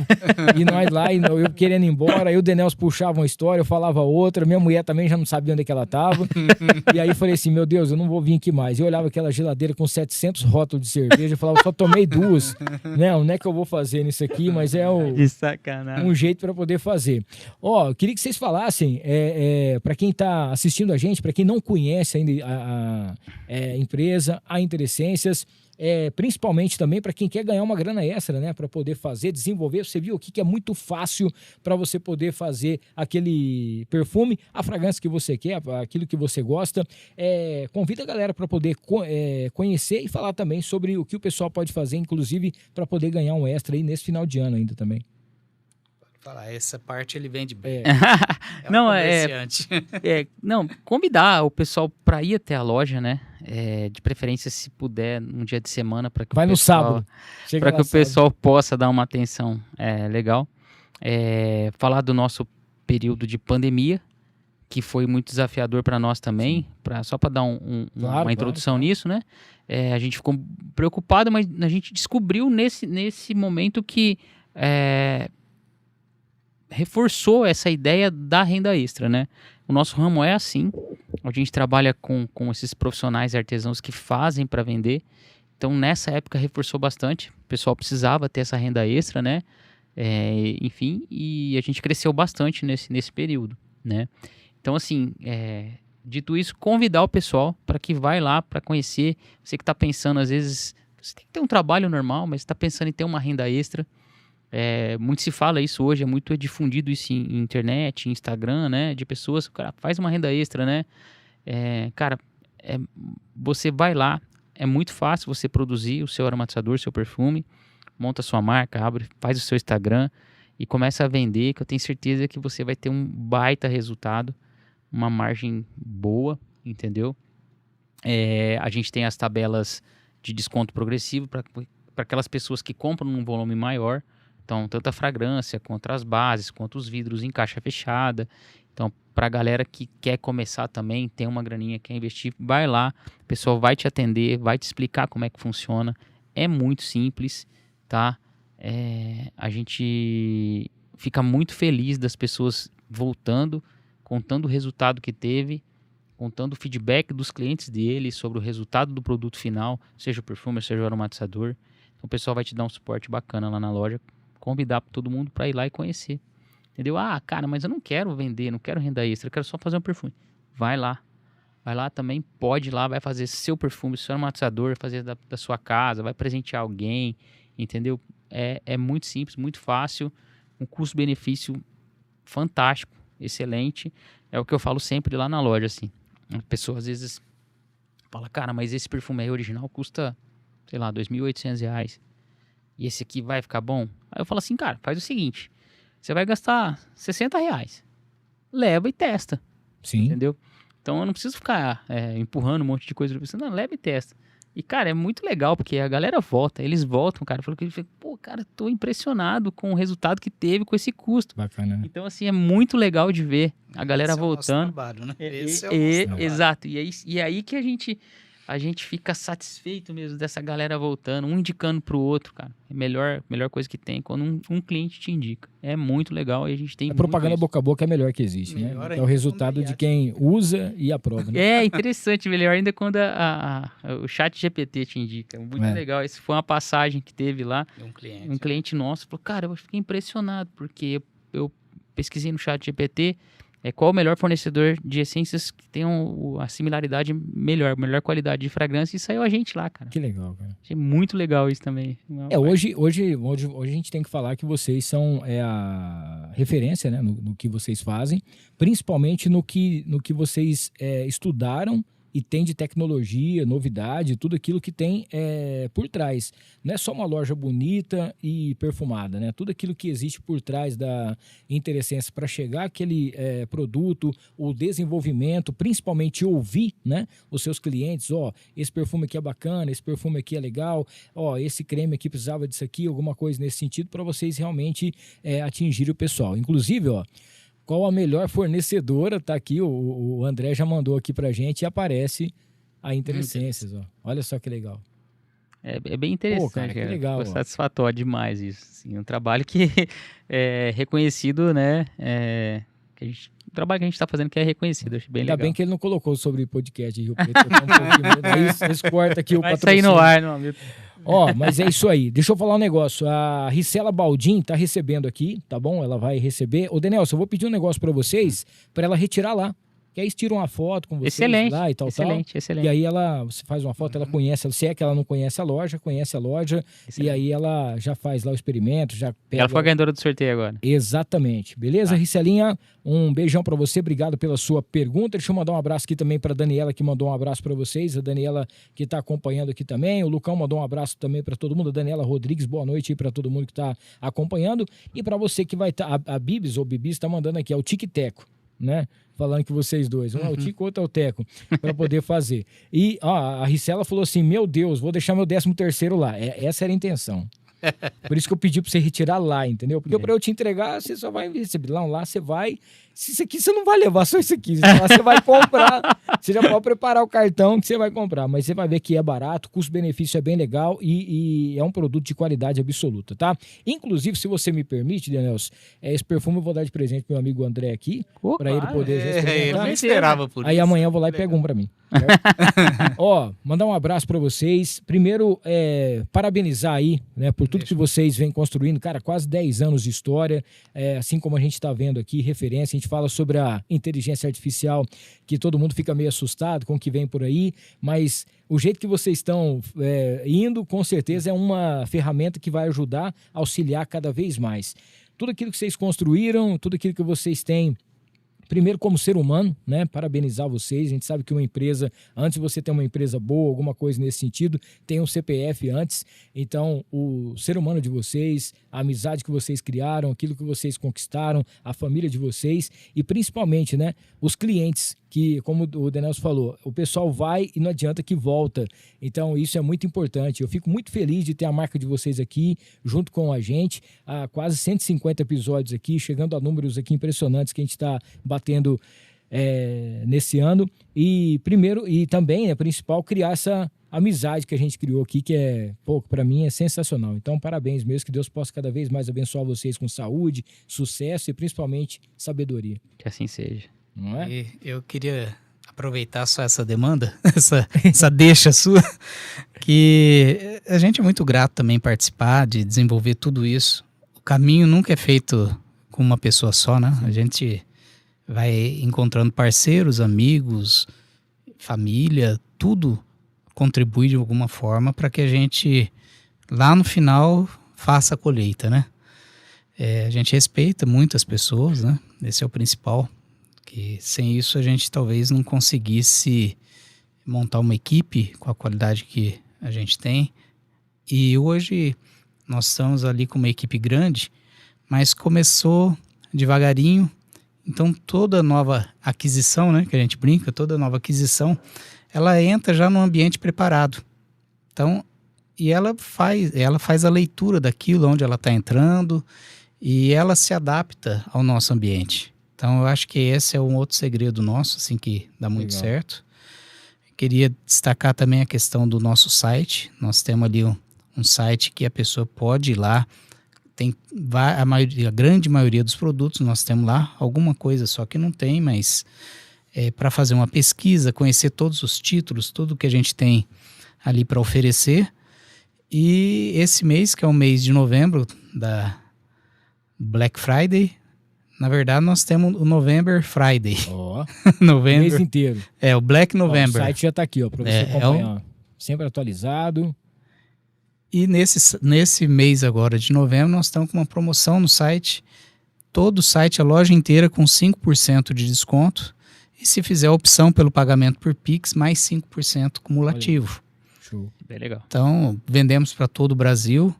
E nós lá, eu querendo ir embora. Aí o Denelson puxava uma história, eu falava outra. Minha mulher também já não sabia onde é que ela tava. E aí eu falei assim, meu Deus, eu não vou vir aqui mais. Eu olhava aquela geladeira com 700 rótulos de cerveja. Eu falava, só tomei 2. Não é que eu vou fazer nisso aqui, mas Que sacanagem. um jeito para poder fazer. Eu queria que vocês falassem, para quem está assistindo a gente, para quem não conhece ainda a empresa, a Interessências, principalmente também para quem quer ganhar uma grana extra, né, para poder desenvolver. Você viu aqui que é muito fácil para você poder fazer aquele perfume, a fragrância que você quer, aquilo que você gosta. Convida a galera para poder conhecer e falar também sobre o que o pessoal pode fazer, inclusive para poder ganhar um extra aí nesse final de ano ainda também. Essa parte ele vende bem. Não, convidar o pessoal para ir até a loja, né? De preferência, se puder, um dia de semana, para que vai no sábado, para que o pessoal possa dar uma atenção legal. Falar do nosso período de pandemia, que foi muito desafiador para nós também, só para dar uma introdução nisso, né? A gente ficou preocupado, mas a gente descobriu nesse momento que reforçou essa ideia da renda extra, né? O nosso ramo é assim, a gente trabalha com esses profissionais artesãos que fazem para vender, então nessa época reforçou bastante, o pessoal precisava ter essa renda extra, né? Enfim, e a gente cresceu bastante nesse período, né? Então assim, dito isso, convidar o pessoal para que vai lá para conhecer, você que está pensando às vezes, você tem que ter um trabalho normal, mas está pensando em ter uma renda extra. Muito se fala isso hoje, é muito difundido isso em internet, em Instagram, né? De pessoas, o cara faz uma renda extra, né? Você vai lá, é muito fácil você produzir o seu aromatizador, seu perfume, monta a sua marca, faz o seu Instagram e começa a vender, que eu tenho certeza que você vai ter um baita resultado, uma margem boa, entendeu? A gente tem as tabelas de desconto progressivo para aquelas pessoas que compram num volume maior. Então, tanto a fragrância, quanto as bases, quanto os vidros em caixa fechada. Então, para a galera que quer começar também, tem uma graninha, quer investir, vai lá, o pessoal vai te atender, vai te explicar como é que funciona. É muito simples, tá? a gente fica muito feliz das pessoas voltando, contando o resultado que teve, contando o feedback dos clientes dele sobre o resultado do produto final, seja o perfume, seja o aromatizador. Então o pessoal vai te dar um suporte bacana lá na loja, convidar todo mundo para ir lá e conhecer. Entendeu? Ah, cara, mas eu não quero vender, não quero renda extra, eu quero só fazer um perfume. Vai lá também, pode ir lá, vai fazer seu perfume, seu aromatizador, fazer da sua casa, vai presentear alguém, entendeu? É muito simples, muito fácil, um custo-benefício fantástico, excelente. É o que eu falo sempre lá na loja, assim. A pessoa às vezes fala, cara, mas esse perfume aí original custa, sei lá, R$2.800. E esse aqui vai ficar bom? Aí eu falo assim, cara, faz o seguinte, você vai gastar R$60, leva e testa, Sim. entendeu? Então eu não preciso ficar empurrando um monte de coisa, não, leva e testa. E, cara, é muito legal, porque a galera volta, eles voltam, cara, falou que pô, cara, tô impressionado com o resultado que teve com esse custo. Bacana, né? Então, assim, é muito legal de ver a galera Esse voltando. É o nosso trabalho, né? Esse é o nosso trabalho. Exato. E aí que a gente fica satisfeito mesmo dessa galera voltando, um indicando pro outro, cara. É a melhor coisa que tem quando um cliente te indica. É muito legal e a gente tem A propaganda boca a boca é a melhor que existe, Melhor né? ainda É o resultado quando de quem usa e aprova, né? É interessante, melhor ainda quando o chat GPT te indica. Muito legal. Essa foi uma passagem que teve lá. Um cliente nosso falou, cara, eu fiquei impressionado, porque eu pesquisei no chat GPT qual o melhor fornecedor de essências que tenham a similaridade melhor qualidade de fragrância, e saiu a gente lá, cara. Que legal, cara. Achei muito legal isso também. Hoje a gente tem que falar que vocês são a referência, né, no que vocês fazem, principalmente no que vocês estudaram e tem de tecnologia, novidade, tudo aquilo que tem por trás. Não é só uma loja bonita e perfumada, né? Tudo aquilo que existe por trás da Interessência para chegar aquele produto, o desenvolvimento, principalmente ouvir, né, os seus clientes. Esse perfume aqui é bacana, esse perfume aqui é legal, esse creme aqui precisava disso aqui, alguma coisa nesse sentido, para vocês realmente atingirem o pessoal. Inclusive, qual a melhor fornecedora? Tá aqui, o André já mandou aqui pra gente e aparece a Interessências, Olha só que legal. É bem interessante. Pô, cara, que legal. Foi satisfatório demais isso. Assim, um trabalho que é reconhecido, né? O trabalho que a gente tá fazendo que é reconhecido. Acho bem legal. Ainda bem que ele não colocou sobre podcast de Rio Preto. Aí eles cortam aqui o Vai patrocínio. sair no ar, meu amigo. Mas é isso aí. Deixa eu falar um negócio. A Ricela Baldin tá recebendo aqui, tá bom? Ela vai receber. Ô, Denelson, eu vou pedir um negócio pra vocês, pra ela retirar lá. Que aí eles tiram uma foto com vocês lá e tal. Excelente. E aí você faz uma foto, ela conhece, se é que ela não conhece a loja, excelente. E aí ela já faz lá o experimento, já pega... Ela foi a ganhadora do sorteio agora. Exatamente. Beleza, Ricelinha? Um beijão pra você, obrigado pela sua pergunta. Deixa eu mandar um abraço aqui também pra Daniela, que mandou um abraço pra vocês. A Daniela que tá acompanhando aqui também. O Lucão mandou um abraço também pra todo mundo. A Daniela Rodrigues, boa noite aí pra todo mundo que tá acompanhando. E pra você que vai estar... A Bibis ou Bibis tá mandando aqui, é o Tic-Teco, né? Falando que vocês dois, um é o Tico, outro é o Teco, para poder fazer. E a Ricela falou assim, meu Deus, vou deixar meu 13º lá. Essa era a intenção. Por isso que eu pedi para você retirar lá, entendeu? Porque para eu te entregar, você só vai receber lá você vai... Isso aqui você não vai levar só isso aqui. Você vai comprar, você já pode preparar o cartão que você vai comprar. Mas você vai ver que é barato, o custo-benefício é bem legal e é um produto de qualidade absoluta, tá? Inclusive, se você me permite, Denelson, esse perfume eu vou dar de presente pro meu amigo André aqui, para ele poder já experimentar. Eu não esperava por isso. Aí amanhã eu vou lá e pego um para mim. Mandar um abraço para vocês. Primeiro, parabenizar aí, né, por tudo que vocês vêm construindo. Cara, quase 10 anos de história, assim como a gente está vendo aqui, referência. A gente fala sobre a inteligência artificial, que todo mundo fica meio assustado com o que vem por aí, mas o jeito que vocês estão indo, com certeza, é uma ferramenta que vai ajudar a auxiliar cada vez mais. Tudo aquilo que vocês construíram, tudo aquilo que vocês têm, primeiro como ser humano, né? Parabenizar vocês. A gente sabe que uma empresa, antes de você ter uma empresa boa, alguma coisa nesse sentido, tem um CPF antes. Então, o ser humano de vocês, a amizade que vocês criaram, aquilo que vocês conquistaram, a família de vocês e principalmente, né, os clientes que, como o Denelson falou, o pessoal vai e não adianta que volta. Então, isso é muito importante. Eu fico muito feliz de ter a marca de vocês aqui, junto com a gente. Há quase 150 episódios aqui, chegando a números aqui impressionantes que a gente está batendo nesse ano. E primeiro, e também, principal, criar essa amizade que a gente criou aqui, que para mim é sensacional. Então, parabéns mesmo, que Deus possa cada vez mais abençoar vocês com saúde, sucesso e principalmente sabedoria. Que assim seja. Não é? E eu queria aproveitar só essa demanda, essa deixa sua, que a gente é muito grato também participar, de desenvolver tudo isso. O caminho nunca é feito com uma pessoa só, né? A gente vai encontrando parceiros, amigos, família, tudo contribui de alguma forma para que a gente, lá no final, faça a colheita, né? A gente respeita muitas pessoas, né? Esse é o principal, que sem isso a gente talvez não conseguisse montar uma equipe com a qualidade que a gente tem. E hoje nós estamos ali com uma equipe grande, mas começou devagarinho. Então toda nova aquisição, né, que a gente brinca, toda nova aquisição, ela entra já num ambiente preparado. Então, e ela faz a leitura daquilo, onde ela está entrando, e ela se adapta ao nosso ambiente. Então, eu acho que esse é um outro segredo nosso, assim, que dá muito certo. Queria destacar também a questão do nosso site. Nós temos ali um site que a pessoa pode ir lá. Tem a grande maioria dos produtos nós temos lá. Alguma coisa só que não tem, mas para fazer uma pesquisa, conhecer todos os títulos, tudo que a gente tem ali para oferecer. E esse mês, que é o mês de novembro, da Black Friday, na verdade nós temos o November Friday. Ó, November, mês inteiro. o Black November. Ó, o site já tá aqui, ó, para você acompanhar. Sempre atualizado. E nesse mês agora de novembro, nós estamos com uma promoção no site. Todo o site, a loja inteira, com 5% de desconto. E se fizer a opção pelo pagamento por Pix, mais 5% cumulativo. Show. Bem legal. Então, vendemos para todo o Brasil.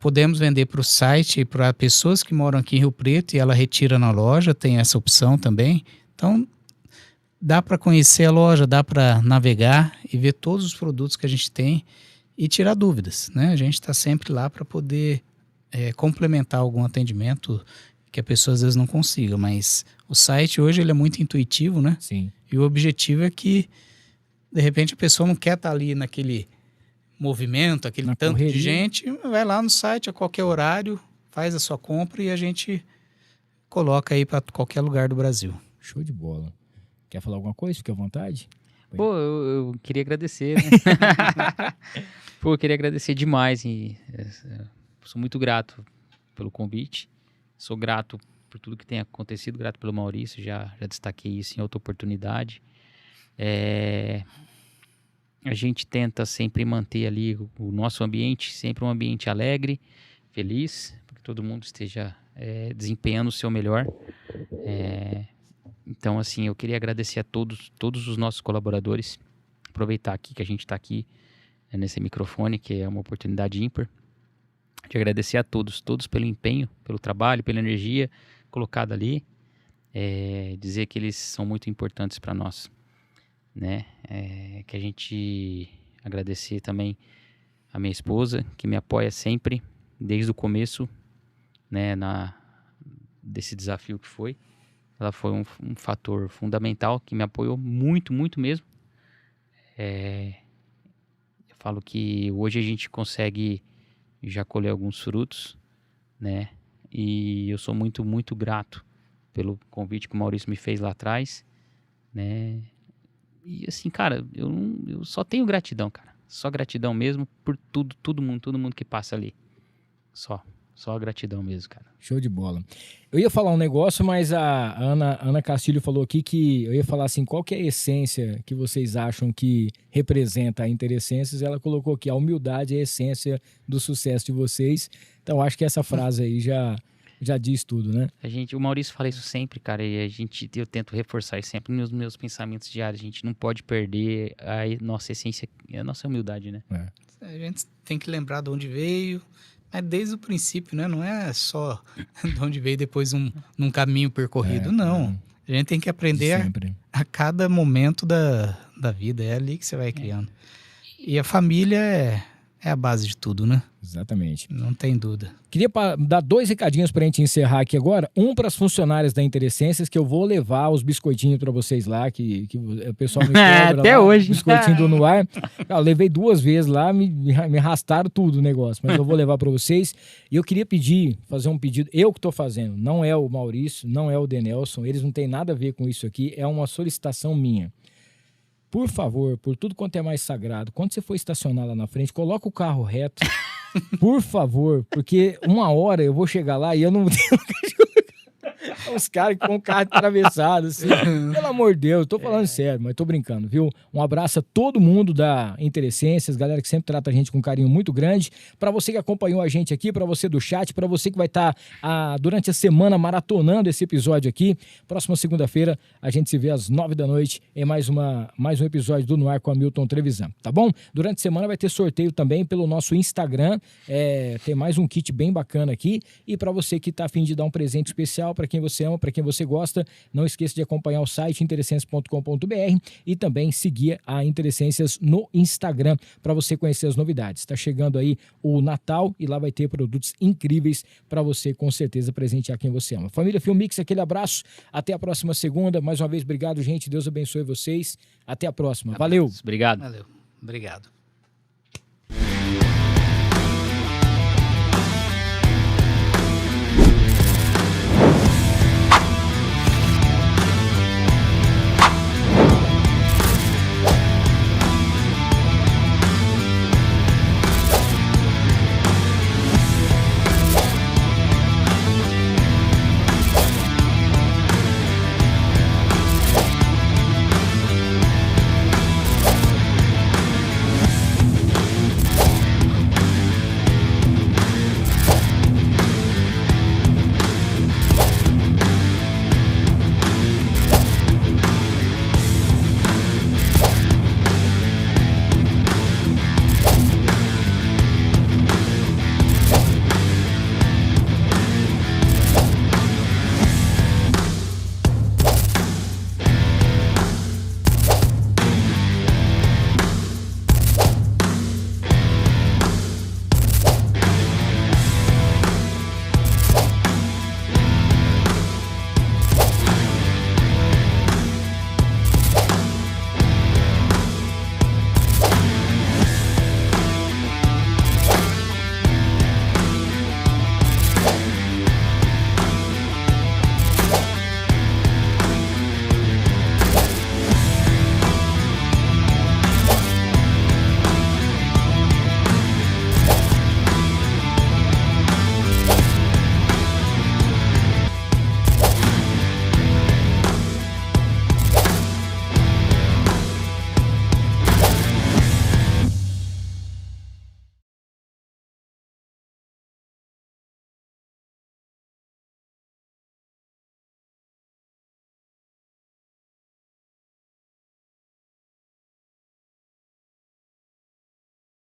Podemos vender para o site e para pessoas que moram aqui em Rio Preto e ela retira na loja, tem essa opção também. Então, dá para conhecer a loja, dá para navegar e ver todos os produtos que a gente tem e tirar dúvidas, né? A gente está sempre lá para poder complementar algum atendimento que a pessoa às vezes não consiga, mas o site hoje ele é muito intuitivo, né? Sim. E o objetivo é que, de repente, a pessoa não quer estar ali naquele movimento, aquele Na tanto correria. de gente, vai lá no site a qualquer horário, faz a sua compra e a gente coloca aí para qualquer lugar do Brasil. Show de bola. Quer falar alguma coisa? Fique à vontade. Pô, eu queria agradecer, né? Pô, eu queria agradecer demais. Sou muito grato pelo convite. Sou grato por tudo que tem acontecido, grato pelo Maurício, já destaquei isso em outra oportunidade. A gente tenta sempre manter ali o nosso ambiente, sempre um ambiente alegre, feliz, para que todo mundo esteja desempenhando o seu melhor. Então, assim, eu queria agradecer a todos os nossos colaboradores, aproveitar aqui que a gente está aqui nesse microfone, que é uma oportunidade ímpar, de agradecer a todos pelo empenho, pelo trabalho, pela energia colocada ali, dizer que eles são muito importantes para nós, né? Que a gente agradecer também a minha esposa, que me apoia sempre, desde o começo, né, desse desafio que foi. Ela foi um fator fundamental que me apoiou muito, muito mesmo. Eu falo que hoje a gente consegue já colher alguns frutos, né? E eu sou muito, muito grato pelo convite que o Maurício me fez lá atrás, né? E assim, cara, eu só tenho gratidão, cara. Só gratidão mesmo por todo mundo que passa ali. Só gratidão mesmo, cara. Show de bola. Eu ia falar um negócio, mas a Ana Castilho falou aqui que eu ia falar assim, qual que é a essência que vocês acham que representa a Interessências? Ela colocou aqui, a humildade é a essência do sucesso de vocês. Então, acho que essa frase aí já diz tudo, né? O Maurício fala isso sempre, cara, e eu tento reforçar isso sempre nos meus pensamentos diários. A gente não pode perder a nossa essência, a nossa humildade, né? A gente tem que lembrar de onde veio, mas desde o princípio, né? Não é só de onde veio depois num caminho percorrido, não. A gente tem que aprender a cada momento da vida, é ali que você vai criando. E a família é a base de tudo, né? Exatamente. Não tem dúvida. Queria dar 2 recadinhos pra gente encerrar aqui agora. Um para as funcionárias da Interessências, que eu vou levar os biscoitinhos para vocês lá, que o pessoal me cobra Até lá, hoje. biscoitinho do No Ar. Eu levei 2 vezes lá, me arrastaram tudo o negócio, mas eu vou levar para vocês. E eu queria fazer um pedido, eu que tô fazendo, não é o Maurício, não é o Denelson, eles não têm nada a ver com isso aqui, é uma solicitação minha. Por favor, por tudo quanto é mais sagrado, quando você for estacionar lá na frente, coloca o carro reto. Por favor, porque uma hora eu vou chegar lá e eu não tenho os caras com o carro atravessado, assim. Pelo amor de Deus, tô falando sério, mas tô brincando, viu? Um abraço a todo mundo da Interessências, galera que sempre trata a gente com um carinho muito grande. Pra você que acompanhou a gente aqui, pra você do chat, pra você que vai estar durante a semana maratonando esse episódio aqui. Próxima segunda-feira a gente se vê às 9 da noite em mais um episódio do No Ar com a Milton Trevisan, tá bom? Durante a semana vai ter sorteio também pelo nosso Instagram. Tem mais um kit bem bacana aqui. E pra você que tá a fim de dar um presente especial pra quem você ama, para quem você gosta, não esqueça de acompanhar o site interessências.com.br e também seguir a Interessências no Instagram para você conhecer as novidades. Está chegando aí o Natal e lá vai ter produtos incríveis para você com certeza presentear quem você ama. Família Filmix, aquele abraço, até a próxima segunda. Mais uma vez, obrigado, gente, Deus abençoe vocês. Até a próxima. Valeu! Obrigado. Valeu. Obrigado.